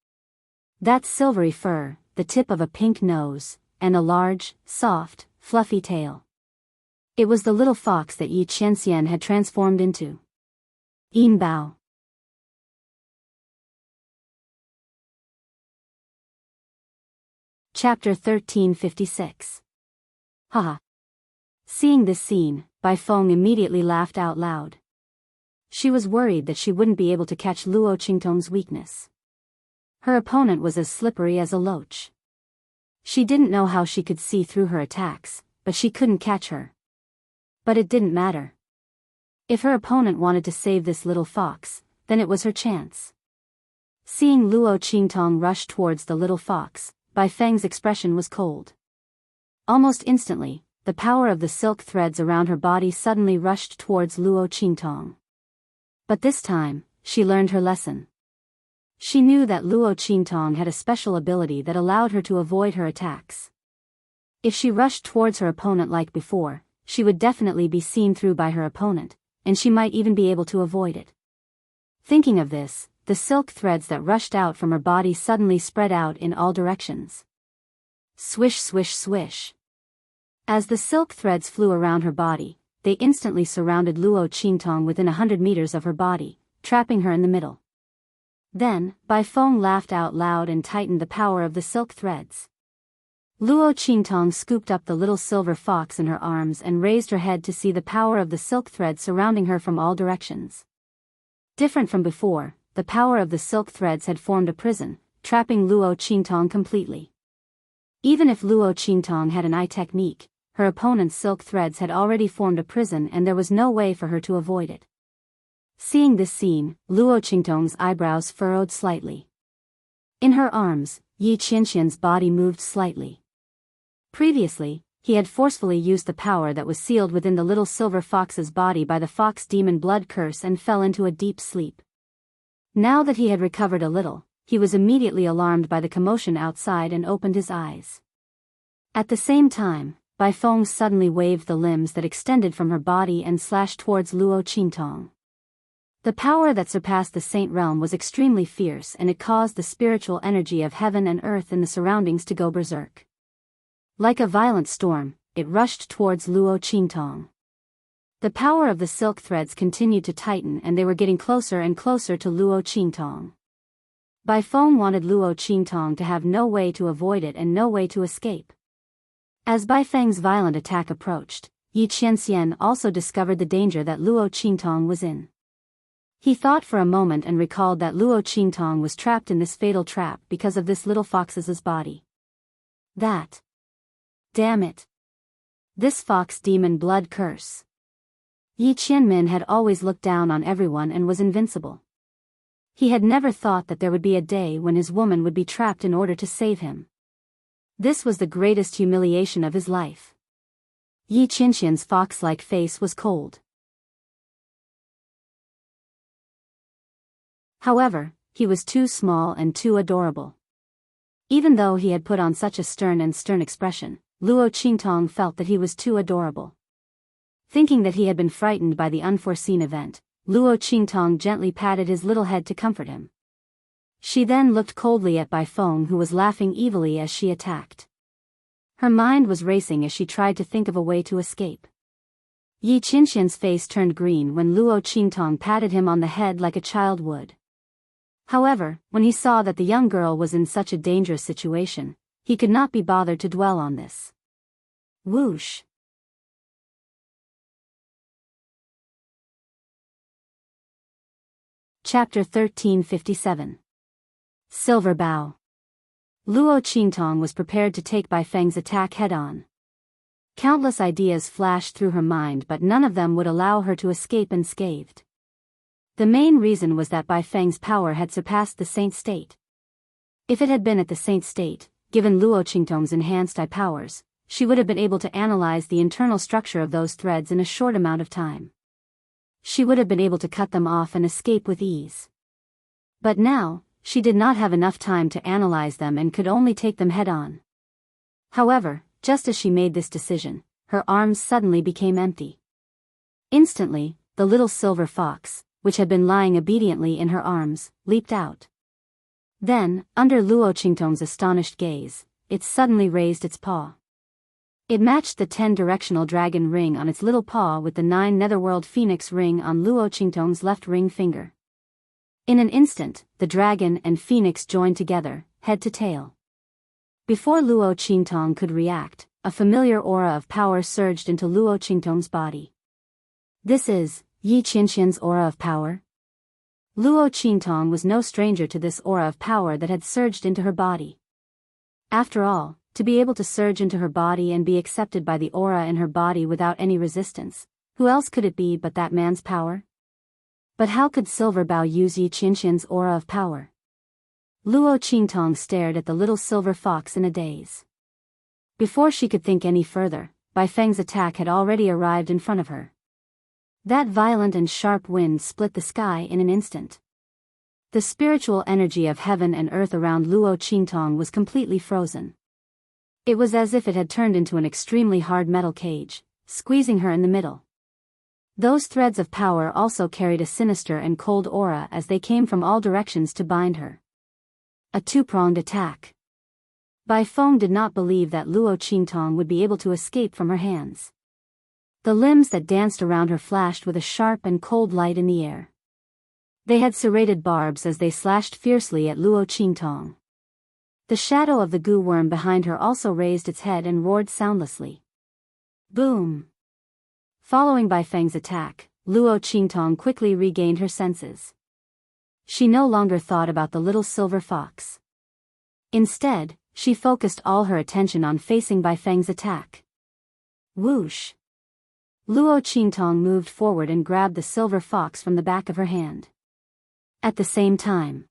That silvery fur, the tip of a pink nose, and a large, soft, fluffy tail. It was the little fox that Yi Qianxian had transformed into. Yin Bao. Chapter 1356. Haha. Seeing this scene, Bai Feng immediately laughed out loud. She was worried that she wouldn't be able to catch Luo Qingtong's weakness. Her opponent was as slippery as a loach. She didn't know how she could see through her attacks, but she couldn't catch her. But it didn't matter. If her opponent wanted to save this little fox, then it was her chance. Seeing Luo Qingtong rush towards the little fox, Bai Feng's expression was cold. Almost instantly, the power of the silk threads around her body suddenly rushed towards Luo Qingtong. But this time, she learned her lesson. She knew that Luo Qingtong had a special ability that allowed her to avoid her attacks. If she rushed towards her opponent like before, she would definitely be seen through by her opponent, and she might even be able to avoid it. Thinking of this, the silk threads that rushed out from her body suddenly spread out in all directions. Swish, swish, swish. As the silk threads flew around her body, they instantly surrounded Luo Qingtong within 100 meters of her body, trapping her in the middle. Then, Bai Feng laughed out loud and tightened the power of the silk threads. Luo Qingtong scooped up the little silver fox in her arms and raised her head to see the power of the silk thread surrounding her from all directions. Different from before, the power of the silk threads had formed a prison, trapping Luo Qingtong completely. Even if Luo Qingtong had an eye technique, her opponent's silk threads had already formed a prison and there was no way for her to avoid it. Seeing this scene, Luo Qingtong's eyebrows furrowed slightly. In her arms, Yi Qianqian's body moved slightly. Previously, he had forcefully used the power that was sealed within the little silver fox's body by the fox demon blood curse and fell into a deep sleep. Now that he had recovered a little, he was immediately alarmed by the commotion outside and opened his eyes. At the same time, Bai Feng suddenly waved the limbs that extended from her body and slashed towards Luo Qingtong. The power that surpassed the saint realm was extremely fierce and it caused the spiritual energy of heaven and earth in the surroundings to go berserk. Like a violent storm, it rushed towards Luo Qingtong. The power of the silk threads continued to tighten and they were getting closer and closer to Luo Qingtong. Bai Feng wanted Luo Qingtong to have no way to avoid it and no way to escape. As Bai Feng's violent attack approached, Yi Qianxian also discovered the danger that Luo Qingtong was in. He thought for a moment and recalled that Luo Qingtong was trapped in this fatal trap because of this little fox's body. That. Damn it. This fox demon blood curse. Yi Qianmin had always looked down on everyone and was invincible. He had never thought that there would be a day when his woman would be trapped in order to save him. This was the greatest humiliation of his life. Yi Qianxian's fox-like face was cold. However, he was too small and too adorable. Even though he had put on such a stern expression, Luo Qingtong felt that he was too adorable. Thinking that he had been frightened by the unforeseen event, Luo Qingtong gently patted his little head to comfort him. She then looked coldly at Bai Feng who was laughing evilly as she attacked. Her mind was racing as she tried to think of a way to escape. Yi Qianxian's face turned green when Luo Qingtong patted him on the head like a child would. However, when he saw that the young girl was in such a dangerous situation, he could not be bothered to dwell on this. Whoosh! Chapter 1357. Silver Bow. Luo Qingtong was prepared to take Bai Feng's attack head-on. Countless ideas flashed through her mind but none of them would allow her to escape unscathed. The main reason was that Bai Feng's power had surpassed the saint state. If it had been at the saint state, given Luo Qingtong's enhanced eye powers, she would have been able to analyze the internal structure of those threads in a short amount of time. She would have been able to cut them off and escape with ease. But now, she did not have enough time to analyze them and could only take them head-on. However, just as she made this decision, her arms suddenly became empty. Instantly, the little silver fox, which had been lying obediently in her arms, leaped out. Then, under Luo Qingtong's astonished gaze, it suddenly raised its paw. It matched the 10-directional dragon ring on its little paw with the 9 netherworld phoenix ring on Luo Qingtong's left ring finger. In an instant, the dragon and phoenix joined together, head to tail. Before Luo Qingtong could react, a familiar aura of power surged into Luo Qingtong's body. This is Yi Qianxian's aura of power? Luo Qingtong was no stranger to this aura of power that had surged into her body. After all, to be able to surge into her body and be accepted by the aura in her body without any resistance, who else could it be but that man's power? But how could Silver Bao use Yi Qianxian's aura of power? Luo Qingtong stared at the little silver fox in a daze. Before she could think any further, Bai Feng's attack had already arrived in front of her. That violent and sharp wind split the sky in an instant. The spiritual energy of heaven and earth around Luo Qingtong was completely frozen. It was as if it had turned into an extremely hard metal cage, squeezing her in the middle. Those threads of power also carried a sinister and cold aura as they came from all directions to bind her. A two-pronged attack. Bai Feng did not believe that Luo Qingtong would be able to escape from her hands. The limbs that danced around her flashed with a sharp and cold light in the air. They had serrated barbs as they slashed fiercely at Luo Qingtong. The shadow of the goo worm behind her also raised its head and roared soundlessly. Boom! Following Bai Feng's attack, Luo Qingtong quickly regained her senses. She no longer thought about the little silver fox. Instead, she focused all her attention on facing Bai Feng's attack. Whoosh! Luo Qingtong moved forward and grabbed the silver fox from the back of her hand. At the same time,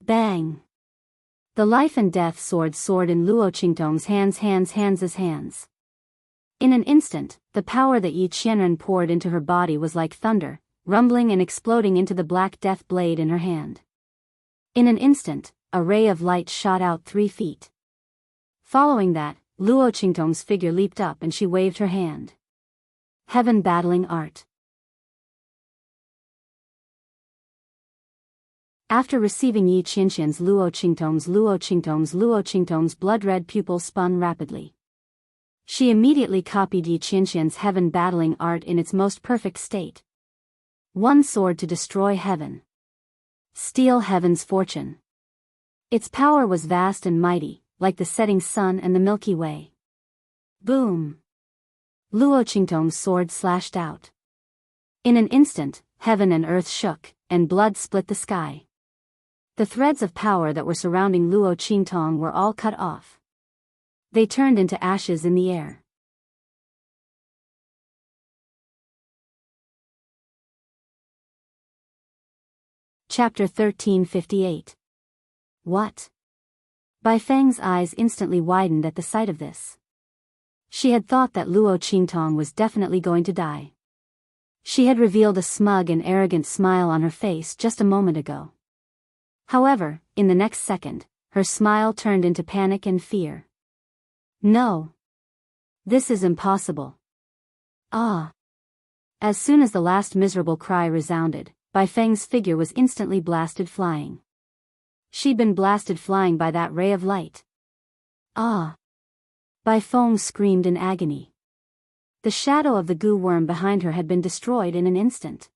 bang! The life and death sword soared in Luo Qingtong's hands. In an instant, the power that Yi Qianren poured into her body was like thunder, rumbling and exploding into the black death blade in her hand. In an instant, a ray of light shot out 3 feet. Following that, Luo Qingtong's figure leaped up and she waved her hand. Heaven battling art. After receiving Yi Qianxian's Luo Qingtong's blood-red pupil spun rapidly. She immediately copied Yi Qianxian's heaven battling art in its most perfect state. One sword to destroy heaven. Steal heaven's fortune. Its power was vast and mighty, like the setting sun and the Milky Way. Boom! Luo Qingtong's sword slashed out. In an instant, heaven and earth shook, and blood split the sky. The threads of power that were surrounding Luo Qingtong were all cut off. They turned into ashes in the air. Chapter 1358. What? Bai Feng's eyes instantly widened at the sight of this. She had thought that Luo Qingtong was definitely going to die. She had revealed a smug and arrogant smile on her face just a moment ago. However, in the next second, her smile turned into panic and fear. No. This is impossible. Ah. As soon as the last miserable cry resounded, Bai Feng's figure was instantly blasted flying. She'd been blasted flying by that ray of light. Ah. Bai Feng screamed in agony. The shadow of the goo worm behind her had been destroyed in an instant.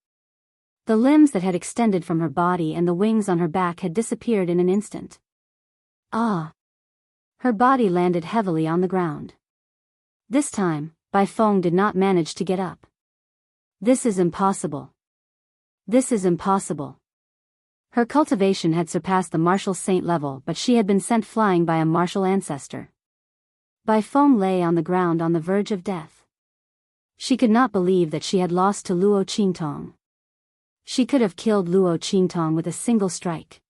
The limbs that had extended from her body and the wings on her back had disappeared in an instant. Ah! Her body landed heavily on the ground. This time, Bai Feng did not manage to get up. This is impossible. This is impossible. Her cultivation had surpassed the martial saint level, but she had been sent flying by a martial ancestor. Bai Feng lay on the ground on the verge of death. She could not believe that she had lost to Luo Qingtong. She could have killed Luo Qingtong with a single strike.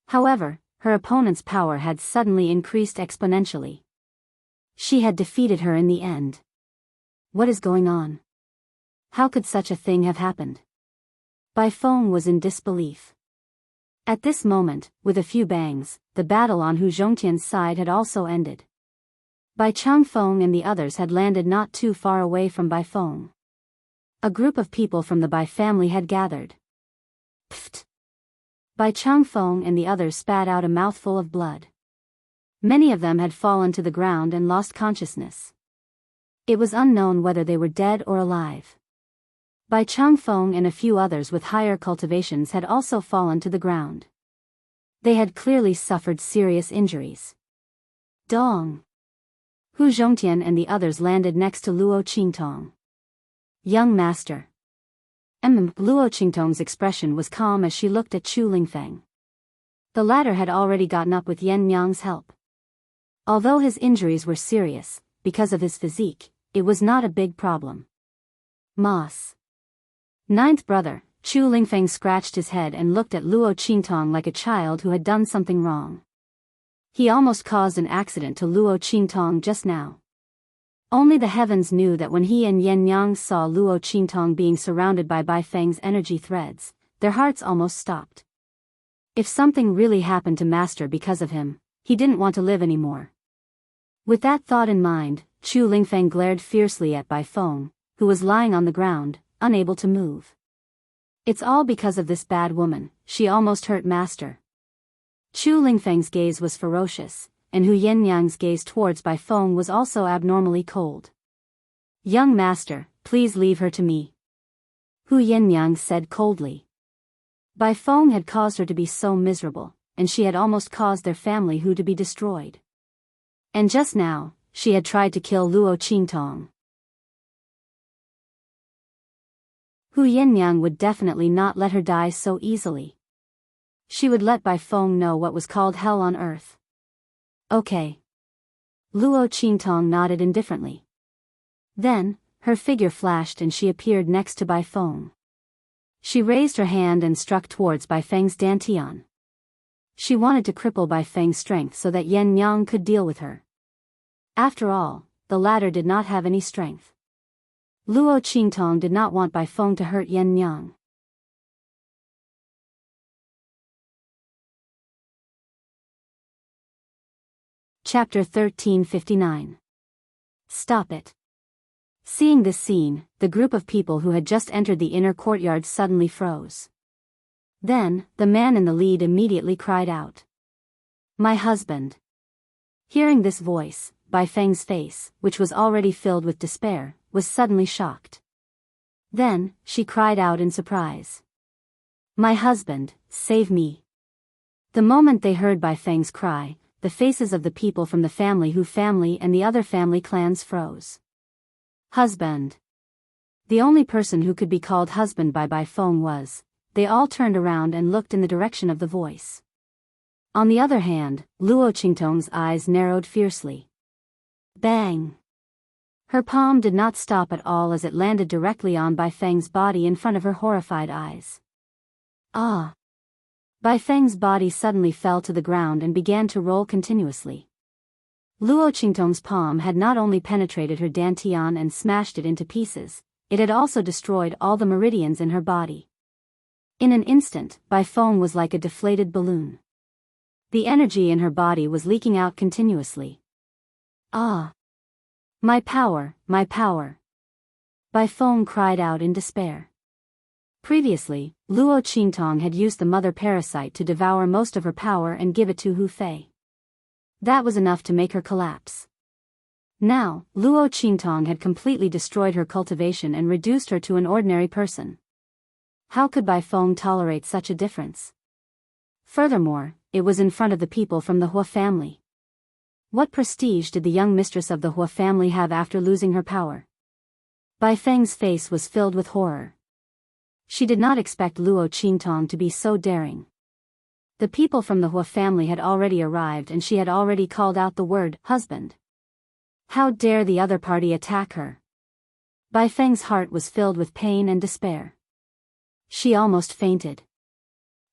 However, her opponent's power had suddenly increased exponentially. She had defeated her in the end. What is going on? How could such a thing have happened? Bai Feng was in disbelief. At this moment, with a few bangs, the battle on Hu Zhongtian's side had also ended. Bai Changfeng and the others had landed not too far away from Bai Feng. A group of people from the Bai family had gathered. Pfft! Bai Changfeng and the others spat out a mouthful of blood. Many of them had fallen to the ground and lost consciousness. It was unknown whether they were dead or alive. Bai Changfeng and a few others with higher cultivations had also fallen to the ground. They had clearly suffered serious injuries. Dong! Hu Zhongtian and the others landed next to Luo Qingtong. Young master. Luo Qingtong's expression was calm as she looked at Chu Lingfeng. The latter had already gotten up with Yan Nyang's help. Although his injuries were serious, because of his physique, it was not a big problem. Moss. Ninth brother, Chu Lingfeng scratched his head and looked at Luo Qingtong like a child who had done something wrong. He almost caused an accident to Luo Qingtong just now. Only the heavens knew that when he and Yan Yang saw Luo Qingtong being surrounded by Bai Feng's energy threads, their hearts almost stopped. If something really happened to Master because of him, he didn't want to live anymore. With that thought in mind, Chu Lingfeng glared fiercely at Bai Feng, who was lying on the ground, unable to move. It's all because of this bad woman, she almost hurt Master. Chu Lingfeng's gaze was ferocious, and Hu Yenyang's gaze towards Bai Feng was also abnormally cold. Young master, please leave her to me. Hu Yenyang said coldly. Bai Feng had caused her to be so miserable, and she had almost caused their family Hu to be destroyed. And just now, she had tried to kill Luo Qingtong. Hu Yannyang would definitely not let her die so easily. She would let Bai Feng know what was called hell on earth. Okay. Luo Qingtong nodded indifferently. Then, her figure flashed and she appeared next to Bai Feng. She raised her hand and struck towards Bai Feng's dantian. She wanted to cripple Bai Feng's strength so that Yan Yang could deal with her. After all, the latter did not have any strength. Luo Qingtong did not want Bai Feng to hurt Yan Yang. Chapter 1359. Stop it. Seeing this scene, the group of people who had just entered the inner courtyard suddenly froze. Then, the man in the lead immediately cried out. My husband. Hearing this voice, Bai Feng's face, which was already filled with despair, was suddenly shocked. Then, she cried out in surprise. My husband, save me. The moment they heard Bai Feng's cry, the faces of the people from the family Hu family and the other family clans froze. Husband. The only person who could be called husband by Bai Feng was. They all turned around and looked in the direction of the voice. On the other hand, Luo Qingtong's eyes narrowed fiercely. Bang! Her palm did not stop at all as it landed directly on Bai Feng's body in front of her horrified eyes. Ah! Bai Feng's body suddenly fell to the ground and began to roll continuously. Luo Qingtong's palm had not only penetrated her dantian and smashed it into pieces, it had also destroyed all the meridians in her body. In an instant, Bai Feng was like a deflated balloon. The energy in her body was leaking out continuously. Ah! My power, my power! Bai Feng cried out in despair. Previously, Luo Qingtong had used the mother parasite to devour most of her power and give it to Hu Fei. That was enough to make her collapse. Now, Luo Qingtong had completely destroyed her cultivation and reduced her to an ordinary person. How could Bai Feng tolerate such a difference? Furthermore, it was in front of the people from the Hua family. What prestige did the young mistress of the Hua family have after losing her power? Bai Feng's face was filled with horror. She did not expect Luo Qingtong to be so daring. The people from the Hua family had already arrived and she had already called out the word, husband. How dare the other party attack her? Bai Feng's heart was filled with pain and despair. She almost fainted.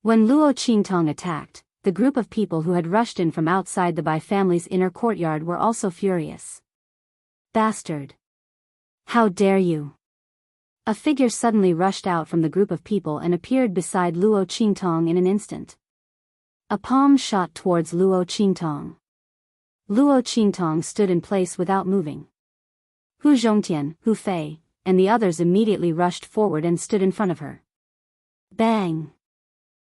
When Luo Qingtong attacked, the group of people who had rushed in from outside the Bai family's inner courtyard were also furious. Bastard! How dare you! A figure suddenly rushed out from the group of people and appeared beside Luo Qingtong in an instant. A palm shot towards Luo Qingtong. Luo Qingtong stood in place without moving. Hu Zhongtian, Hu Fei, and the others immediately rushed forward and stood in front of her. Bang!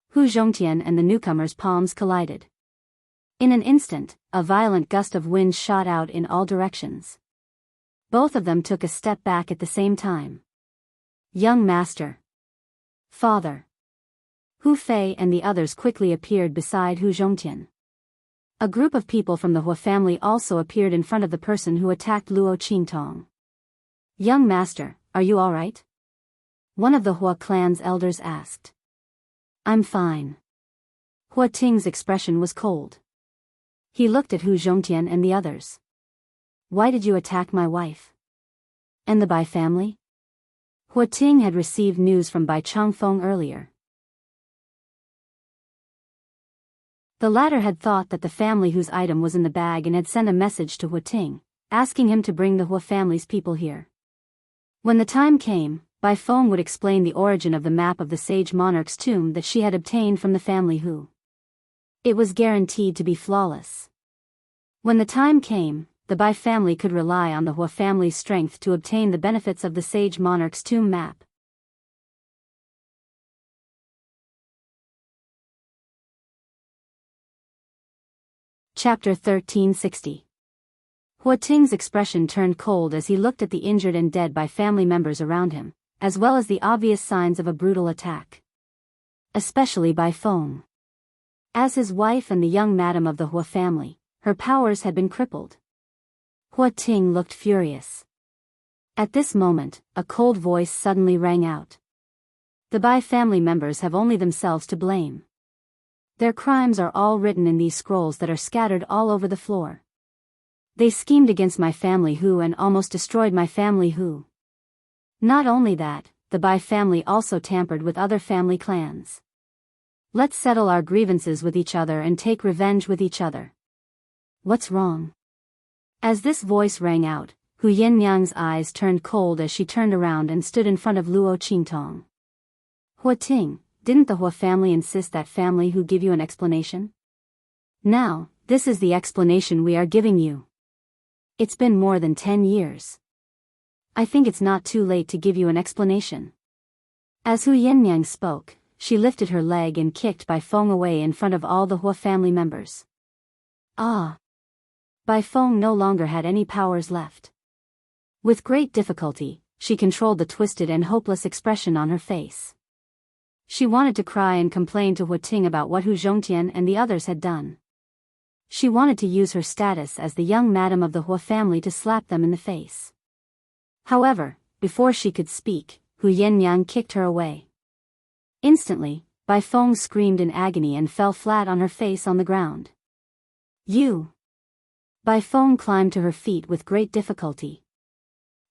Hu Zhongtian and the newcomer's palms collided. In an instant, a violent gust of wind shot out in all directions. Both of them took a step back at the same time. Young master. Father. Hu Fei and the others quickly appeared beside Hu Zhongtian. A group of people from the Hua family also appeared in front of the person who attacked Luo Qingtong. Young master, are you all right? One of the Hua clan's elders asked. I'm fine. Hua Ting's expression was cold. He looked at Hu Zhongtian and the others. Why did you attack my wife? And the Bai family? Hua Ting had received news from Bai Changfeng earlier. The latter had thought that the family whose item was in the bag and had sent a message to Hua Ting, asking him to bring the Hua family's people here. When the time came, Bai Feng would explain the origin of the map of the sage monarch's tomb that she had obtained from the family Hu. It was guaranteed to be flawless. When the time came, the Bai family could rely on the Hua family's strength to obtain the benefits of the sage monarch's tomb map. Chapter 1360. Hua Ting's expression turned cold as he looked at the injured and dead Bai family members around him, as well as the obvious signs of a brutal attack. Especially Bai Feng. As his wife and the young madam of the Hua family, her powers had been crippled. Hua Ting looked furious. At this moment, a cold voice suddenly rang out. The Bai family members have only themselves to blame. Their crimes are all written in these scrolls that are scattered all over the floor. They schemed against my family Hu and almost destroyed my family Hu. Not only that, the Bai family also tampered with other family clans. Let's settle our grievances with each other and take revenge with each other. What's wrong? As this voice rang out, Hu Yinyang's eyes turned cold as she turned around and stood in front of Luo Qingtong. Hua Ting, didn't the Hua family insist that family Hu give you an explanation? Now, this is the explanation we are giving you. It's been more than 10 years. I think it's not too late to give you an explanation. As Hu Yinyang spoke, she lifted her leg and kicked Bai Feng away in front of all the Hua family members. Ah! Bai Feng no longer had any powers left. With great difficulty, she controlled the twisted and hopeless expression on her face. She wanted to cry and complain to Hua Ting about what Hu Zhongtian and the others had done. She wanted to use her status as the young madam of the Hua family to slap them in the face. However, before she could speak, Hu Yinyang kicked her away. Instantly, Bai Feng screamed in agony and fell flat on her face on the ground. You! Bai Feng climbed to her feet with great difficulty.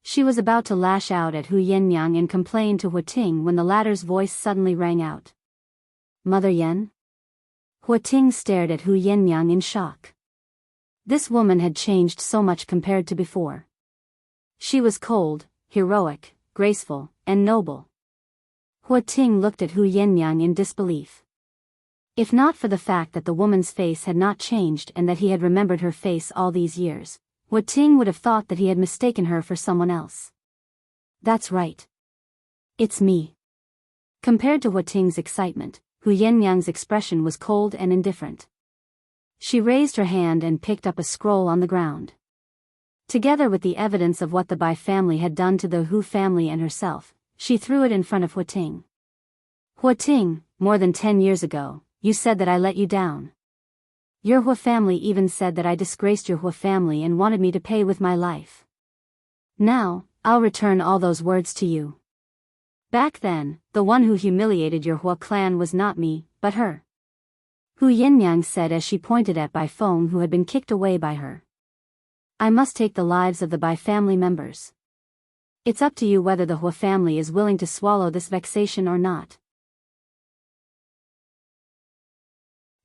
She was about to lash out at Hu Yinyang and complain to Hua Ting when the latter's voice suddenly rang out. Mother Yan? Hua Ting stared at Hu Yinyang in shock. This woman had changed so much compared to before. She was cold, heroic, graceful, and noble. Hua Ting looked at Hu Yinyang in disbelief. If not for the fact that the woman's face had not changed and that he had remembered her face all these years, Hua Ting would have thought that he had mistaken her for someone else. That's right. It's me. Compared to Hua Ting's excitement, Hu Yinyang's expression was cold and indifferent. She raised her hand and picked up a scroll on the ground. Together with the evidence of what the Bai family had done to the Hu family and herself, she threw it in front of Hua Ting. Hua Ting, more than 10 years ago, you said that I let you down. Your Hua family even said that I disgraced your Hua family and wanted me to pay with my life. Now, I'll return all those words to you. Back then, the one who humiliated your Hua clan was not me, but her. Hu Yinyang said as she pointed at Bai Feng who had been kicked away by her. I must take the lives of the Bai family members. It's up to you whether the Hua family is willing to swallow this vexation or not.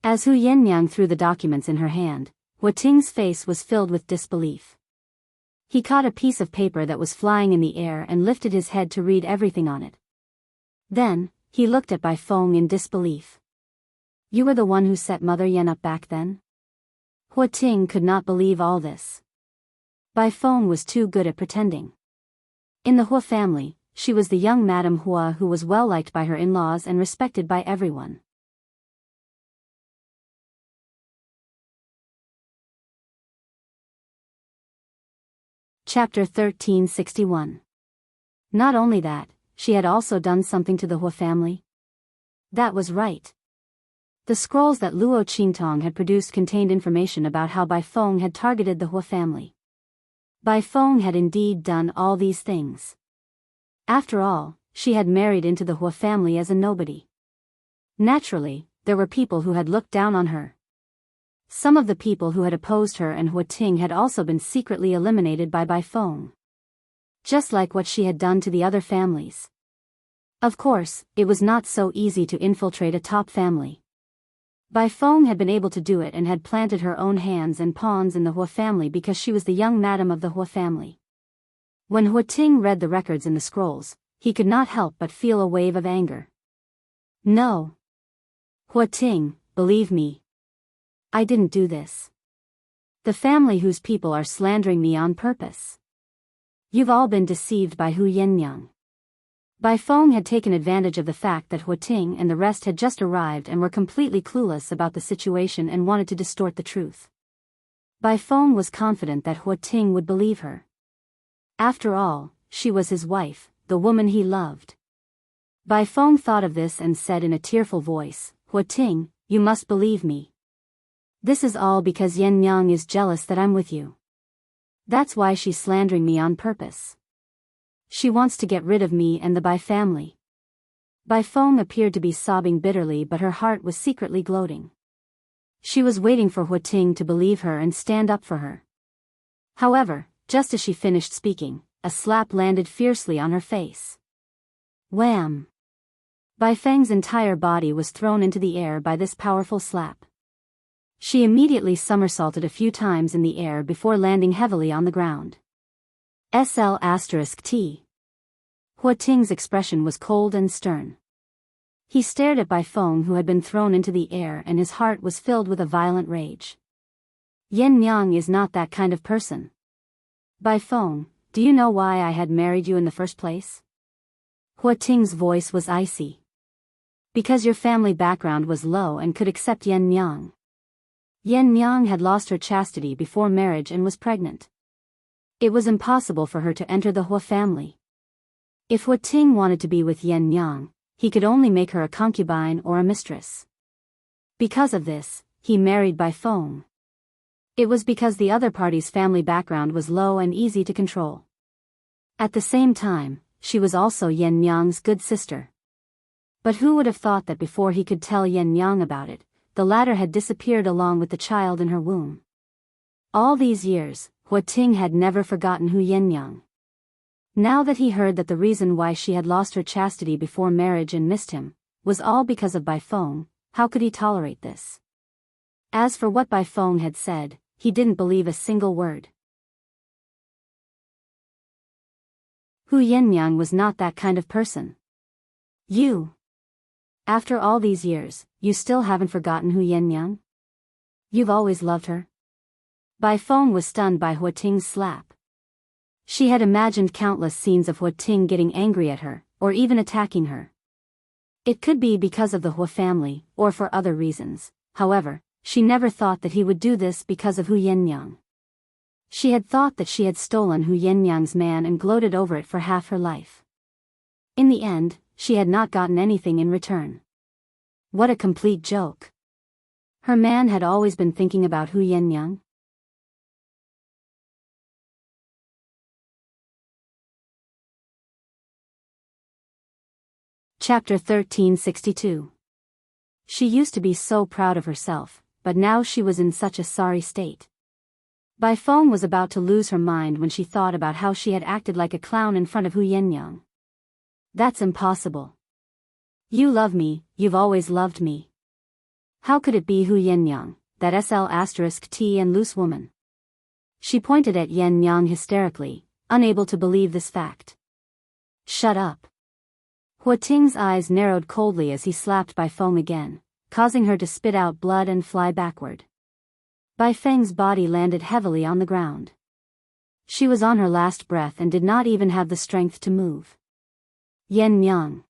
As Hu Yinyang threw the documents in her hand, Hua Ting's face was filled with disbelief. He caught a piece of paper that was flying in the air and lifted his head to read everything on it. Then, he looked at Bai Feng in disbelief. You were the one who set Mother Yan up back then? Hua Ting could not believe all this. Bai Feng was too good at pretending. In the Hua family, she was the young Madame Hua who was well liked by her in-laws and respected by everyone. Chapter 1361. Not only that, she had also done something to the Hua family. That was right. The scrolls that Luo Qingtong had produced contained information about how Bai Feng had targeted the Hua family. Bai Feng had indeed done all these things. After all, she had married into the Hua family as a nobody. Naturally, there were people who had looked down on her. Some of the people who had opposed her and Hua Ting had also been secretly eliminated by Bai Feng. Just like what she had done to the other families. Of course, it was not so easy to infiltrate a top family. Bai Feng had been able to do it and had planted her own hands and pawns in the Hua family because she was the young madam of the Hua family. When Hua Ting read the records in the scrolls, he could not help but feel a wave of anger. No. Hua Ting, believe me. I didn't do this. The family whose people are slandering me on purpose. You've all been deceived by Hu Yinyang. Bai Feng had taken advantage of the fact that Hua Ting and the rest had just arrived and were completely clueless about the situation and wanted to distort the truth. Bai Feng was confident that Hua Ting would believe her. After all, she was his wife, the woman he loved. Bai Feng thought of this and said in a tearful voice, Hua Ting, you must believe me. This is all because Yen Yang is jealous that I'm with you. That's why she's slandering me on purpose. She wants to get rid of me and the Bai family. Bai Feng appeared to be sobbing bitterly, but her heart was secretly gloating. She was waiting for Hu Ting to believe her and stand up for her. However, just as she finished speaking, a slap landed fiercely on her face. Wham! Bai Feng's entire body was thrown into the air by this powerful slap. She immediately somersaulted a few times in the air before landing heavily on the ground. SL*T. Hu Ting's expression was cold and stern. He stared at Bai Feng, who had been thrown into the air, and his heart was filled with a violent rage. Yen Yang is not that kind of person. Bai Feng, do you know why I had married you in the first place? Hu Ting's voice was icy. Because your family background was low and could accept Yen Yang. Yen Yang had lost her chastity before marriage and was pregnant. It was impossible for her to enter the Hu family. If Hu Ting wanted to be with Yen Yang, he could only make her a concubine or a mistress. Because of this, he married Bai Feng. It was because the other party's family background was low and easy to control. At the same time, she was also Yen Yang's good sister. But who would have thought that before he could tell Yen Yang about it, the latter had disappeared along with the child in her womb. All these years, Hu Ting had never forgotten Hu Yen Yang. Now that he heard that the reason why she had lost her chastity before marriage and missed him, was all because of Bai Feng, how could he tolerate this? As for what Bai Feng had said, he didn't believe a single word. Hu Yen Yang was not that kind of person. You. After all these years, you still haven't forgotten Hu Yen Yang? You've always loved her? Bai Feng was stunned by Hu Ting's slap. She had imagined countless scenes of Hu Ting getting angry at her, or even attacking her. It could be because of the Hu family, or for other reasons. However, she never thought that he would do this because of Hu Yen Yang. She had thought that she had stolen Hu Yen Yang's man and gloated over it for half her life. In the end, she had not gotten anything in return. What a complete joke. Her man had always been thinking about Hu Yen Yang. Chapter 1362. She used to be so proud of herself, but now she was in such a sorry state. Bai Feng was about to lose her mind when she thought about how she had acted like a clown in front of Hu Yen Yang. That's impossible. You love me, you've always loved me. How could it be Hu Yen Yang, that SL*T and loose woman? She pointed at Yen Yang hysterically, unable to believe this fact. Shut up. Hu Ting's eyes narrowed coldly as he slapped Bai Feng again, causing her to spit out blood and fly backward. Bai Feng's body landed heavily on the ground. She was on her last breath and did not even have the strength to move. Yen Yang.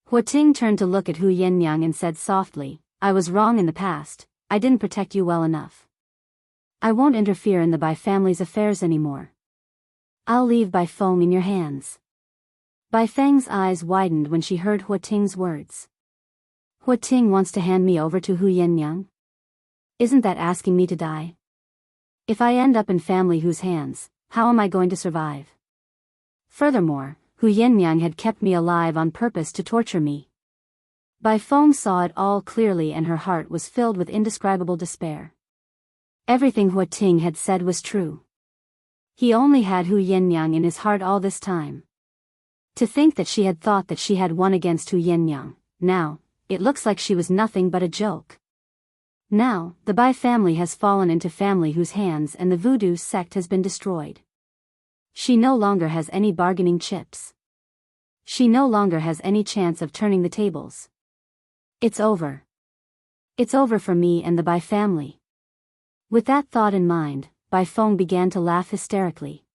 Hu Ting turned to look at Hu Yen Yang and said softly, I was wrong in the past, I didn't protect you well enough. I won't interfere in the Bai family's affairs anymore. I'll leave Bai Feng in your hands. Bai Feng's eyes widened when she heard Hu Ting's words. Hu Ting wants to hand me over to Hu Yen Yang? Isn't that asking me to die? If I end up in family Hu's hands, how am I going to survive? Furthermore, Hu Yen Yang had kept me alive on purpose to torture me. Bai Feng saw it all clearly and her heart was filled with indescribable despair. Everything Hu Ting had said was true. He only had Hu Yen Yang in his heart all this time. To think that she had thought that she had won against Hu Yen Yang, now, it looks like she was nothing but a joke. Now, the Bai family has fallen into family Hu's hands and the voodoo sect has been destroyed. She no longer has any bargaining chips. She no longer has any chance of turning the tables. It's over. It's over for me and the Bai family. With that thought in mind, Bai Feng began to laugh hysterically.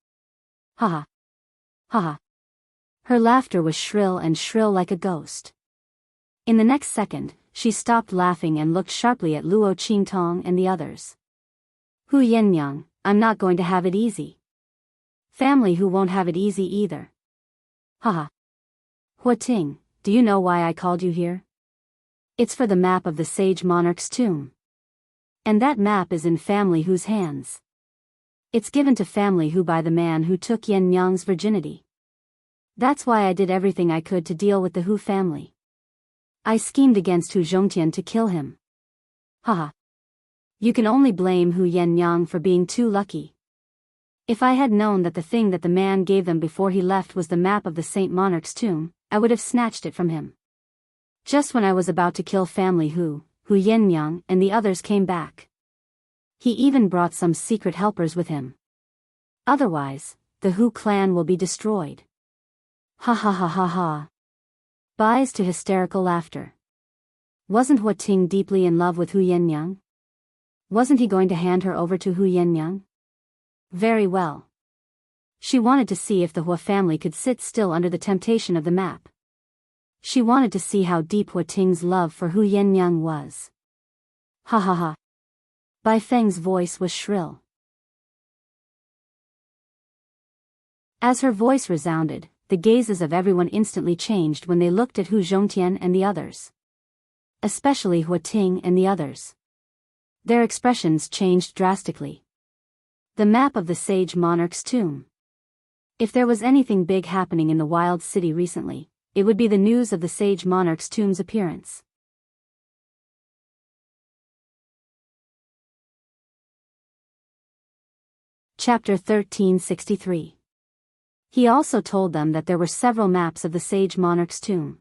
Ha ha. Ha ha. Her laughter was shrill like a ghost. In the next second, she stopped laughing and looked sharply at Luo Qingtong and the others. Hu Yen Yang, I'm not going to have it easy. Family Hu won't have it easy either. Ha ha. Hu Ting, do you know why I called you here? It's for the map of the sage monarch's tomb. And that map is in family Hu's hands. It's given to family Hu by the man who took Yan Yang's virginity. That's why I did everything I could to deal with the Hu family. I schemed against Hu Zhongtian to kill him. Haha. You can only blame Hu Yan for being too lucky. If I had known that the thing that the man gave them before he left was the map of the Saint Monarch's tomb, I would have snatched it from him. Just when I was about to kill family Hu Yan and the others came back. He even brought some secret helpers with him. Otherwise, the Hu clan will be destroyed. Ha ha ha ha ha. Buys to hysterical laughter. Wasn't Hua Ting deeply in love with Hu Yan? Wasn't he going to hand her over to Hu Yan? Very well. She wanted to see if the Hua family could sit still under the temptation of the map. She wanted to see how deep Hua Ting's love for Hu Yan was. Ha ha ha. Bai Feng's voice was shrill. As her voice resounded, the gazes of everyone instantly changed when they looked at Hu Zhongtian and the others. Especially Hua Ting and the others. Their expressions changed drastically. The map of the sage monarch's tomb. If there was anything big happening in the wild city recently, it would be the news of the sage monarch's tomb's appearance. Chapter 1363. He also told them that there were several maps of the sage monarch's tomb.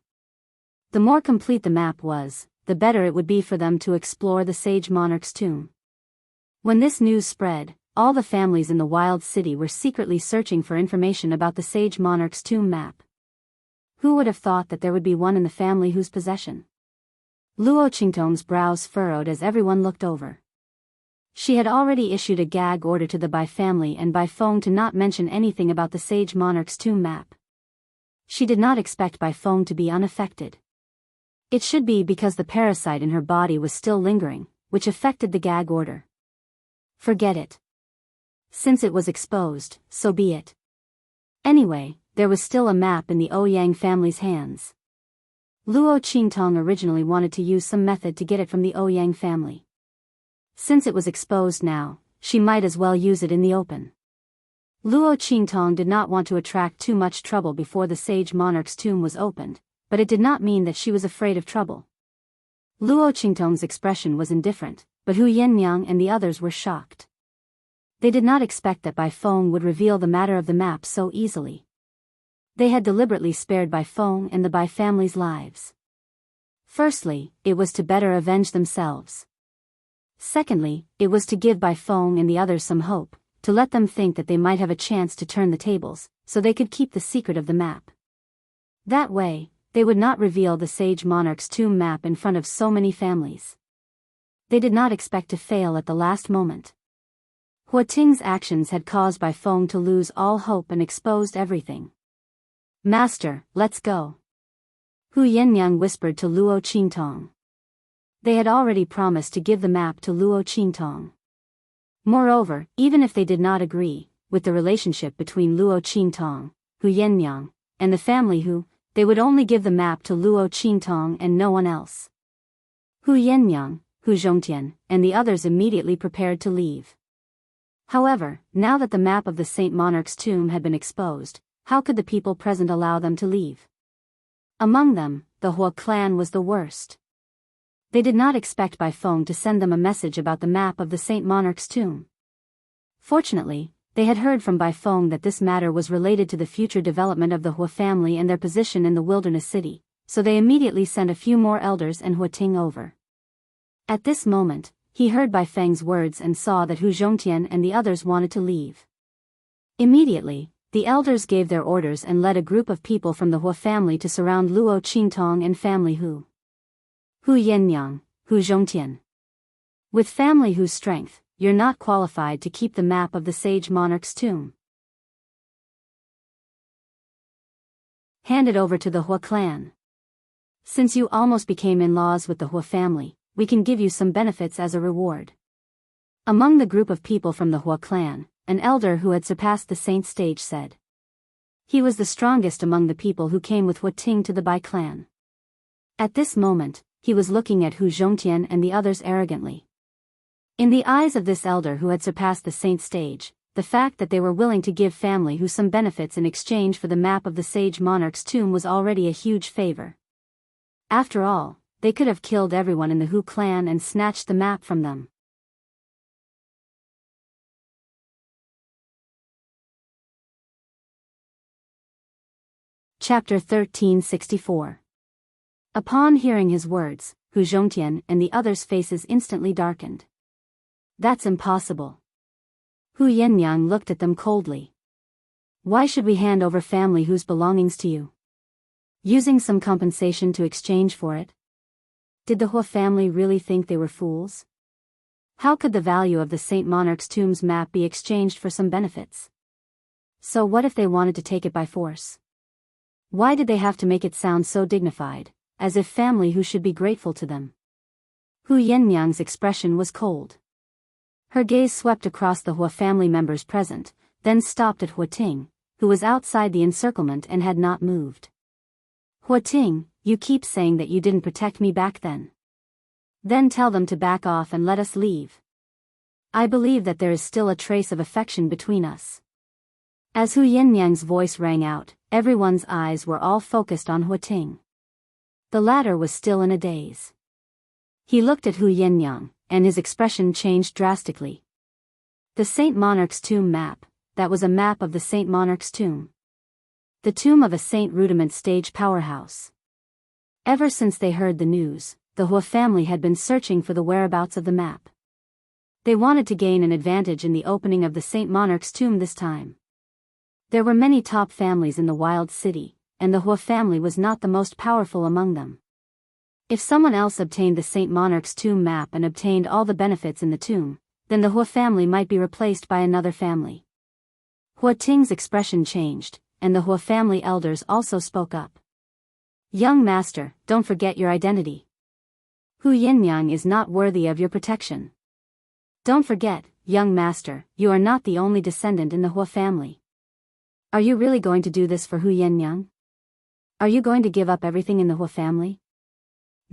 The more complete the map was, the better it would be for them to explore the sage monarch's tomb. When this news spread, all the families in the wild city were secretly searching for information about the sage monarch's tomb map. Who would have thought that there would be one in the family whose possession? Luo Qingtong's brows furrowed as everyone looked over. She had already issued a gag order to the Bai family and Bai Feng to not mention anything about the sage monarch's tomb map. She did not expect Bai Feng to be unaffected. It should be because the parasite in her body was still lingering, which affected the gag order. Forget it. Since it was exposed, so be it. Anyway, there was still a map in the Ouyang family's hands. Luo Qingtong originally wanted to use some method to get it from the Ouyang family. Since it was exposed now, she might as well use it in the open. Luo Qingtong did not want to attract too much trouble before the sage monarch's tomb was opened, but it did not mean that she was afraid of trouble. Luo Qingtong's expression was indifferent, but Hu Yannyang and the others were shocked. They did not expect that Bai Feng would reveal the matter of the map so easily. They had deliberately spared Bai Feng and the Bai family's lives. Firstly, it was to better avenge themselves. Secondly, it was to give Bai Feng and the others some hope, to let them think that they might have a chance to turn the tables, so they could keep the secret of the map. That way, they would not reveal the sage monarch's tomb map in front of so many families. They did not expect to fail at the last moment. Hua Ting's actions had caused Bai Feng to lose all hope and exposed everything. Master, let's go. Hu Yannyang whispered to Luo Qingtong. They had already promised to give the map to Luo Qingtong. Moreover, even if they did not agree with the relationship between Luo Qingtong, Hu Yannyang, and the family Hu, they would only give the map to Luo Qingtong and no one else. Hu Yannyang, Hu Zhongtian, and the others immediately prepared to leave. However, now that the map of the Saint Monarch's tomb had been exposed, how could the people present allow them to leave? Among them, the Hua clan was the worst. They did not expect Bai Feng to send them a message about the map of the Saint Monarch's tomb. Fortunately, they had heard from Bai Feng that this matter was related to the future development of the Hua family and their position in the wilderness city, so they immediately sent a few more elders and Hua Ting over. At this moment, he heard Bai Feng's words and saw that Hu Zhongtian and the others wanted to leave. Immediately, the elders gave their orders and led a group of people from the Hua family to surround Luo Qingtong and family Hu. Hu Yannyang, Hu Zhongtian. With family Hu's strength, you're not qualified to keep the map of the sage monarch's tomb. Hand it over to the Hua clan. Since you almost became in-laws with the Hua family, we can give you some benefits as a reward. Among the group of people from the Hua clan, an elder who had surpassed the saint stage said. He was the strongest among the people who came with Hua Ting to the Bai clan. At this moment, he was looking at Hu Zhongtian and the others arrogantly. In the eyes of this elder who had surpassed the saint stage, the fact that they were willing to give family Hu some benefits in exchange for the map of the sage monarch's tomb was already a huge favor. After all, they could have killed everyone in the Hu clan and snatched the map from them. Chapter 1364. Upon hearing his words, Hu Zhongtian and the others' faces instantly darkened. That's impossible. Hu Yennyang looked at them coldly. Why should we hand over family Hu's belongings to you? Using some compensation to exchange for it? Did the Hu family really think they were fools? How could the value of the Saint Monarch's tomb's map be exchanged for some benefits? So what if they wanted to take it by force? Why did they have to make it sound so dignified, as if family Hu should be grateful to them? Hu Yennyang's expression was cold. Her gaze swept across the Hu family members present, then stopped at Hu Ting, who was outside the encirclement and had not moved. Hu Ting, you keep saying that you didn't protect me back then. Then tell them to back off and let us leave. I believe that there is still a trace of affection between us. As Hu Yennyang's voice rang out, everyone's eyes were all focused on Hu Ting. The latter was still in a daze. He looked at Hu Yennyang, and his expression changed drastically. The Saint Monarch's tomb map, that was a map of the Saint Monarch's tomb. The tomb of a Saint Rudiment stage powerhouse. Ever since they heard the news, the Hu family had been searching for the whereabouts of the map. They wanted to gain an advantage in the opening of the Saint Monarch's tomb this time. There were many top families in the wild city, and the Hu family was not the most powerful among them. If someone else obtained the Saint Monarch's tomb map and obtained all the benefits in the tomb, then the Hu family might be replaced by another family. Hu Ting's expression changed, and the Hu family elders also spoke up. Young master, don't forget your identity. Hu Yennyang is not worthy of your protection. Don't forget, young master, you are not the only descendant in the Hu family. Are you really going to do this for Hu Yennyang? Are you going to give up everything in the Hu family?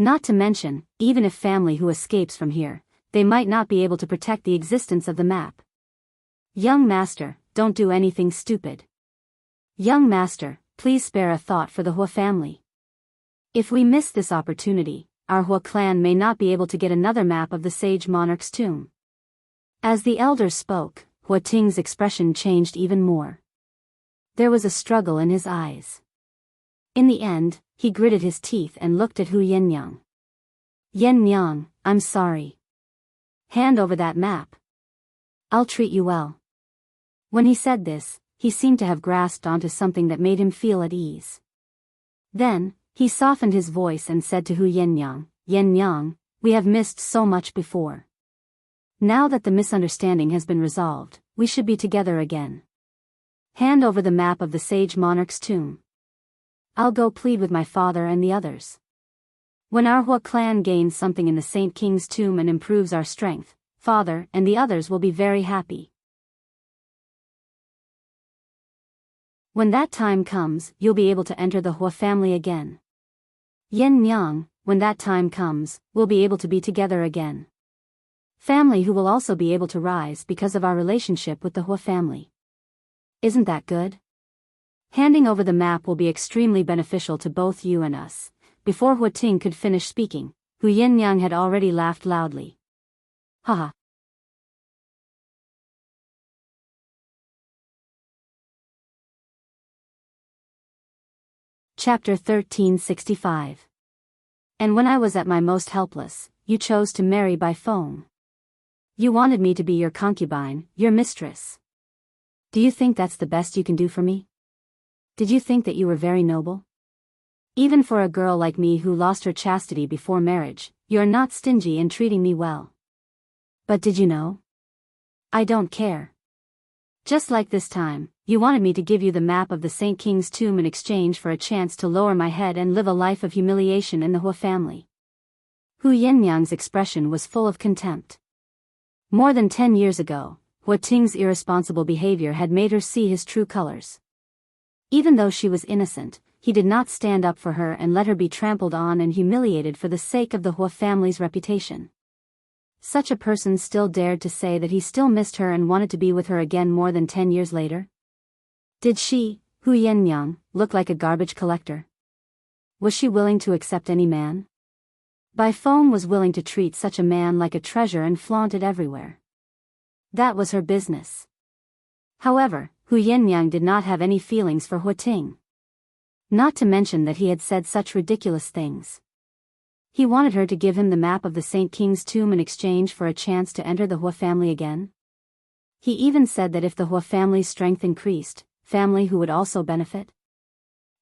Not to mention, even if family Hu escapes from here, they might not be able to protect the existence of the map. Young master, don't do anything stupid. Young master, please spare a thought for the Hu family. If we miss this opportunity, our Hu clan may not be able to get another map of the sage monarch's tomb. As the elders spoke, Hu Ting's expression changed even more. There was a struggle in his eyes. In the end, he gritted his teeth and looked at Hu Yennyang. Yennyang, I'm sorry. Hand over that map. I'll treat you well. When he said this, he seemed to have grasped onto something that made him feel at ease. Then, he softened his voice and said to Hu Yennyang, Yennyang, we have missed so much before. Now that the misunderstanding has been resolved, we should be together again. Hand over the map of the sage monarch's tomb. I'll go plead with my father and the others. When our Hu clan gains something in the Saint King's tomb and improves our strength, father and the others will be very happy. When that time comes, you'll be able to enter the Hu family again. Yennyang, when that time comes, we'll be able to be together again. Family Hu will also be able to rise because of our relationship with the Hu family. Isn't that good? Handing over the map will be extremely beneficial to both you and us. Before Hu Ting could finish speaking, Hu Yennyang had already laughed loudly. Haha. Chapter 1365. And when I was at my most helpless, you chose to marry by phone. You wanted me to be your concubine, your mistress. Do you think that's the best you can do for me? Did you think that you were very noble? Even for a girl like me who lost her chastity before marriage, you're not stingy in treating me well. But did you know? I don't care. Just like this time, you wanted me to give you the map of the Saint King's tomb in exchange for a chance to lower my head and live a life of humiliation in the Hu family. Hu Yennyang's expression was full of contempt. More than 10 years ago, Hu Ting's irresponsible behavior had made her see his true colors. Even though she was innocent, he did not stand up for her and let her be trampled on and humiliated for the sake of the Hua family's reputation. Such a person still dared to say that he still missed her and wanted to be with her again more than 10 years later? Did she, Hu Yannyang, look like a garbage collector? Was she willing to accept any man? Bai Feng was willing to treat such a man like a treasure and flaunt it everywhere. That was her business. However, Hu Yannyang did not have any feelings for Hua Ting. Not to mention that he had said such ridiculous things. He wanted her to give him the map of the Saint King's tomb in exchange for a chance to enter the Hua family again. He even said that if the Hua family's strength increased, family who would also benefit.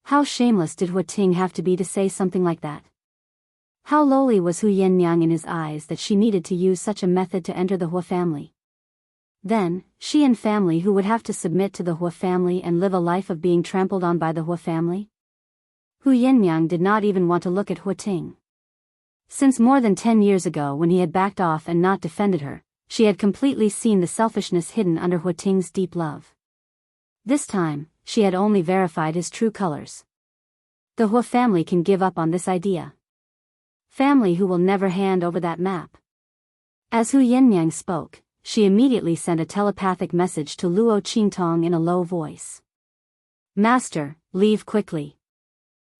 How shameless did Hua Ting have to be to say something like that? How lowly was Hu Yannyang in his eyes that she needed to use such a method to enter the Hua family? Then, she and family who would have to submit to the Hua family and live a life of being trampled on by the Hua family? Hu Yannyang did not even want to look at Hua Ting. Since more than 10 years ago when he had backed off and not defended her, she had completely seen the selfishness hidden under Hua Ting's deep love. This time, she had only verified his true colors. The Hua family can give up on this idea. Family who will never hand over that map. As Hu Yannyang spoke, she immediately sent a telepathic message to Luo Qingtong in a low voice. Master, leave quickly.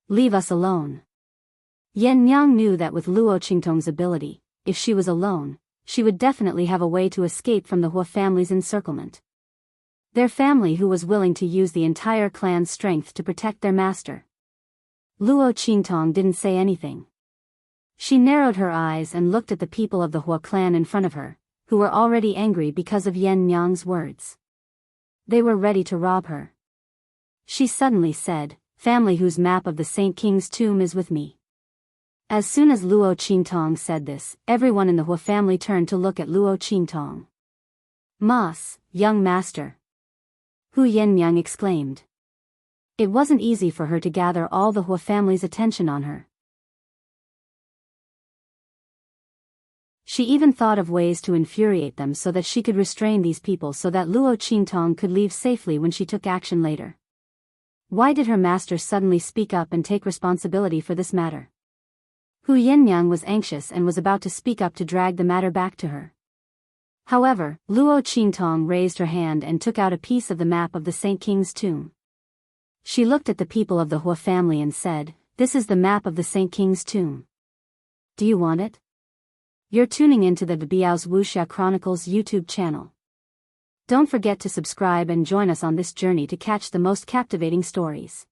Leave us alone. Yannyang knew that with Luo Qingtong's ability, if she was alone, she would definitely have a way to escape from the Hua family's encirclement. Their family who was willing to use the entire clan's strength to protect their master. Luo Qingtong didn't say anything. She narrowed her eyes and looked at the people of the Hua clan in front of her, who were already angry because of Yannyang's words. They were ready to rob her. She suddenly said, family whose map of the Saint King's tomb is with me. As soon as Luo Qingtong said this, everyone in the Hua family turned to look at Luo Qingtong. Mas, young master. Hu Yannyang exclaimed. It wasn't easy for her to gather all the Hua family's attention on her. She even thought of ways to infuriate them so that she could restrain these people so that Luo Qingtong could leave safely when she took action later. Why did her master suddenly speak up and take responsibility for this matter? Hu Yannyang was anxious and was about to speak up to drag the matter back to her. However, Luo Qingtong raised her hand and took out a piece of the map of the Saint King's tomb. She looked at the people of the Hua family and said, this is the map of the Saint King's tomb. Do you want it? You're tuning into the Biyao's Wuxia Chronicles YouTube channel. Don't forget to subscribe and join us on this journey to catch the most captivating stories.